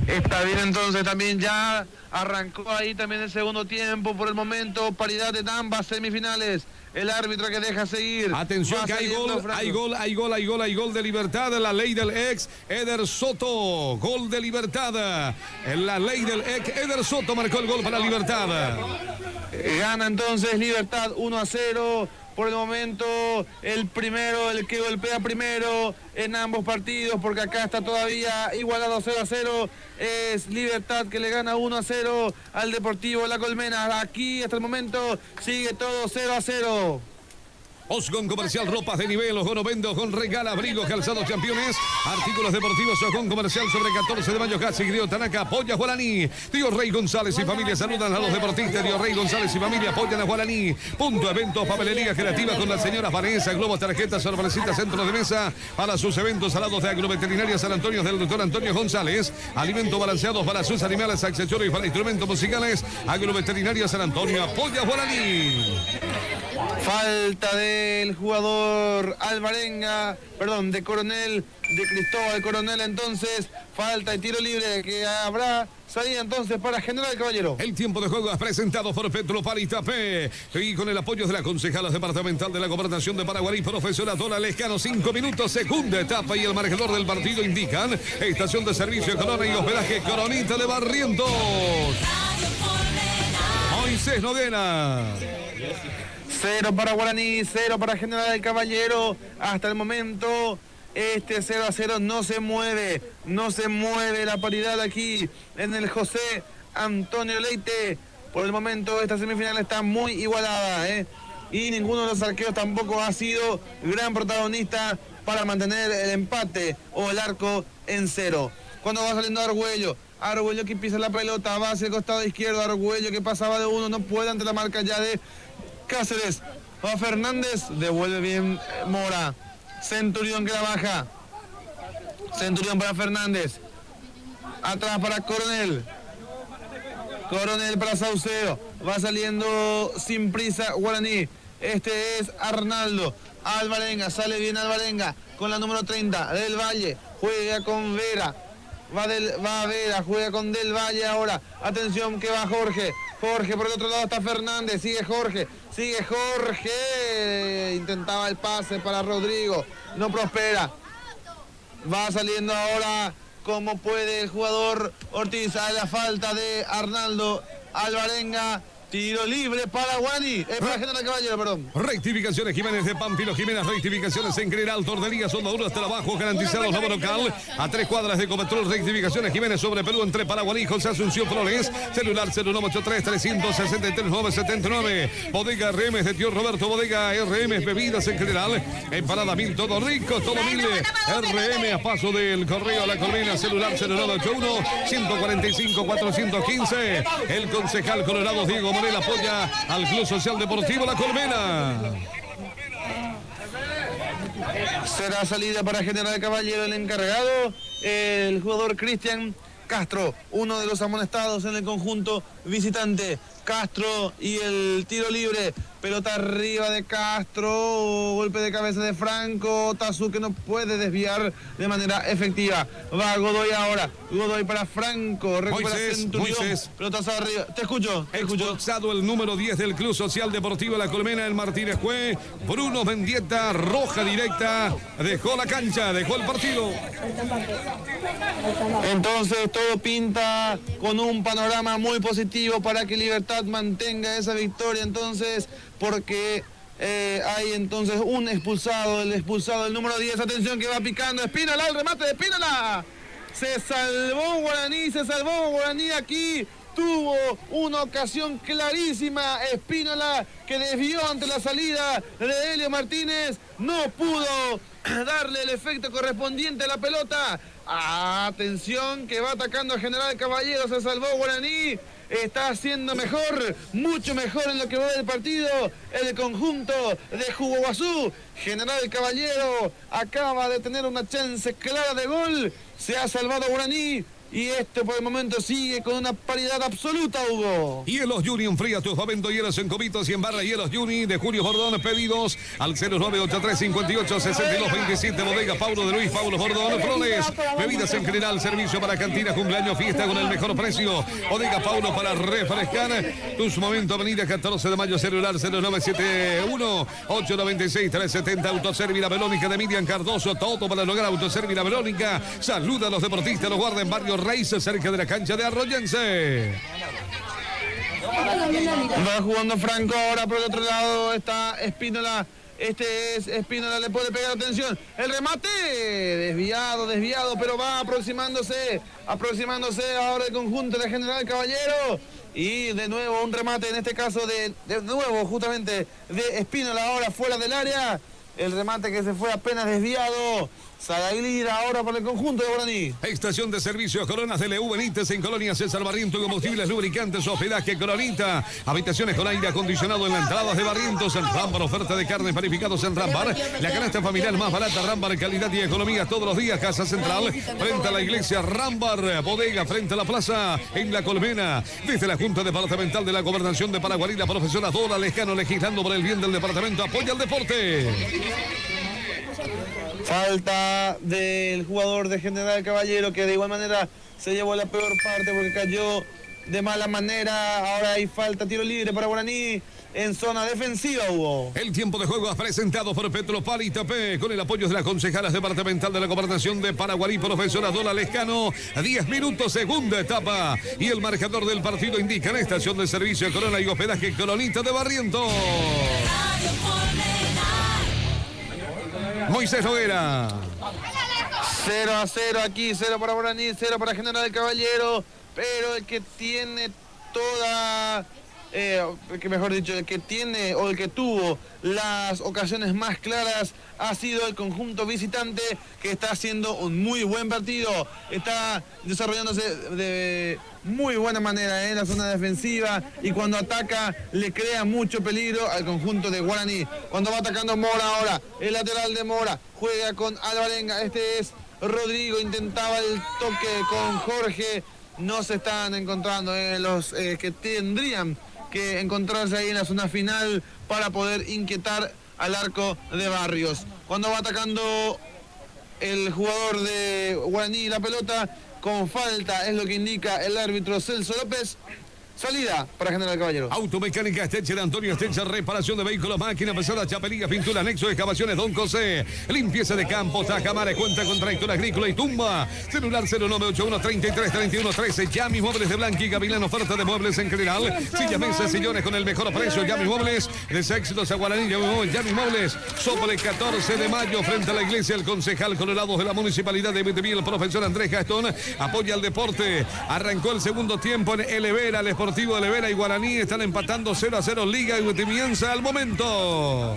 [SPEAKER 20] Está bien, entonces también ya arrancó ahí también el segundo tiempo. Por el momento, paridad en ambas semifinales. El árbitro que deja seguir.
[SPEAKER 19] Atención que hay gol de Libertad. La ley del ex, Eder Soto. Gol de Libertad. En la ley del ex, Eder Soto marcó el gol para Libertad.
[SPEAKER 20] Gana entonces Libertad 1-0. Por el momento, el que golpea primero en ambos partidos, porque acá está todavía igualado 0-0, es Libertad que le gana 1-0 al Deportivo La Colmena. Aquí hasta el momento sigue todo 0-0.
[SPEAKER 19] Osgon Comercial, ropas de nivel, Ojono vende, Ojon regala, abrigos, calzados campeones, artículos deportivos, Ojon Comercial sobre 14 de mayo, Casi, Grio Tanaka, apoya a Guaraní. Tío Rey González y familia saludan a los deportistas. Tío Rey González y familia apoyan a Guaraní. Punto eventos, papelería creativa con las señoras Vanessa, globos, tarjetas, sorpresitas, centros de mesa para sus eventos salados de Agroveterinaria San Antonio del doctor Antonio González. Alimentos balanceados para sus animales, accesorios para instrumentos musicales. Agroveterinaria San Antonio, apoya a Guaraní.
[SPEAKER 20] Falta de del jugador Alvarenga, perdón, de Coronel, de Cristóbal Coronel. Entonces, falta y tiro libre que habrá salida entonces para General Caballero.
[SPEAKER 19] El tiempo de juego es presentado por Petropar Itapé y con el apoyo de la concejala departamental de la Gobernación de Paraguay, profesora Dora Lescano. 5 minutos, segunda etapa, y el marcador del partido indican: estación de servicio Corona y hospedaje Coronita de Barrientos. Moisés Noguera.
[SPEAKER 20] 0 para Guaraní, 0 para General del Caballero. Hasta el momento, este 0-0 no se mueve la paridad aquí en el José Antonio Leite. Por el momento, esta semifinal está muy igualada, y ninguno de los arqueros tampoco ha sido gran protagonista para mantener el empate o el arco en 0. Cuando va saliendo Argüello que pisa la pelota, va hacia el costado izquierdo. Argüello que pasaba de uno, no puede ante la marca ya de Cáceres. Va Fernández, devuelve bien Mora. Centurión que la baja. Centurión para Fernández. Atrás para Coronel. Coronel para Saucedo. Va saliendo sin prisa Guaraní. Este es Arnaldo. Alvarenga, sale bien Alvarenga con la número 30 del Valle. Juega con Vera. Va a Vera, juega con Del Valle ahora. Atención que va Jorge. Jorge, por el otro lado está Fernández. Sigue Jorge. Intentaba el pase para Rodrigo. No prospera. Va saliendo ahora como puede el jugador Ortiz. A la falta de Arnaldo. Alvarenga. Tiro libre para Guaraní. Para General Caballero, perdón.
[SPEAKER 19] Rectificaciones Jiménez de Pampilo Jiménez. Rectificaciones en general. Tordería, soldaduras, trabajo garantizados. Nuevo local. A 3 cuadras de Cometrol. Rectificaciones Jiménez sobre Perú entre Paraguaní. José Asunción Flores. Celular 0983-363-979. Bodega RM de tío Roberto. Bodega RM bebidas en general. Empanada mil, todo rico, todo mil. RM a paso del correo a la colmena. Celular 0981-145-415. El concejal Colorado Diego Morel apoya al Club Social Deportivo La Colmena.
[SPEAKER 20] Será salida para General Caballero el encargado, el jugador Cristian Castro, uno de los amonestados en el conjunto visitante. Castro y el tiro libre, pelota arriba de Castro, golpe de cabeza de Franco, Tazú que no puede desviar de manera efectiva. Va Godoy ahora, Godoy para Franco, recupera Centurión, pelotazo arriba. Te escucho.
[SPEAKER 19] Expulsado el número 10 del Club Social Deportivo La Colmena, el Martínez Cue. Bruno Mendieta, roja directa, dejó la cancha, dejó el partido.
[SPEAKER 20] Entonces todo pinta con un panorama muy positivo para que Libertad mantenga esa victoria, entonces, porque hay entonces un expulsado, el expulsado del número 10. Atención que va picando Espínola, el remate de Espínola. Se salvó Guaraní aquí. Tuvo una ocasión clarísima Espínola, que desvió ante la salida de Helio Martínez. No pudo darle el efecto correspondiente a la pelota. Atención que va atacando a General Caballero. Se salvó Guaraní. Está haciendo mejor, mucho mejor en lo que va del partido el conjunto de Jugoguazú. General Caballero acaba de tener una chance clara de gol. Se ha salvado Guaraní. Y este por el momento sigue con una paridad absoluta, Hugo.
[SPEAKER 19] Hielos Juni, enfría tus momentos. Hielos en copitos y en barra. Hielos Juni de Julio Bordón. Pedidos al 0983-58-6227. Bodega Paulo de Luis, Paulo Bordón. Flores, bebidas en general. Servicio para cantina, cumpleaños, fiesta con el mejor precio. Bodega Paulo para refrescar tus momentos. Avenida 14 de mayo. Celular 0971-896-370. Autoservira Belónica de Miriam Cardoso. Todo para lograr Autoservira Belónica. Saluda a los deportistas, los guarda en barrio Raíces, cerca de la cancha de Arroyense.
[SPEAKER 20] Va jugando Franco, ahora por el otro lado está Espínola. Este es Espínola, le puede pegar, atención. El remate, desviado, pero va aproximándose ahora el conjunto de General Caballero. Y de nuevo un remate, en este caso de nuevo justamente de Espínola, ahora fuera del área. El remate que se fue apenas desviado Sagaglira ahora para el conjunto de Guaraní.
[SPEAKER 19] Estación de servicio Coronas de Leú Benítez en Colonia César Barrientos, combustibles, lubricantes, hospedaje Coronita, habitaciones con aire acondicionado en la entrada de Barrientos, en Rambar, oferta de carnes panificados en Rambar, la canasta familiar más barata, Rambar, calidad y economía todos los días, Casa Central, frente a la iglesia Rambar, bodega frente a la plaza en La Colmena, desde la Junta Departamental de la Gobernación de Paraguay, la profesora Dora Lescano legislando por el bien del departamento, apoya al deporte.
[SPEAKER 20] Falta del jugador de General Caballero, que de igual manera se llevó la peor parte porque cayó de mala manera. Ahora hay falta, tiro libre para Guaraní en zona defensiva, Hugo.
[SPEAKER 19] El tiempo de juego es presentado por Petropar Itapé con el apoyo de las concejalas departamental de la Gobernación de Paraguay, profesora Dora Lescano. 10 minutos, segunda etapa. Y el marcador del partido indica la estación de servicio Corona y hospedaje Coronita de Barrientos. Moisés Noguera.
[SPEAKER 20] 0-0 aquí, 0 para Guaraní, 0 para General Caballero, pero el que tiene toda, mejor dicho, el que tiene o el que tuvo las ocasiones más claras ha sido el conjunto visitante, que está haciendo un muy buen partido, está desarrollándose de muy buena manera en la zona defensiva y cuando ataca le crea mucho peligro al conjunto de Guaraní. Cuando va atacando Mora ahora, el lateral de Mora juega con Alvarenga, este es Rodrigo, intentaba el toque con Jorge, no se están encontrando los que tendrían que encontrarse ahí en la zona final para poder inquietar al arco de Barrios. Cuando va atacando el jugador de Guaraní la pelota con falta, es lo que indica el árbitro Celso López. Salida para General Caballero.
[SPEAKER 19] Automecánica Estecher, Antonio Estecher, reparación de vehículos, máquina pesada, chapería, pintura, anexo, excavaciones, Don José. Limpieza de campos, Tajamares, cuenta con tractor agrícola y tumba. Celular 0981-3331-13. Yami Muebles de Blanqui y Gavilán, oferta de muebles en general. Sillas, mesas, sillones con el mejor precio. Yami Muebles, de éxitos a Guaraní, Yami Muebles. Sobre el 14 de mayo, frente a la iglesia, el concejal Colorado de la Municipalidad de Vitemí, el profesor Andrés Gastón, apoya al deporte. Arrancó el segundo tiempo en El Evera, el Deportivo de Vera y Guaraní están empatando 0-0 Liga y Vitimienza al momento.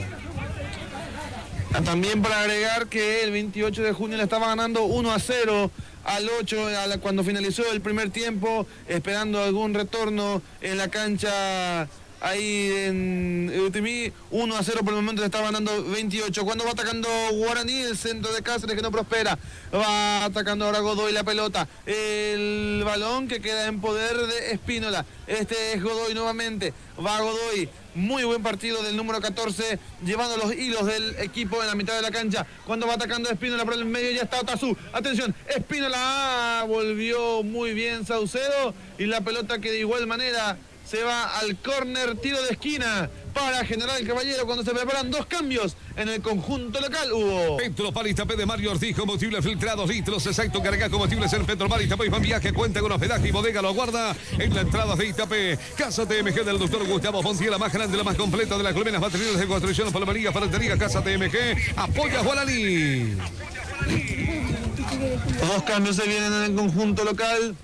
[SPEAKER 20] También para agregar que el 28 de junio le estaba ganando 1-0 al 8 cuando finalizó el primer tiempo, esperando algún retorno en la cancha ahí en Utimí. 1-0 por el momento, le está ganando 28. Cuando va atacando Guaraní, el centro de Cáceres que no prospera, va atacando ahora Godoy la pelota, el balón que queda en poder de Espínola. Este es Godoy nuevamente, va Godoy. Muy buen partido del número 14, llevando los hilos del equipo en la mitad de la cancha. Cuando va atacando Espínola por el medio, ya está Otazú. Atención, Espínola volvió muy bien Saucedo y la pelota que de igual manera se va al córner, tiro de esquina para General Caballero cuando se preparan dos cambios en el conjunto local. Hugo.
[SPEAKER 19] Petropar Itapé de Mario Ortiz, combustible filtrado, litros, exacto, carga combustibles en Petropar Itapé. Van Viaje, cuenta con hospedaje y bodega, lo aguarda en la entrada de Itapé. Casa TMG del doctor Gustavo Fontiel, la más grande, la más completa de las colmenas, materiales de construcción, palomería, ferretería. Casa TMG, apoya a Guaraní.
[SPEAKER 20] Dos cambios se vienen en el conjunto local,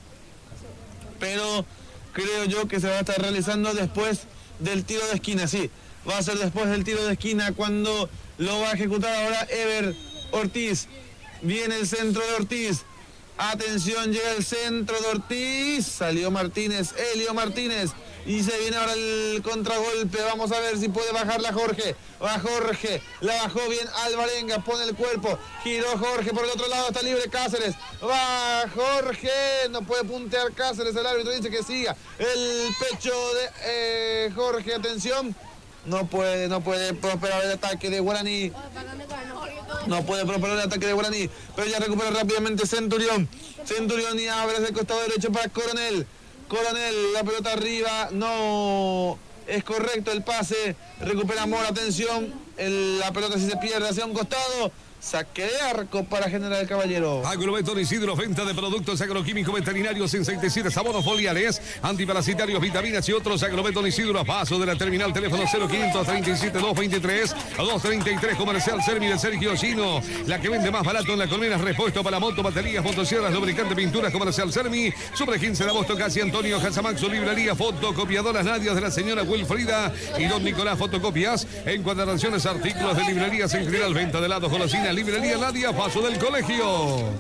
[SPEAKER 20] pero creo yo que se va a estar realizando después del tiro de esquina. Sí, va a ser después del tiro de esquina cuando lo va a ejecutar ahora Ever Ortiz. Viene el centro de Ortiz. Atención, llega el centro de Ortiz. Salió Martínez, Elio Martínez. Y se viene ahora el contragolpe. Vamos a ver si puede bajarla Jorge. Va Jorge. La bajó bien Alvarenga. Pone el cuerpo. Giró Jorge por el otro lado. Está libre Cáceres. Va Jorge. No puede puntear Cáceres. El árbitro dice que siga. El pecho de Jorge. Atención. No puede prosperar el ataque de Guaraní. No puede prosperar el ataque de Guaraní. Pero ya recupera rápidamente Centurión. Centurión y abre hacia el costado derecho para Coronel. Coronel, la pelota arriba, no es correcto el pase, recupera Mora, atención, la pelota si se pierde hacia un costado, saque de arco para General Caballero.
[SPEAKER 19] Agrovetor Isidro, venta de productos agroquímicos, veterinarios, insecticidas, abonos foliares, antiparasitarios, vitaminas y otros. Agrovetor Isidro, a paso de la terminal, teléfono 0537-223-233, comercial Sermi de Sergio Chino, la que vende más barato en la colmena, repuesto para moto, baterías, motosierras, lubricante, pinturas, comercial Sermi, sobre 15 de agosto, casi Antonio Jazamax, su librería, fotocopiadoras Nadias de la señora Wilfrida y don Nicolás, fotocopias, encuadernaciones, artículos de librerías en general, venta de helados, golosinas, esquina, librería Nadia, paso del colegio.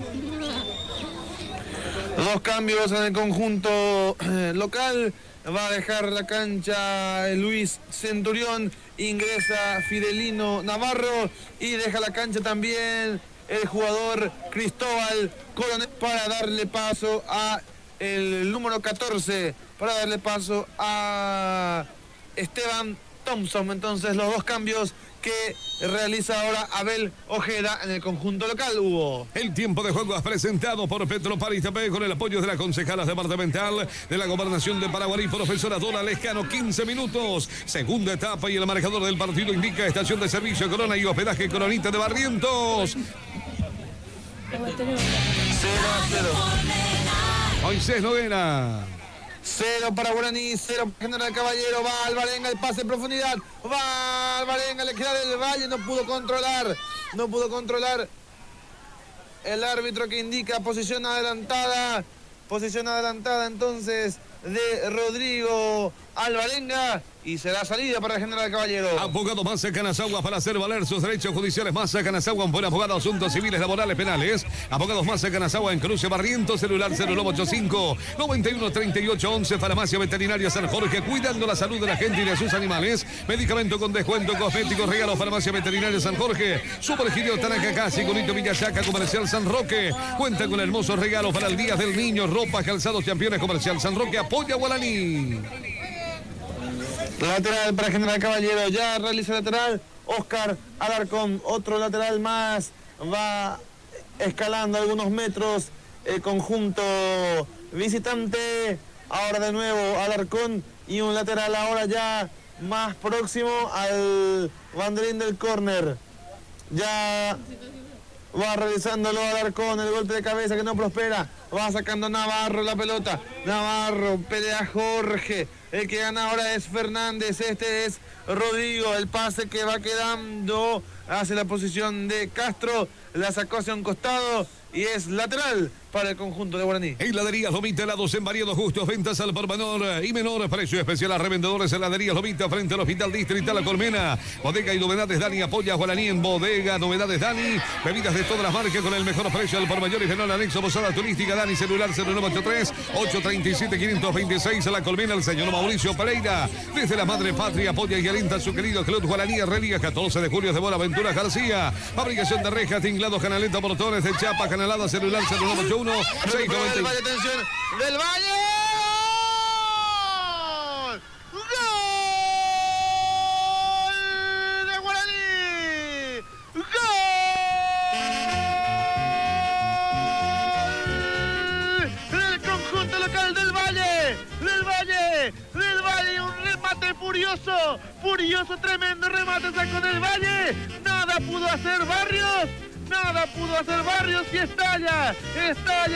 [SPEAKER 20] 2 cambios en el conjunto local. Va a dejar la cancha Luis Centurión, ingresa Fidelino Navarro y deja la cancha también el jugador Cristóbal Coronel para darle paso a el número 14, para darle paso a Esteban Thompson. Entonces los 2 cambios que realiza ahora Abel Ojeda en el conjunto local, Hugo.
[SPEAKER 19] El tiempo de juego es presentado por Petropar Itapé con el apoyo de la concejala departamental de la Gobernación de Paraguarí, profesora Dora Lescano. 15 minutos, segunda etapa, y el marcador del partido indica estación de servicio Corona y hospedaje Coronita de Barrientos.
[SPEAKER 20] 0-0.
[SPEAKER 19] Moisés Noguera.
[SPEAKER 20] 0 para Guaraní, 0 para General Caballero. Va Alvarenga, el pase en profundidad. Va Alvarenga, le queda del Valle, no pudo controlar el árbitro, que indica posición adelantada entonces de Rodrigo Alvarenga, y será salida para el General Caballero.
[SPEAKER 19] Abogado Massa Canazagua para hacer valer sus derechos judiciales. Massa Canazagua, un buen abogado, asuntos civiles, laborales, penales. Abogados Massa Canazagua en Cruce Barrientos, celular 0985-913811. Farmacia Veterinaria San Jorge, cuidando la salud de la gente y de sus animales. Medicamento con descuento, cosméticos, regalos. Farmacia Veterinaria San Jorge. Supergirio Tanacacasi, Conito Villachaca, Comercial San Roque. Cuenta con hermosos regalos para el Día del Niño, ropa, calzados, campeones. Comercial San Roque, apoya a Guaraní.
[SPEAKER 20] Lateral para General Caballero, ya realiza lateral Oscar Alarcón, otro lateral más, va escalando algunos metros el conjunto visitante. Ahora de nuevo Alarcón, y un lateral ahora ya más próximo al banderín del córner. Ya va realizándolo Alarcón, el golpe de cabeza que no prospera. Va sacando Navarro la pelota. Navarro, pelea Jorge. El que gana ahora es Fernández. Este es Rodrigo. El pase que va quedando hacia la posición de Castro. La sacó hacia un costado y es lateral para el conjunto de Guaraní.
[SPEAKER 19] Heladerías Lomita, helados en variados gustos, ventas al por menor y menor, precio especial a revendedores. Heladerías Lomita frente al Hospital Distrital La Colmena. Bodega y Novedades Dani, apoya a Guaraní en Bodega Novedades Dani. Bebidas de todas las marcas con el mejor precio al por mayor y menor. Anexo Posada Turística Dani, celular 0983-837-526 a La Colmena. El señor Mauricio Pereira, desde la Madre Patria, apoya y alienta a su querido Club Guaraní. Herrería 14 de julio de Buenaventura García. Fabricación de rejas, tinglados, canaleta, portones de chapa, canalada, celular 0981 690.
[SPEAKER 20] Del Valle, atención, del Valle. ¡Gol! ¡De Guaraní! ¡Gol! Del conjunto local del Valle. Un remate furioso, tremendo remate sacó del Valle. Nada pudo hacer Barrios y estalla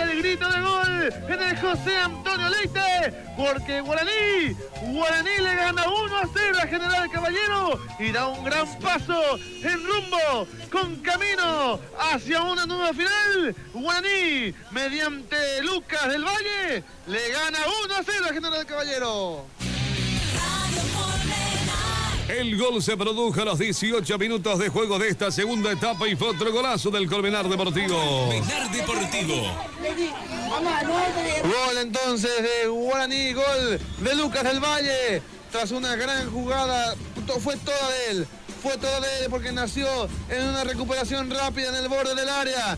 [SPEAKER 20] el grito de gol en el José Antonio Leite, porque Guaraní le gana 1-0 a General Caballero y da un gran paso en rumbo con camino hacia una nueva final. Guaraní, mediante Lucas del Valle, le gana 1-0 a General Caballero.
[SPEAKER 19] El gol se produjo a los 18 minutos de juego de esta segunda etapa y fue otro golazo del Colmenar Deportivo.
[SPEAKER 17] Colmenar Deportivo.
[SPEAKER 20] Gol entonces de Guaraní, gol de Lucas del Valle. Tras una gran jugada, fue toda de él porque nació en una recuperación rápida en el borde del área.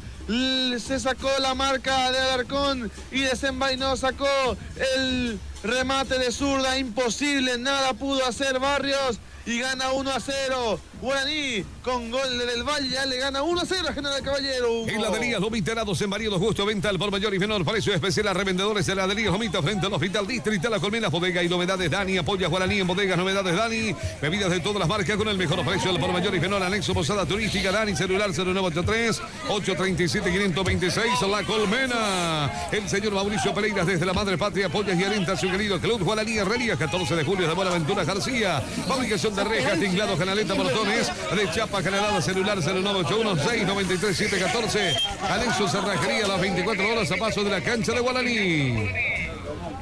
[SPEAKER 20] Se sacó la marca de Alarcón y desenvainó, sacó el remate de zurda, imposible, nada pudo hacer Barrios. Y gana 1-0. Guaraní con gol del Valle ya le gana 1-0 a General Caballero.
[SPEAKER 19] Heladerías Lomita, helados en variados gustos, venta al por mayor y menor, precio especial a revendedores. Heladerías Lomita frente al Hospital Distrital La Colmena. Bodega y Novedades Dani, apoya a Guaraní en Bodegas Novedades Dani. Bebidas de todas las marcas con el mejor precio al por mayor y menor. Anexo Posada Turística Dani, celular 0983-837-526 La Colmena. El señor Mauricio Pereira, desde la Madre Patria, apoya y alienta a su querido Club Guaraní. Herrería 14 de julio de Buenaventura García. Fabricación de rejas, tinglados, canaleta, portones de chapa, canalada, celular 0981-693-714. Anexo Cerrajería, las 24 horas a paso de la cancha de Guaraní.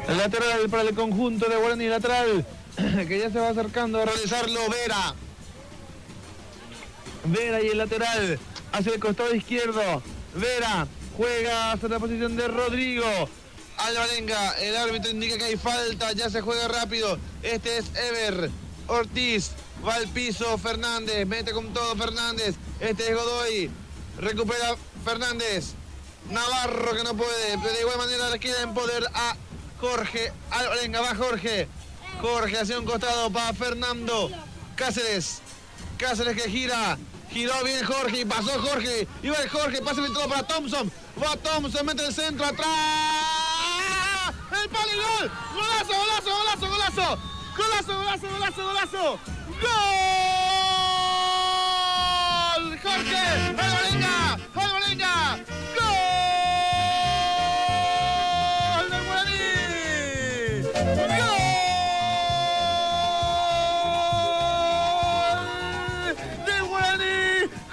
[SPEAKER 20] El lateral para el conjunto de Guaraní, lateral que ya se va acercando a realizarlo Vera y el lateral hacia el costado izquierdo. Vera juega hacia la posición de Rodrigo. Alvarenga, el árbitro indica que hay falta, ya se juega rápido. Este es Ever Ortiz, va al piso Fernández, mete con todo Fernández. Este es Godoy, recupera Fernández. Navarro que no puede, pero de igual manera le queda en poder a Jorge Alvarenga. Va Jorge. Jorge hacia un costado para Fernando Cáceres. Cáceres que gira. Giró bien Jorge y pasó Jorge. Y va el Jorge, pase todo para Thompson. Va Thompson, mete el centro atrás. El palo y gol. Golazo, golazo, golazo, golazo. Golazo, golazo, golazo, golazo. ¡Gol! Jorge Alvarenga. Alvarenga. ¡Gol del Guaraní! ¡Gol!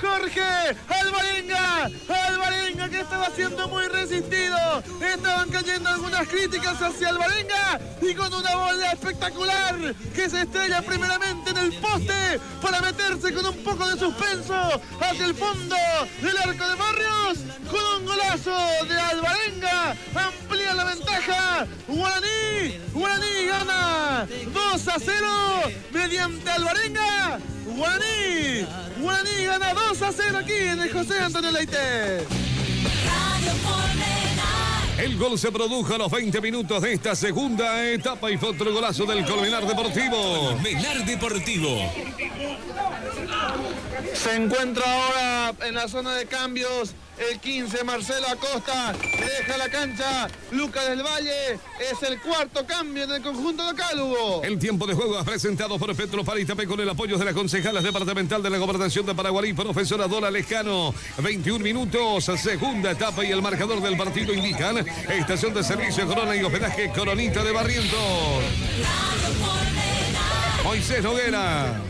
[SPEAKER 20] Jorge Alvarenga, Alvarenga que estaba siendo muy resistido, estaban cayendo algunas críticas hacia Alvarenga y con una bola espectacular que se estrella primeramente en el poste para meterse con un poco de suspenso hacia el fondo del arco de Barrios, con un golazo de Alvarenga, amplía la ventaja, Guaraní gana 2-0 mediante Alvarenga, Guaraní gana 2-0 aquí en el José Antonio Leite.
[SPEAKER 19] El gol se produjo a los 20 minutos de esta segunda etapa y fue otro golazo del Colmenar Deportivo.
[SPEAKER 17] Colmenar Deportivo.
[SPEAKER 20] Se encuentra ahora en la zona de cambios el 15, Marcelo Acosta, deja la cancha, Lucas del Valle, es el cuarto cambio en el conjunto local, Hugo.
[SPEAKER 19] El tiempo de juego es presentado por Petropar Itapé con el apoyo de la concejala departamental de la Gobernación de Paraguarí, profesora Dora Lescano. 21 minutos, segunda etapa y el marcador del partido indican estación de servicio Corona y hospedaje Coronita de Barrientos. Moisés Noguera.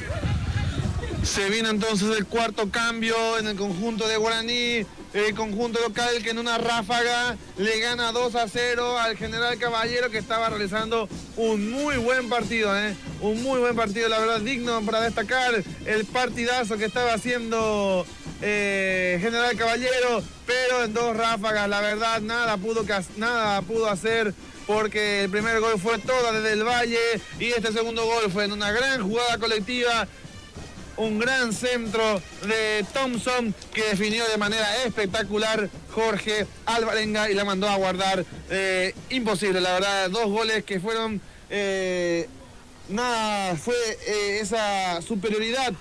[SPEAKER 20] Se viene entonces el cuarto cambio en el conjunto de Guaraní, el conjunto local que en una ráfaga le gana 2-0 al General Caballero, que estaba realizando un muy buen partido, un muy buen partido, la verdad, digno para destacar el partidazo que estaba haciendo General Caballero, pero en dos ráfagas, la verdad, nada pudo hacer, porque el primer gol fue toda desde el Valle y este segundo gol fue en una gran jugada colectiva. Un gran centro de Thompson que definió de manera espectacular Jorge Alvarenga y la mandó a guardar. Imposible, la verdad, dos goles que fueron... fue esa superioridad,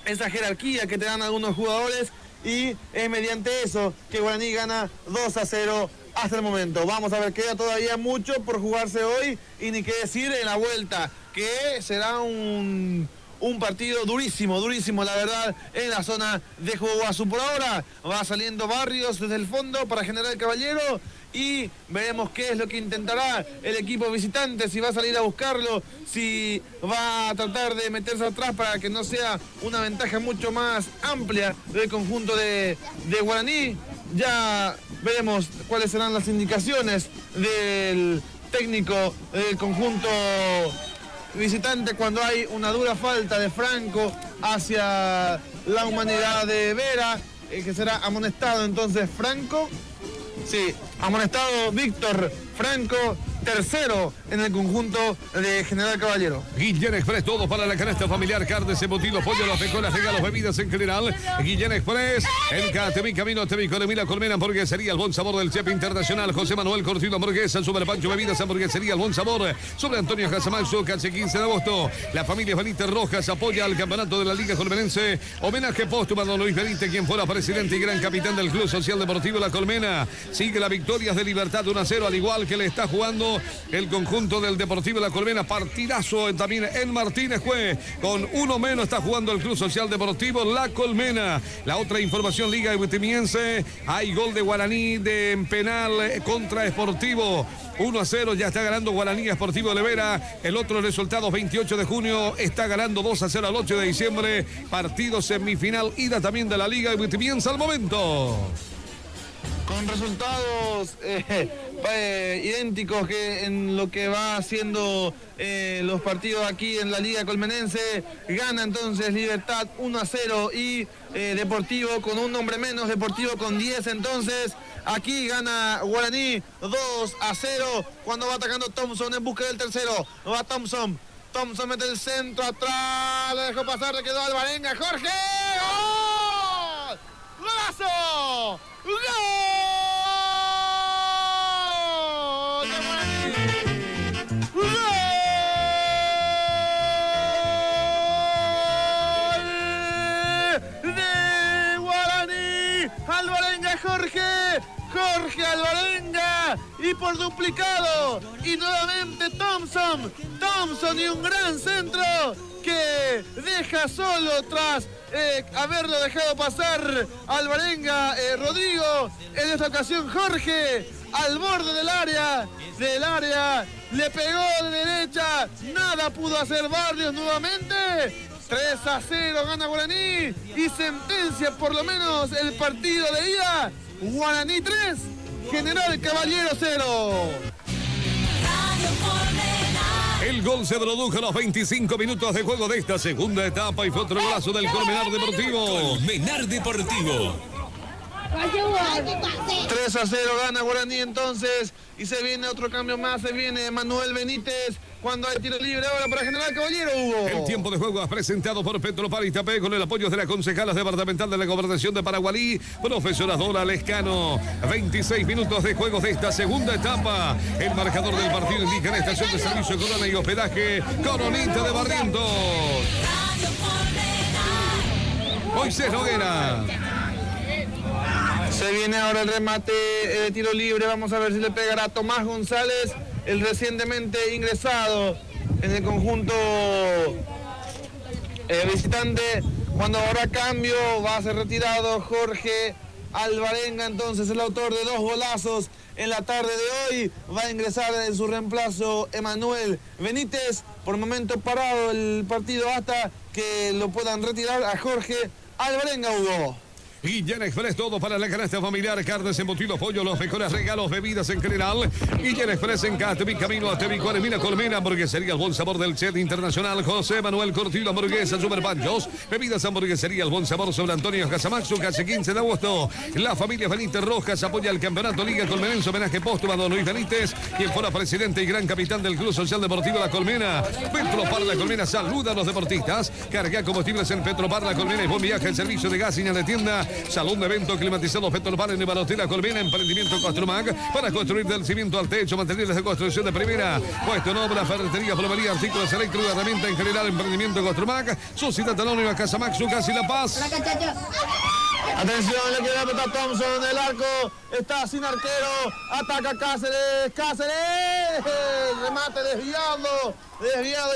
[SPEAKER 20] esa jerarquía que te dan algunos jugadores y es mediante eso que Guaraní gana 2-0 hasta el momento. Vamos a ver, queda todavía mucho por jugarse hoy y ni qué decir en la vuelta, que será un partido durísimo, la verdad, en la zona de Juguazú. Por ahora va saliendo Barrios desde el fondo para General Caballero y veremos qué es lo que intentará el equipo visitante, si va a salir a buscarlo, si va a tratar de meterse atrás para que no sea una ventaja mucho más amplia del conjunto de Guaraní. Ya veremos cuáles serán las indicaciones del técnico del conjunto visitante cuando hay una dura falta de Franco hacia la humanidad de Vera, que será amonestado entonces Franco. Sí, amonestado Víctor Franco, tercero en el conjunto de General Caballero.
[SPEAKER 19] Guillén Express, todo para la canasta familiar, carnes, embutidos, pollo, las pecolas, regalos, bebidas en general. Guillén Express, en Catemí, camino a Tevico, de Mila Colmena, hamburguesería, el buen sabor del chef internacional, José Manuel Cortino, hamburguesa, Super Pancho, bebidas, hamburguesería, el buen sabor, sobre Antonio Casamayo, calle 15 de agosto. La familia Benítez Rojas apoya al campeonato de la Liga Colmenense. Homenaje póstumo a don Luis Benítez, quien fuera presidente y gran capitán del Club Social Deportivo La Colmena. Sigue la victoria de Libertad 1-0, al igual que le está jugando el conjunto del Deportivo La Colmena. Partidazo también en Martínez Juez. Con uno menos está jugando el Club Social Deportivo La Colmena. La otra información, Liga Guitimiense. Hay gol de Guaraní de penal contra Sportivo. 1-0, ya está ganando Guaraní Sportivo de Vera. El otro resultado, 28 de junio, está ganando 2-0 al 8 de diciembre. Partido semifinal, ida también de la Liga Guitimiense al momento.
[SPEAKER 20] Con Son resultados idénticos que en lo que va haciendo los partidos aquí en la Liga Colmenense. Gana entonces Libertad 1-0 y Deportivo con un hombre menos, Deportivo con 10 entonces. Aquí gana Guaraní 2-0 cuando va atacando Thompson en busca del tercero. Va Thompson mete el centro atrás, lo dejó pasar, le quedó Alvarenga. Jorge, ¡gol! ¡Golazo! ¡Gol! ¡De Guaraní! ¡Alvarenga, Jorge Alvarenga! Y por duplicado, y nuevamente Thompson y un gran centro que deja solo tras haberlo dejado pasar Alvarenga, Rodrigo, en esta ocasión Jorge, al borde del área, le pegó de derecha, nada pudo hacer Barrios nuevamente. 3-0 gana Guaraní y sentencia por lo menos el partido de ida. Guaraní 3, General Caballero 0.
[SPEAKER 19] El gol se produjo a los 25 minutos de juego de esta segunda etapa y fue otro golazo del Colmenar Deportivo.
[SPEAKER 17] Colmenar Deportivo.
[SPEAKER 20] 3-0 gana Guaraní entonces y se viene otro cambio más, se viene Manuel Benítez cuando hay tiro libre ahora para General Caballero, Hugo.
[SPEAKER 19] El tiempo de juego es presentado por Petropar Itapé con el apoyo de la concejala departamental de la Gobernación de Paraguaní, profesora Dora Lescano. 26 minutos de juego de esta segunda etapa. El marcador del partido indica en estación de servicio Corona y hospedaje Coronita de Barrientos. Moisés Noguera.
[SPEAKER 20] Se viene ahora el remate de tiro libre. Vamos a ver si le pegará Tomás González, el recientemente ingresado en el conjunto visitante. Cuando habrá cambio va a ser retirado Jorge Alvarenga, entonces el autor de 2 golazos en la tarde de hoy. Va a ingresar en su reemplazo Emanuel Benítez. Por momento parado el partido hasta que lo puedan retirar a Jorge Alvarenga, Hugo.
[SPEAKER 19] Guillén Express, todo para la canasta familiar, carnes, embutidos, pollo, los mejores regalos, bebidas en general. Guillén Express en Catevi, camino a Tevicuar, Mina Colmena, hamburguesería El Buen Sabor del Chef Internacional, José Manuel Cortillo, hamburguesa, Super Panchos, bebidas, hamburguesería El Buen Sabor sobre Antonio Casamaxo, casi 15 de agosto. La familia Benítez Rojas apoya el campeonato Liga Colmenense, homenaje póstumo a don Luis Benítez, quien fuera presidente y gran capitán del Club Social Deportivo La Colmena. Petropar La Colmena saluda a los deportistas. Carga combustibles en Petropar La Colmena y buen viaje al servicio de gas y de tienda. Salón de eventos climatizados Petropar en Ibarotela Colmena, emprendimiento Construmac para construir del cimiento al techo, materiales de construcción de primera, puesto en obra, ferretería, plomería, artículos eléctricos, herramienta en general, emprendimiento Construmac, Sociedad Anónima Casamax, Sucas y La Paz.
[SPEAKER 20] Atención, le queda pelota Thompson en el arco, está sin arquero, ataca Cáceres, remate desviado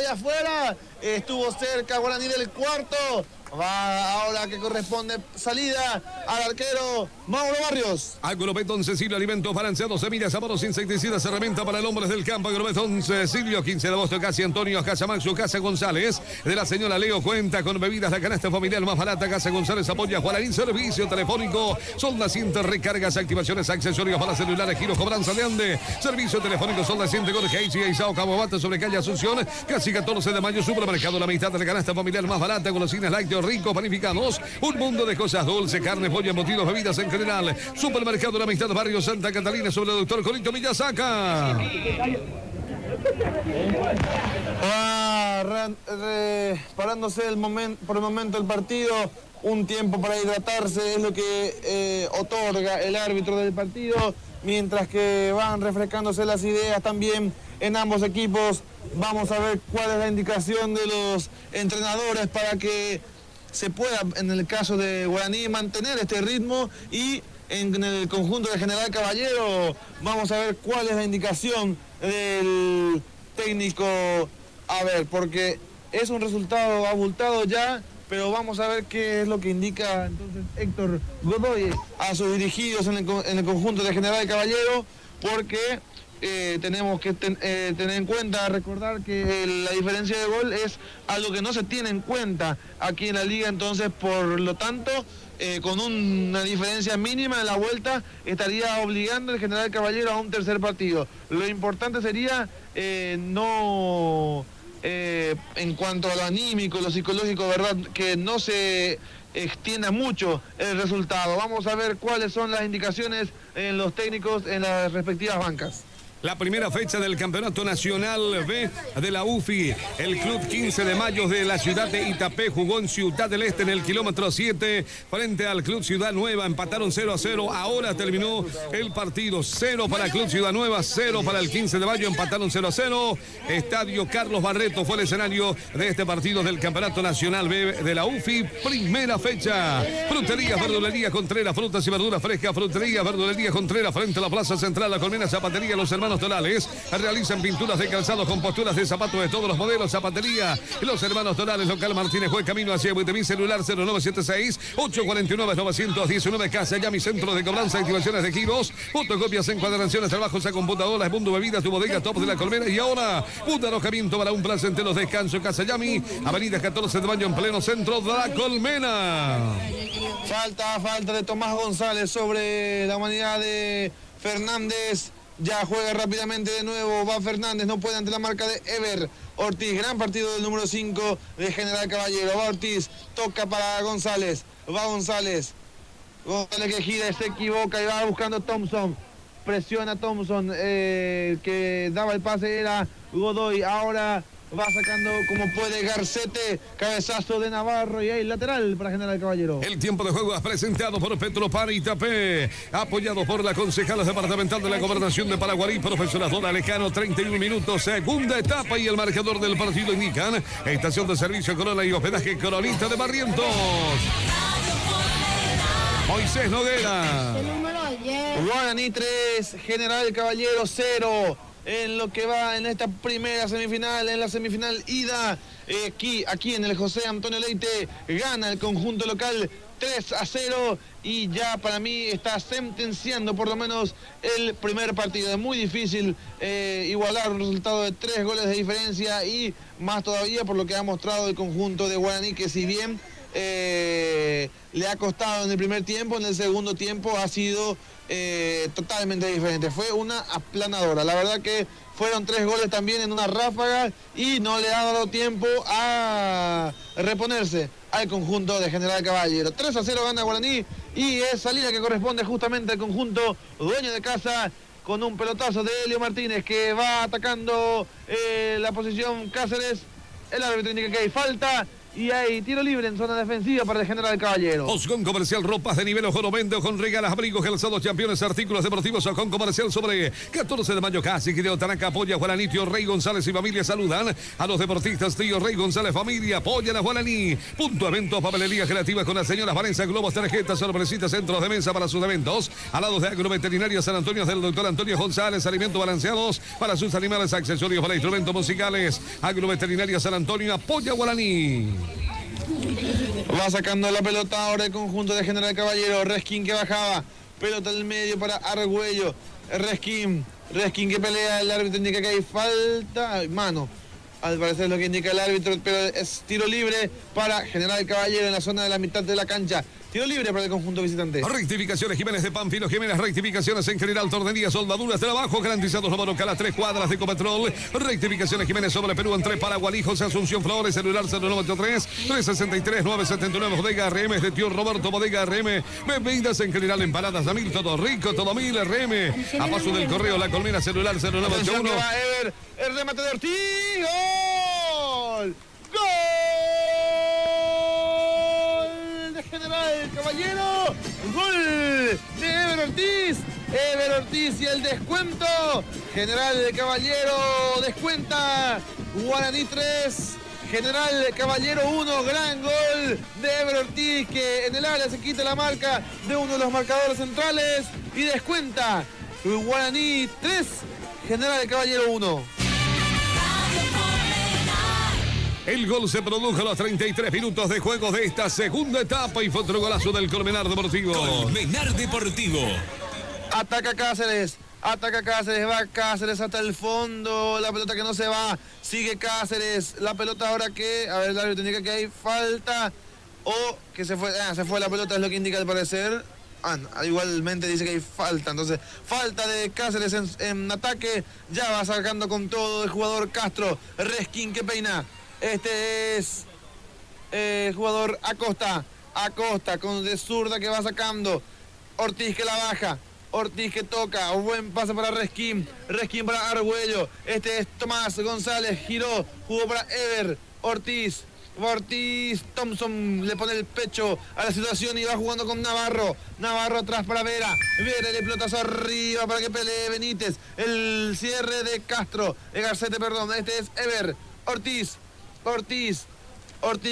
[SPEAKER 20] y afuera, estuvo cerca Guaraní del cuarto. Va ahora que corresponde salida al arquero Mauro Barrios.
[SPEAKER 19] Agrobetón Cecilio, alimentos balanceados, semillas, abonos, insecticidas, herramienta para el hombre del campo. Agrobetón Cecilio, 15 de agosto, Casa Antonio, Casa Maxo, Casa González. De la señora Leo cuenta con bebidas, la canasta familiar más barata. Casa González apoya Guaraní, servicio telefónico, solda ciente, recargas, activaciones, accesorios para celulares, giros, cobranza de ande. Servicio telefónico, solda ciente, Jorge Aichi, Isao, Cabo Bata, sobre calle Asunción. Casi 14 de mayo, supermercado, la mitad de la canasta familiar más barata, golosinas lácteos ricos, panificados, un mundo de cosas dulces, carne, pollo, embutidos, bebidas en general. Supermercado La Amistad, barrio Santa Catalina, sobre el doctor Corito Miyasaca.
[SPEAKER 20] Parándose por el momento el partido, un tiempo para hidratarse es lo que otorga el árbitro del partido, mientras que van refrescándose las ideas también en ambos equipos. Vamos a ver cuál es la indicación de los entrenadores para que se pueda, en el caso de Guaraní, mantener este ritmo, y en el conjunto de General Caballero vamos a ver cuál es la indicación del técnico. A ver, porque es un resultado abultado ya, pero vamos a ver qué es lo que indica entonces Héctor Godoy a sus dirigidos en el conjunto de General Caballero, porque tenemos que tener en cuenta, recordar que la diferencia de gol es algo que no se tiene en cuenta aquí en la liga, entonces por lo tanto con una diferencia mínima en la vuelta, estaría obligando al General Caballero a un tercer partido. Lo importante sería en cuanto a lo anímico, lo psicológico, ¿verdad?, que no se extienda mucho el resultado. Vamos a ver cuáles son las indicaciones en los técnicos en las respectivas bancas.
[SPEAKER 19] La primera fecha del Campeonato Nacional B de la UFI. El Club 15 de Mayo de la ciudad de Itapé jugó en Ciudad del Este en el kilómetro 7 frente al Club Ciudad Nueva. Empataron 0-0. Ahora terminó el partido. 0 para el Club Ciudad Nueva, 0 para el 15 de Mayo. Empataron 0-0. Estadio Carlos Barreto fue el escenario de este partido del Campeonato Nacional B de la UFI. Primera fecha. Frutería, verdulería Contreras, frutas y verduras frescas. Frutería, verdulería Contreras frente a la Plaza Central, La Colmena, Zapatería, los hermanos Torales. Realizan pinturas de calzado con posturas de zapatos de todos los modelos. Zapatería, los hermanos Torales, local Martínez Juez, camino hacia Buitemí, celular 0976-849-919, Casa Yami, centro de cobranza, activaciones de giros, fotocopias, encuadraciones, trabajos a computadoras, Mundo Bebidas, tu bodega, top de La Colmena. Y ahora, un alojamiento para un placentero descanso, Casa Yami, avenida 14 de Mayo en pleno centro de La Colmena.
[SPEAKER 20] Falta de Tomás González sobre la humanidad de Fernández. Ya juega rápidamente de nuevo, va Fernández, no puede ante la marca de Ever Ortiz. Gran partido del número 5 de General Caballero. Va Ortiz, toca para González, va González que gira, se equivoca y va buscando Thompson. Presiona Thompson, que daba el pase era Godoy. Ahora va sacando como puede Garcete, cabezazo de Navarro y ahí lateral para General Caballero.
[SPEAKER 19] El tiempo de juego es presentado por Petropar Itapé, apoyado por la concejala departamental de la Gobernación de Paraguarí, profesora Dora Lejano. 31 minutos, segunda etapa, y el marcador del partido indican estación de servicio Corona y hospedaje Coronita de Barrientos. Moisés Noguera.
[SPEAKER 20] Guaraní 3, General Caballero 0. En lo que va en esta primera semifinal, en la semifinal ida, aquí en el José Antonio Leite, gana el conjunto local 3-0 y ya para mí está sentenciando por lo menos el primer partido. Es muy difícil igualar un resultado de 3 goles de diferencia, y más todavía por lo que ha mostrado el conjunto de Guaraní, que si bien le ha costado en el primer tiempo, en el segundo tiempo ha sido totalmente diferente. Fue una aplanadora. La verdad que fueron 3 goles también en una ráfaga y no le ha dado tiempo a reponerse al conjunto de General Caballero. 3-0 gana Guaraní, y es salida que corresponde justamente al conjunto dueño de casa, con un pelotazo de Helio Martínez que va atacando la posición Cáceres. El árbitro indica que hay falta y hay tiro libre en zona defensiva para el General Caballero.
[SPEAKER 19] Oscon Comercial, ropas de nivel Ojoro Vende, con regalas, abrigos, calzados, campeones, artículos deportivos. Oscon Comercial sobre 14 de mayo, casi Guideo Tanaca, apoya a Guaraní. Tío Rey González y familia saludan a los deportistas. Tío Rey González, familia, apoyan a Guaraní. Punto eventos, papelería creativa con las señoras Valencia, globos, tarjetas, sorpresitas, centros de mesa para sus eventos. Al lado de Agroveterinaria San Antonio del doctor Antonio González, alimentos balanceados para sus animales, accesorios para instrumentos musicales. Agroveterinaria San Antonio apoya a Guaraní.
[SPEAKER 20] Va sacando la pelota ahora el conjunto de General Caballero. Reskin que bajaba, pelota del medio para Argüello. Reskin que pelea, el árbitro indica que hay falta, mano. Al parecer es lo que indica el árbitro, pero es tiro libre para General Caballero en la zona de la mitad de la cancha. Tiro libre para el conjunto visitante.
[SPEAKER 19] Rectificaciones Jiménez de Pánfilo Jiménez, rectificaciones en general, tornerías, soldaduras, trabajo garantizados, Romano 3 cuadras de Ecopetrol. Rectificaciones Jiménez sobre Perú entre Paraguarí, José Asunción Flores, celular 093-363-979, bodega RM de tío Roberto, bodega RM, bebidas en general, empanadas, Damil, todo rico, todo mil, RM, a paso del correo La Colmena, celular 0981.
[SPEAKER 20] Ever, el remate de Ortiz, ¡gol! ¡Gol! General Caballero, gol de Ever Ortiz y el descuento. General Caballero descuenta, Guaraní 3, General Caballero 1, gran gol de Ever Ortiz, que en el área se quita la marca de uno de los marcadores centrales y descuenta Guaraní 3, General Caballero 1.
[SPEAKER 19] El gol se produjo a los 33 minutos de juego de esta segunda etapa y fue otro golazo del Colmenar Deportivo.
[SPEAKER 17] Colmenar Deportivo.
[SPEAKER 20] Ataca Cáceres, va Cáceres hasta el fondo, la pelota que no se va, sigue Cáceres, la pelota ahora que, a ver, el árbitro indica que hay falta o que se fue la pelota, es lo que indica al parecer. Igualmente dice que hay falta, entonces falta de Cáceres en ataque, ya va sacando con todo el jugador Castro, Reskin que peina, este es el jugador Acosta con de zurda que va sacando, Ortiz que la baja, Ortiz que toca, buen pase para Reskin para Argüello, este es Tomás González, giró, jugó para Ever, Ortiz, Thompson le pone el pecho a la situación y va jugando con Navarro atrás para Vera, el pelotazo arriba para que pelee Benítez, el cierre de Castro, Garcete, perdón, este es Ever, Ortiz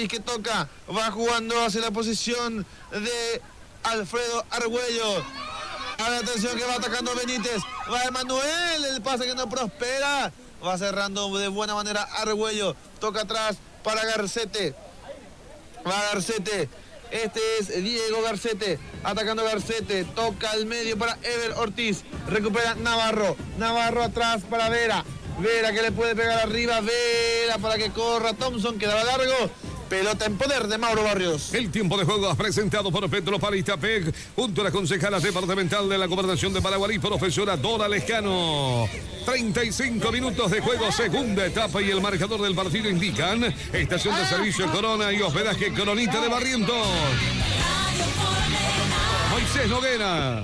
[SPEAKER 20] que toca, va jugando hacia la posición de Alfredo Argüello, a la atención que va atacando Benítez, va Emanuel, el pase que no prospera, va cerrando de buena manera Argüello, toca atrás para Garcete, este es Diego Garcete, atacando Garcete, toca al medio para Ever Ortiz, recupera Navarro atrás para Vera que le puede pegar arriba, Vera para que corra Thompson, quedaba largo, pelota en poder de Mauro Barrios.
[SPEAKER 19] El tiempo de juego presentado por Petro Paristapec, junto a la concejala departamental de la Gobernación de Paraguarí, profesora Dora Lescano. 35 minutos de juego, segunda etapa, y el marcador del partido indican estación de servicio Corona y hospedaje Coronita de Barrientos. Moisés Noguera.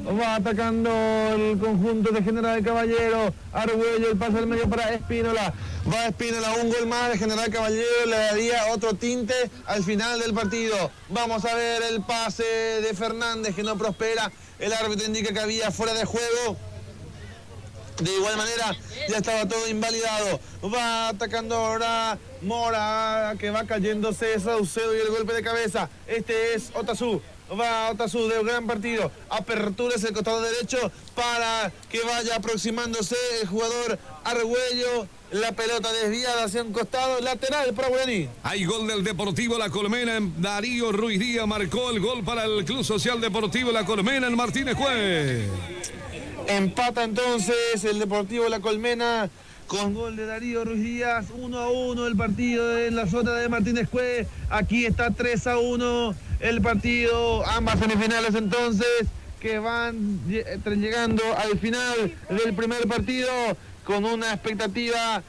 [SPEAKER 20] Va atacando el conjunto de General Caballero, Argüello, el pase al medio para Espínola, va Espínola, un gol más de General Caballero, le daría otro tinte al final del partido. Vamos a ver el pase de Fernández que no prospera, el árbitro indica que había fuera de juego. De igual manera, ya estaba todo invalidado. Va atacando ahora Mora, que va cayéndose Saucedo y el golpe de cabeza. Este es Otazú. Va Otazú de un gran partido. Apertura es el costado derecho para que vaya aproximándose el jugador Argüello. La pelota desviada hacia un costado, lateral para Guaraní.
[SPEAKER 19] Hay gol del Deportivo La Colmena. Darío Ruiz Díaz marcó el gol para el Club Social Deportivo La Colmena en Martínez Juez.
[SPEAKER 20] Empata entonces el Deportivo La Colmena con gol de Darío Ruiz Díaz. 1-1 el partido en la zona de Martínez Juez. Aquí está 3-1 el partido. Ambas semifinales entonces que van llegando al final del primer partido con una expectativa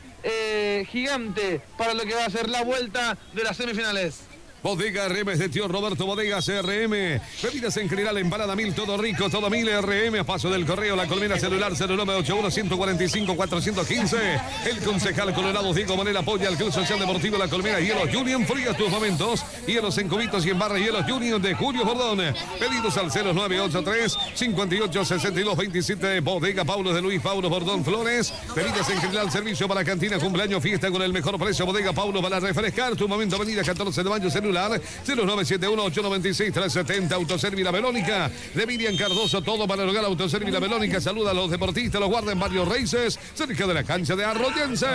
[SPEAKER 20] gigante para lo que va a ser la vuelta de las semifinales.
[SPEAKER 19] Bodega RM es de tío Roberto, Bodegas RM. Bebidas en general, empanada mil, todo rico, todo mil. RM, a paso del correo, La Colmena, celular 0981-145-415. El concejal Colorado Diego Manel apoya al Club Social Deportivo La Colmena. Hielos Junior, frías tus momentos. Hielos en cubitos y en barra, Hielos Junior de Julio Bordón. Pedidos al 0983-586227. Bodega Paulo de Luis Paulo Bordón Flores. Bebidas en general, servicio para cantina, cumpleaños, fiesta con el mejor precio. Bodega Paulo para refrescar tu momento. Avenida 14 de mayo, celular 0971-896-370. Autoservi La Melónica de Miriam Cardoso, todo para el hogar. Autoservi La Melónica saluda a los deportistas, los guarda en Barrio Reises, cerca de la cancha de Arroyense.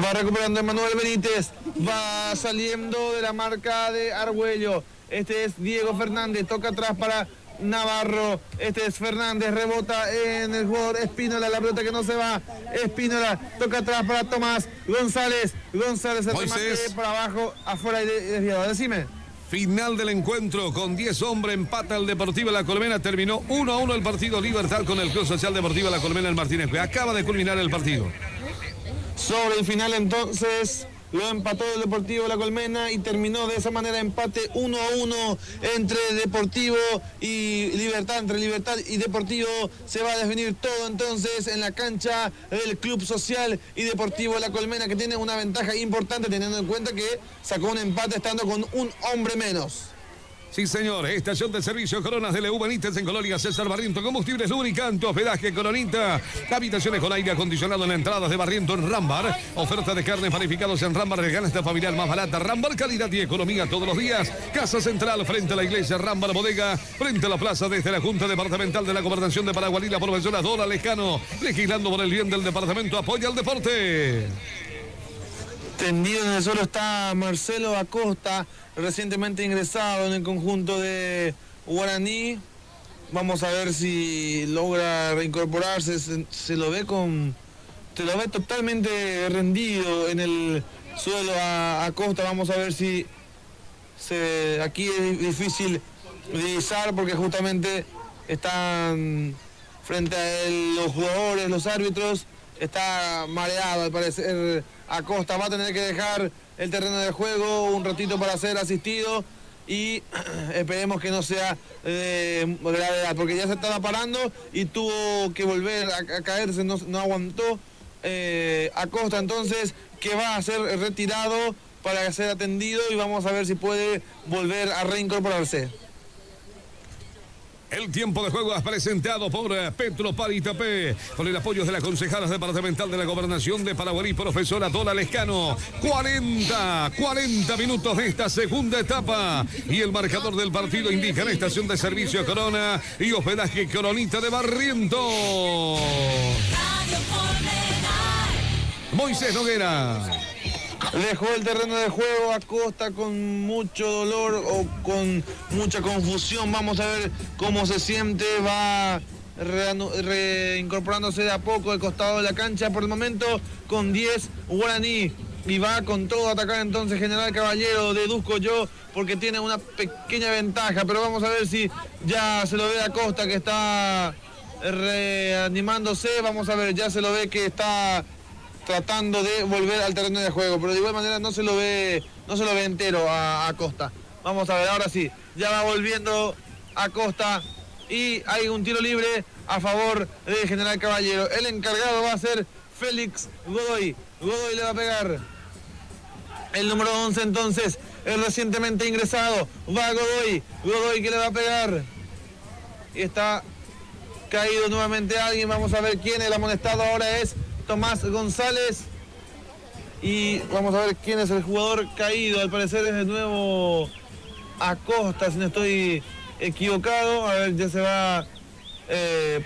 [SPEAKER 20] Va recuperando Emanuel Benítez, va saliendo de la marca de Argüello. Este es Diego Fernández, toca atrás para Navarro, este es Fernández, rebota en el jugador Espínola, la pelota que no se va, Espínola, toca atrás para Tomás González, el remate para abajo, afuera y desviado. Decime.
[SPEAKER 19] Final del encuentro con 10 hombres, empata el Deportivo La Colmena, terminó 1-1 el partido. Libertad con el Club Social Deportivo La Colmena en Martínez. Acaba de culminar el partido.
[SPEAKER 20] Sobre el final entonces lo empató el Deportivo La Colmena y terminó de esa manera empate 1-1 entre Deportivo y Libertad. Entre Libertad y Deportivo se va a definir todo entonces en la cancha del Club Social y Deportivo La Colmena, que tiene una ventaja importante teniendo en cuenta que sacó un empate estando con un hombre menos.
[SPEAKER 19] Sí, señor. Estación de servicio Coronas de Leu Benítez en Colonia César Barriento. Combustibles lubricante, hospedaje Coronita. Habitaciones con aire acondicionado en entradas de Barriento en Rambar. Oferta de carnes panificados en Rambar. Regala esta familiar más barata. Rambar, calidad y economía todos los días. Casa Central frente a la iglesia Rambar Bodega. Frente a la plaza desde la Junta Departamental de la Gobernación de Paraguarí. La profesora Dora Lescano, legislando por el bien del departamento, apoya al deporte.
[SPEAKER 20] Tendido en el suelo está Marcelo Acosta, recientemente ingresado en el conjunto de Guaraní. Vamos a ver si logra reincorporarse. Se lo ve totalmente rendido en el suelo a Acosta. Vamos a ver si aquí es difícil divisar porque justamente están frente a él los jugadores, los árbitros. Está mareado al parecer Acosta. Va a tener que dejar el terreno de juego un ratito para ser asistido y esperemos que no sea gravedad, porque ya se estaba parando y tuvo que volver a caerse, no aguantó Acosta, entonces que va a ser retirado para ser atendido y vamos a ver si puede volver a reincorporarse.
[SPEAKER 19] El tiempo de juego es presentado por Petropar Itapé, con el apoyo de la concejala departamental de la Gobernación de Paraguarí, profesora Dola Lescano. 40 minutos de esta segunda etapa. Y el marcador del partido indica en estación de servicio Corona y hospedaje Coronita de Barrientos. Moisés Noguera.
[SPEAKER 20] Dejó el terreno de juego Acosta con mucho dolor o con mucha confusión. Vamos a ver cómo se siente. Va reincorporándose de a poco al costado de la cancha. Por el momento con 10 guaraní. Y va con todo a atacar entonces General Caballero. Deduzco yo porque tiene una pequeña ventaja. Pero vamos a ver si ya se lo ve a Acosta que está reanimándose. Vamos a ver, ya se lo ve que está tratando de volver al terreno de juego, pero de igual manera no se lo ve entero a Acosta. Vamos a ver, ahora sí, ya va volviendo Acosta y hay un tiro libre a favor de General Caballero. El encargado va a ser Félix Godoy. Godoy le va a pegar. El número 11 entonces, el recientemente ingresado, va Godoy. Godoy que le va a pegar. Y está caído nuevamente alguien, vamos a ver quién. El amonestado ahora es Tomás González y vamos a ver quién es el jugador caído. Al parecer es de nuevo Acosta, si no estoy equivocado. A ver, ya se va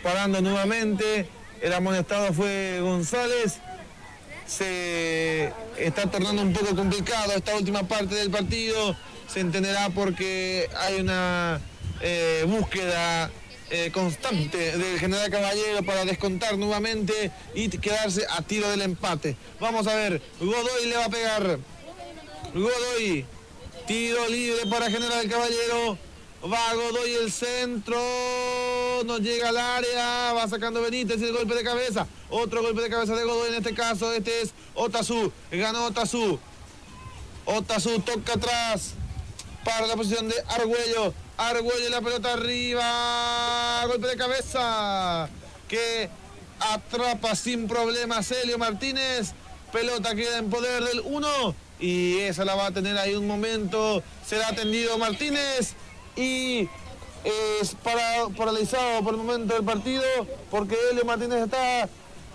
[SPEAKER 20] parando nuevamente. El amonestado fue González. Se está tornando un poco complicado esta última parte del partido. Se entenderá porque hay una búsqueda constante del General Caballero para descontar nuevamente y quedarse a tiro del empate. Vamos a ver, Godoy le va a pegar. Godoy, tiro libre para General Caballero. Va Godoy el centro, no llega al área, va sacando Benítez y el golpe de cabeza. Otro golpe de cabeza de Godoy, en este caso este es Otazú, ganó Otazú. Otazú toca atrás para la posición de Argüello. Argüello, la pelota arriba, golpe de cabeza que atrapa sin problemas Celio Martínez. Pelota queda en poder del 1 y esa la va a tener ahí un momento. Será atendido Martínez y es paralizado por el momento del partido porque Celio Martínez está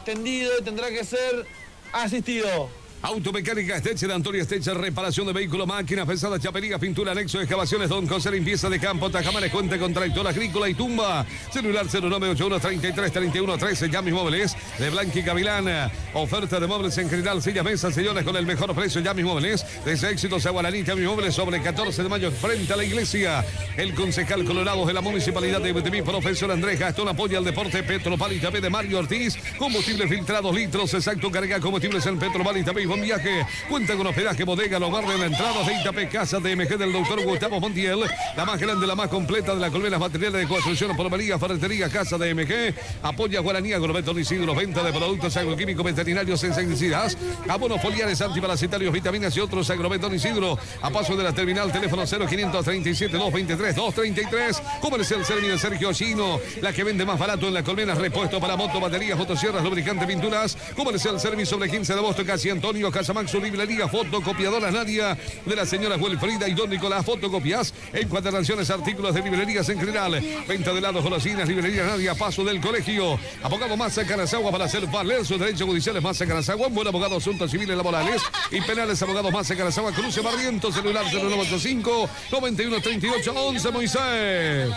[SPEAKER 20] tendido y tendrá que ser asistido.
[SPEAKER 19] Automecánica Esteche de Antonio Esteche, reparación de vehículos, máquinas pesadas, chaperías, pintura, anexo, excavaciones, Don José, limpieza de campo, Tajamares, cuenta con tractor agrícola y tumba. Celular 0981-333113, Yamis Móviles de Blanqui Gavilán. Oferta de móviles en general, sillas, mesas, señores con el mejor precio, Yamis Móviles. Desde Éxitos a Guaraní, Yamis Móviles sobre 14 de mayo frente a la iglesia. El concejal Colorado de la Municipalidad de Betemí, profesor Andrés Gastón, apoya al deporte. Petropar Itapé de Mario Ortiz, combustible filtrado, litros, exacto, carga combustibles en Petropar Itapé. Buen viaje, cuenta con hospedaje, bodega, lo guarda en la entrada de Itapé, casa de MG del doctor Gustavo Montiel, la más grande, la más completa de las colmenas materiales de construcción, plomería, ferretería, casa de MG, apoya Guaraní, Agrovet Don Isidro, venta de productos agroquímicos, veterinarios, insecticidas, abonos foliares, antiparasitarios, vitaminas y otros, Agrovet Don Isidro, a paso de la terminal, teléfono 0537-223-233, comercial Servicio Sergio Chino, la que vende más barato en las colmenas, repuesto para moto, baterías, motosierras, lubricantes, pinturas, comercial Servicio sobre 15 de agosto, casi Antonio Casamaxo, librería, fotocopiadoras Nadia, de la señora Wilfrida y Don Nicolás, fotocopias, encuadernaciones, artículos de librerías en general, venta de helados, golosinas, librería Nadia, paso del colegio, abogado Massa Canazagua para hacer valer sus derechos judiciales, Massa Canazagua, buen abogado, asuntos civiles, laborales y penales, abogados Massa Canazagua, Cruce Barrientos, celular 0985-9138-11, Moisés.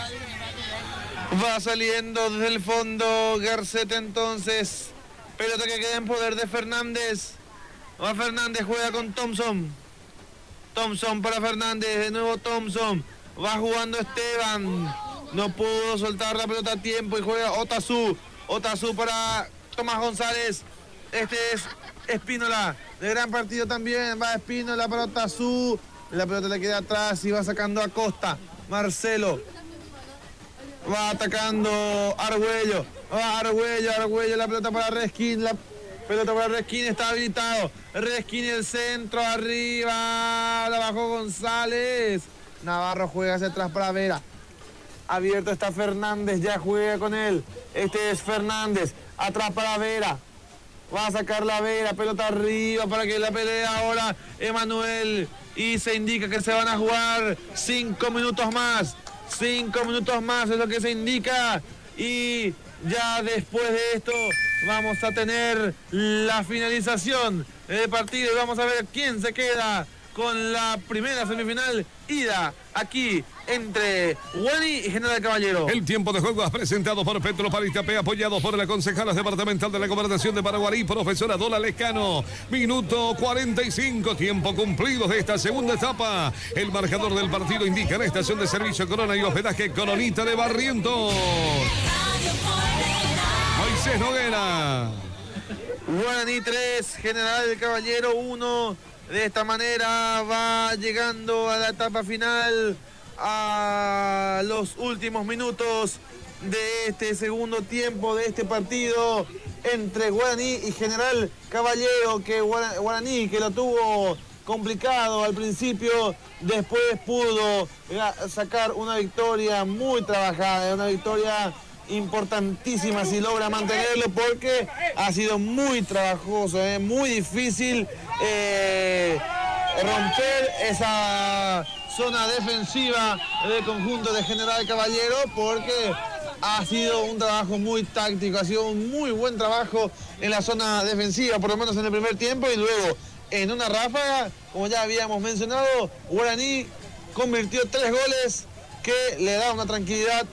[SPEAKER 20] Va saliendo desde el fondo Garcete entonces, pelota que queda en poder de Fernández. Va Fernández, juega con Thompson. Thompson para Fernández, de nuevo Thompson. Va jugando Esteban. No pudo soltar la pelota a tiempo y juega Otazú. Otazú para Tomás González. Este es Espínola, de gran partido también, va Espínola para Otazú, la pelota le queda atrás y va sacando a Costa, Marcelo, va atacando Argüello, Argüello, la pelota para Reskin, está habilitado, Reskin el centro, arriba, la bajó González, Navarro juega hacia atrás para Vera, abierto está Fernández, ya juega con él, este es Fernández, atrás para Vera, va a sacar la Vera, pelota arriba para que la pelee ahora Emanuel, y se indica que se van a jugar 5 minutos más, 5 minutos más es lo que se indica, y ya después de esto vamos a tener la finalización del partido y vamos a ver quién se queda con la primera semifinal ida aquí entre Guaraní y General Caballero.
[SPEAKER 19] El tiempo de juego es presentado por Petropar Itapé, apoyado por la concejala departamental de la Gobernación de Paraguarí, profesora Dola Lescano. Minuto 45, tiempo cumplido de esta segunda etapa. El marcador del partido indica la estación de servicio Corona y hospedaje Coronita de Barrientos. Moisés Noguera.
[SPEAKER 20] Guaraní 3, General Caballero 1. De esta manera va llegando a la etapa final, a los últimos minutos de este segundo tiempo de este partido entre Guaraní y General Caballero, que Guaraní que lo tuvo complicado al principio, después pudo sacar una victoria muy trabajada, una victoria importantísima si logra mantenerlo, porque ha sido muy trabajoso, muy difícil romper esa zona defensiva del conjunto de General Caballero, porque ha sido un trabajo muy táctico, ha sido un muy buen trabajo en la zona defensiva, por lo menos en el primer tiempo, y luego en una ráfaga, como ya habíamos mencionado, Guaraní convirtió 3 goles que le da una tranquilidad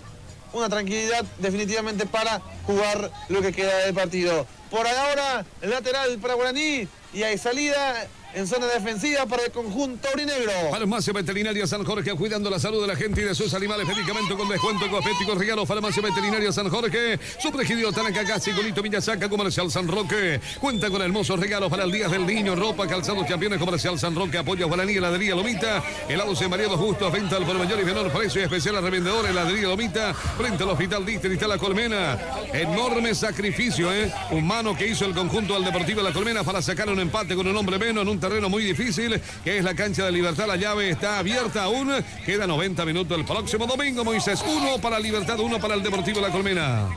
[SPEAKER 20] definitivamente para jugar lo que queda del partido. Por ahora, el lateral para Guaraní y hay salida en zona defensiva para el conjunto aurinegro.
[SPEAKER 19] Farmacia Veterinaria San Jorge, cuidando la salud de la gente y de sus animales. Medicamento con descuento, cosméticos, regalo. Farmacia Veterinaria San Jorge, Subregidio Tanacacasi, Colito Villasaca, Comercial San Roque. Cuenta con hermosos regalos para el Día del Niño, ropa, calzados, campeones. Comercial San Roque, apoya Guaraní, heladería Lomita, helados en variados gustos, venta al por mayor y menor precio, especial a revendedores, heladería Lomita, frente al Hospital Distrital La Colmena. Enorme sacrificio humano que hizo el conjunto del Deportivo La Colmena para sacar un empate con un hombre menos en un terreno muy difícil, que es la cancha de Libertad. La llave está abierta aún, queda 90 minutos el próximo domingo, Moisés. 1 para Libertad, 1 para el Deportivo La Colmena.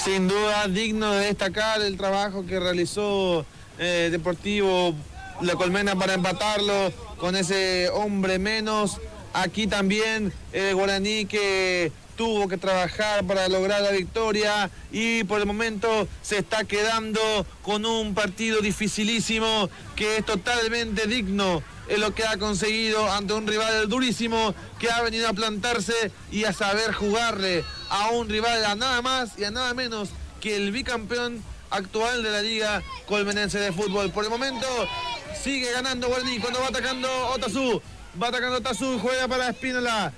[SPEAKER 20] Sin duda digno de destacar el trabajo que realizó Deportivo La Colmena para empatarlo con ese hombre menos. Aquí también Guaraní que tuvo que trabajar para lograr la victoria y por el momento se está quedando con un partido dificilísimo que es totalmente digno en lo que ha conseguido ante un rival durísimo que ha venido a plantarse y a saber jugarle a un rival a nada más y a nada menos que el bicampeón actual de la Liga Colmenense de Fútbol. Por el momento sigue ganando Guaraní cuando va atacando Otazú. Va atacando Otazú, juega para Espínola.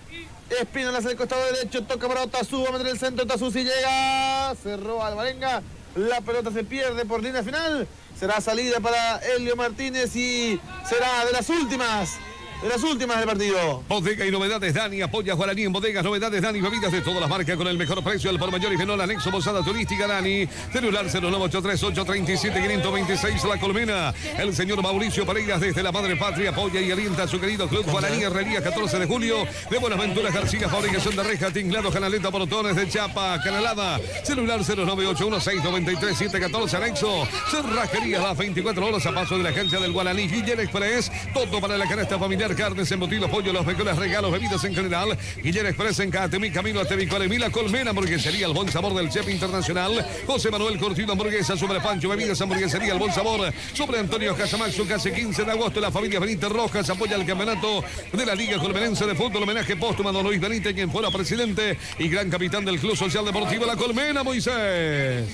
[SPEAKER 20] Espínola hacia el costado derecho, toca para Otazú, va a meter el centro, Otazú si llega, cerró Alvarenga, la pelota se pierde por línea final, será salida para Helio Martínez y será de las últimas del partido.
[SPEAKER 19] Bodega y novedades Dani, apoya a Guaraní en bodegas, novedades Dani, bebidas de todas las marcas con el mejor precio, el por mayor y menor, anexo posada turística Dani, celular 0983837-526 La Colmena. El señor Mauricio Pereiras desde la Madre Patria apoya y alienta a su querido club Guaraní Herrería 14 de julio de Buenaventura García, fabricación de rejas, tinglado, canaleta, portones de chapa, canalada, celular 0981693-714 anexo, cerrajería las 24 horas a paso de la cancha del Guaraní. Guillén Express, todo para la canasta familiar, carnes, embutidos, pollo, los mejores regalos, bebidas en general. Guillén Express en Catemí, camino a Tevicualemí, La Colmena, hamburguesería El Buen Sabor del chef internacional José Manuel Cortino, hamburguesa sobre Pancho, bebidas, hamburguesería El Buen Sabor sobre Antonio Casamaxo, casi 15 de agosto. La familia Benítez Rojas apoya el campeonato de la Liga Colmenense de Fútbol, homenaje póstumo a don Luis Benítez, quien fuera presidente y gran capitán del Club Social Deportivo La Colmena. Moisés.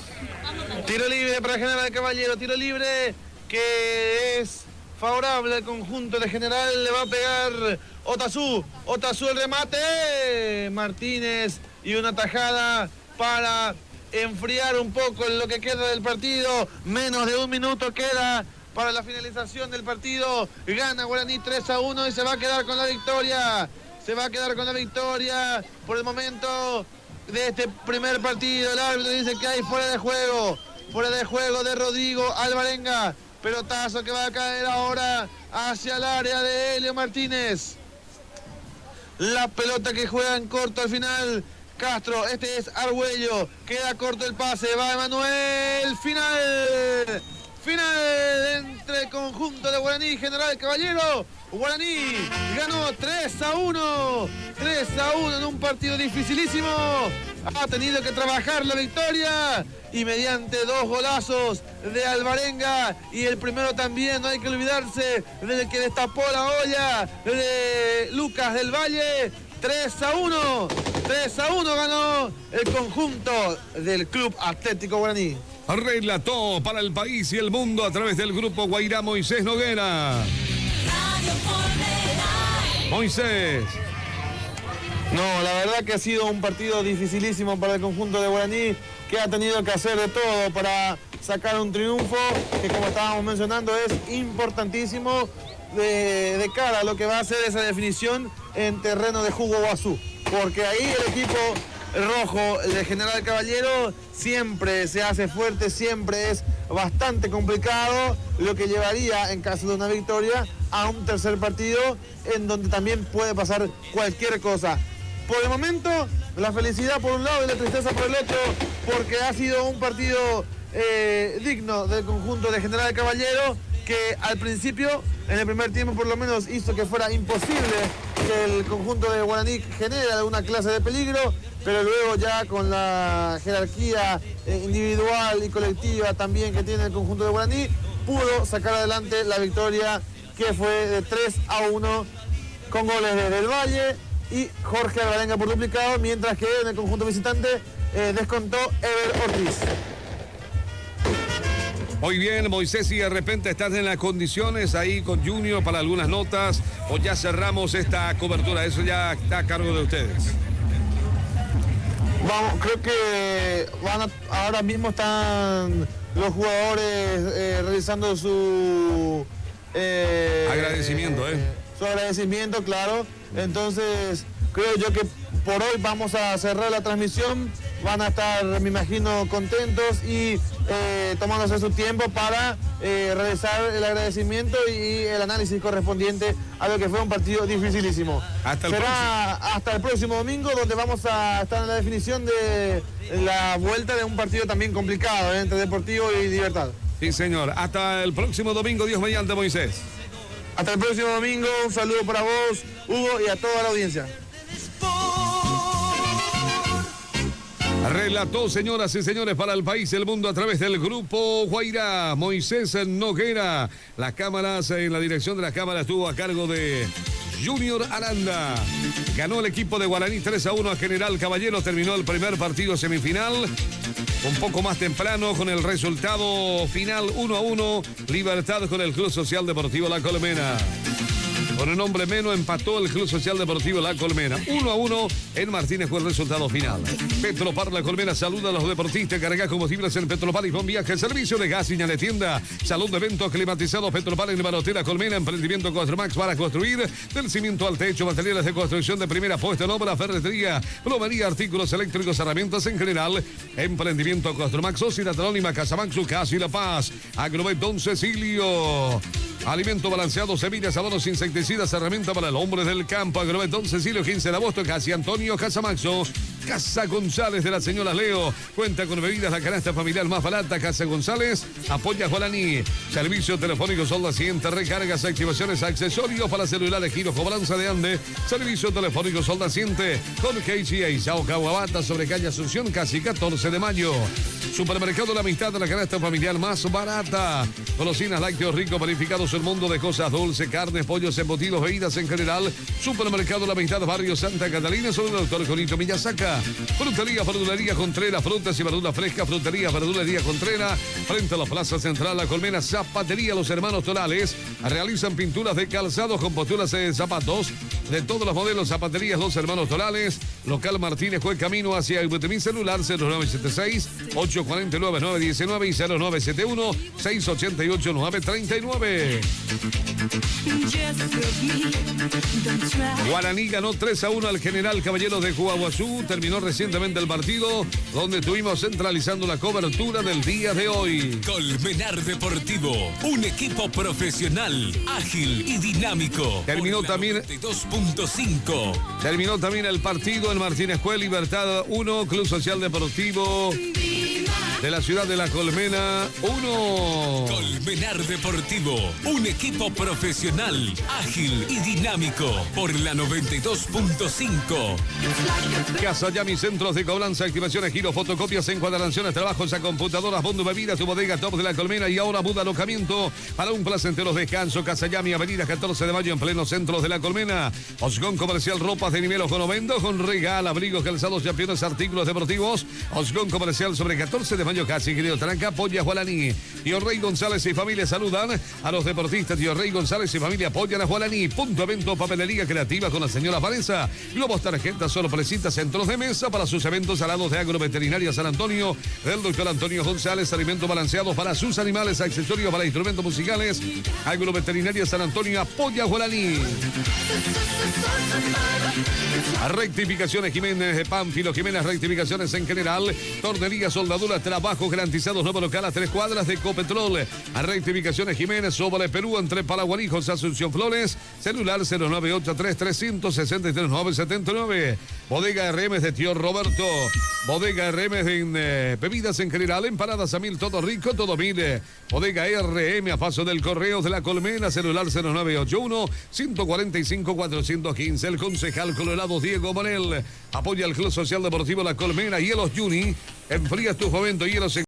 [SPEAKER 20] Tiro libre para General Caballero, tiro libre que es favorable al conjunto de General, le va a pegar Otazú el remate, Martínez y una tajada para enfriar un poco lo que queda del partido. Menos de un minuto queda para la finalización del partido. Gana Guaraní 3-1 y se va a quedar con la victoria. Se va a quedar con la victoria por el momento de este primer partido. El árbitro dice que hay fuera de juego. Fuera de juego de Rodrigo Alvarenga. Pelotazo que va a caer ahora hacia el área de Helio Martínez. La pelota que juega en corto al final. Castro, este es Argüello. Queda corto el pase. Va Emanuel. Final. Final entre el conjunto de Guaraní y General Caballero. Guaraní ganó 3-1. 3-1 en un partido dificilísimo. Ha tenido que trabajar la victoria. Y mediante 2 golazos de Alvarenga. Y el primero también, no hay que olvidarse, del que destapó la olla, de Lucas del Valle. 3-1. 3-1 ganó el conjunto del Club Atlético Guaraní.
[SPEAKER 19] Relató para el país y el mundo a través del grupo Guairá Moisés Noguera. Moisés.
[SPEAKER 20] No, la verdad que ha sido un partido dificilísimo para el conjunto de Guaraní, que ha tenido que hacer de todo para sacar un triunfo que, como estábamos mencionando, es importantísimo de cara a lo que va a ser esa definición en terreno de Jugo Guazú. Porque ahí el equipo rojo, el de General Caballero, siempre se hace fuerte, siempre es bastante complicado, lo que llevaría, en caso de una victoria, a un tercer partido en donde también puede pasar cualquier cosa. Por el momento, la felicidad por un lado y la tristeza por el otro, porque ha sido un partido digno del conjunto de General Caballero, que al principio, en el primer tiempo por lo menos, hizo que fuera imposible que el conjunto de Guaraní genere alguna clase de peligro, pero luego ya con la jerarquía individual y colectiva también que tiene el conjunto de Guaraní, pudo sacar adelante la victoria, que fue de 3-1 con goles de Del Valle y Jorge Alvarenga por duplicado, mientras que en el conjunto visitante descontó Ever Ortiz.
[SPEAKER 19] Muy bien, Moisés, si de repente estás en las condiciones ahí con Junior para algunas notas, o ya cerramos esta cobertura, eso ya está a cargo de ustedes.
[SPEAKER 20] Vamos, creo que ahora mismo están los jugadores realizando su
[SPEAKER 19] agradecimiento,
[SPEAKER 20] su agradecimiento, claro. Entonces, creo yo que por hoy vamos a cerrar la transmisión. Van a estar, me imagino, contentos y tomándose su tiempo para realizar el agradecimiento y el análisis correspondiente a lo que fue un partido dificilísimo. Será hasta el próximo domingo, donde vamos a estar en la definición de la vuelta de un partido también complicado entre Deportivo y Libertad.
[SPEAKER 19] Sí, señor. Hasta el próximo domingo, Dios mediante, Moisés.
[SPEAKER 20] Hasta el próximo domingo, un saludo para vos, Hugo, y a toda la audiencia.
[SPEAKER 19] Relató, señoras y señores, para el país y el mundo a través del grupo Guairá, Moisés Noguera. Las cámaras, en la dirección de las cámaras estuvo a cargo de Junior Aranda. Ganó el equipo de Guaraní 3-1 a General Caballero. Terminó el primer partido semifinal un poco más temprano con el resultado final 1-1. Libertad con el Club Social Deportivo La Colmena. Con un hombre menos empató el Club Social Deportivo La Colmena. 1-1 en Martínez fue el resultado final. Petropar La Colmena saluda a los deportistas. Carga combustibles en Petropar y con viaje. Servicio de gas, señal de tienda. Salón de eventos climatizados Petropar en Barotera Colmena. Emprendimiento Construmax para construir. Del cimiento al techo. Materiales de construcción de primera puesta en obra. Ferretería. Plomería. Artículos eléctricos. Herramientas en general. Emprendimiento Construmax. Sociedad Anónima Casamaxu. Casi La Paz. Agrovet Don Cecilio. Alimento balanceado, semillas, abonos, insecticidas, herramienta para el hombre del campo. Agrovet Don Cecilio, 15 de agosto, Casi Antonio Casamaxo. Casa González de la señora Leo. Cuenta con bebidas, la canasta familiar más barata. Casa González apoya a Guaraní. Servicio telefónico Solda 100, recargas, activaciones, accesorios para celulares, giro, cobranza de ande. Servicio telefónico Solda 100 con KCA y Sao Caguabata sobre calle Asunción, casi 14 de mayo. Supermercado La Amistad de la canasta familiar más barata. Golosinas, lácteos ricos, verificados el mundo de cosas dulces, carnes, pollos, embutidos, bebidas en general. Supermercado La Amistad, Barrio Santa Catalina, sobre el doctor Conito Miyasaca. Frutería, verdulería Contreras, frutas y verduras frescas. Frutería, verdulería Contreras, frente a la Plaza Central La Colmena. Zapatería Los Hermanos Torales. Realizan pinturas de calzados con posturas de zapatos de todos los modelos. Zapaterías Los Hermanos Torales. Local Martínez Juez camino hacia mi celular 0976-849-919 y 0971-688-939. Guaraní ganó 3-1 al General Caballeros de Cuaguazú. Terminó recientemente el partido donde estuvimos centralizando la cobertura del día de hoy.
[SPEAKER 17] Colmenar Deportivo, un equipo profesional, ágil y dinámico.
[SPEAKER 19] Terminó también
[SPEAKER 17] 2.5.
[SPEAKER 19] Terminó también el partido en Martínez Juez, Libertad 1, Club Social Deportivo de la ciudad de La Colmena 1.
[SPEAKER 17] Colmenar Deportivo, un equipo profesional, ágil y dinámico por la 92.5.
[SPEAKER 19] Casa Yami, centros de cobranza, activaciones, giros, fotocopias, encuadernaciones, trabajos a computadoras, bondo bebidas, tu bodega top de La Colmena y ahora muda alojamiento para un placentero descanso. Casa Yami, avenida 14 de mayo en pleno centro de La Colmena. Osgón Comercial, ropas de nivel ojo vendo con regal, abrigos, calzados, championes, artículos deportivos. Osgón Comercial sobre 14 de mayo, casi querido Tranca, Polla, Gualaní. Tío Rey González y familia saludan a los deportistas. Tío Rey González y familia apoyan a Gualaní. Punto evento, papelería creativa con la señora Vanessa. Globos, tarjetas, sorpresitas, centros de mesa para sus eventos alados de Agroveterinaria San Antonio, del doctor Antonio González. Alimentos balanceados para sus animales, accesorios para instrumentos musicales. Agroveterinaria San Antonio apoya a Gualaní. Rectificaciones Jiménez de Pánfilo, Jiménez, rectificaciones en general. Tornería, soldadura, trabajos garantizados, nuevo local a 3 cuadras de Copetrol. A rectificaciones Jiménez, Sobra de Perú, entre Paraguarijos, Asunción Flores. Celular 0983-363-979. Bodega RM de Tío Roberto. Bodega RM en bebidas en general, empanadas a 1000, todo rico, todo 1000. Bodega RM a paso del Correo de La Colmena, celular 0981-145-415. El concejal colorado Diego Morel apoya al Club Social Deportivo La Colmena. Hielos Juni, enfrías tu momento, hielos en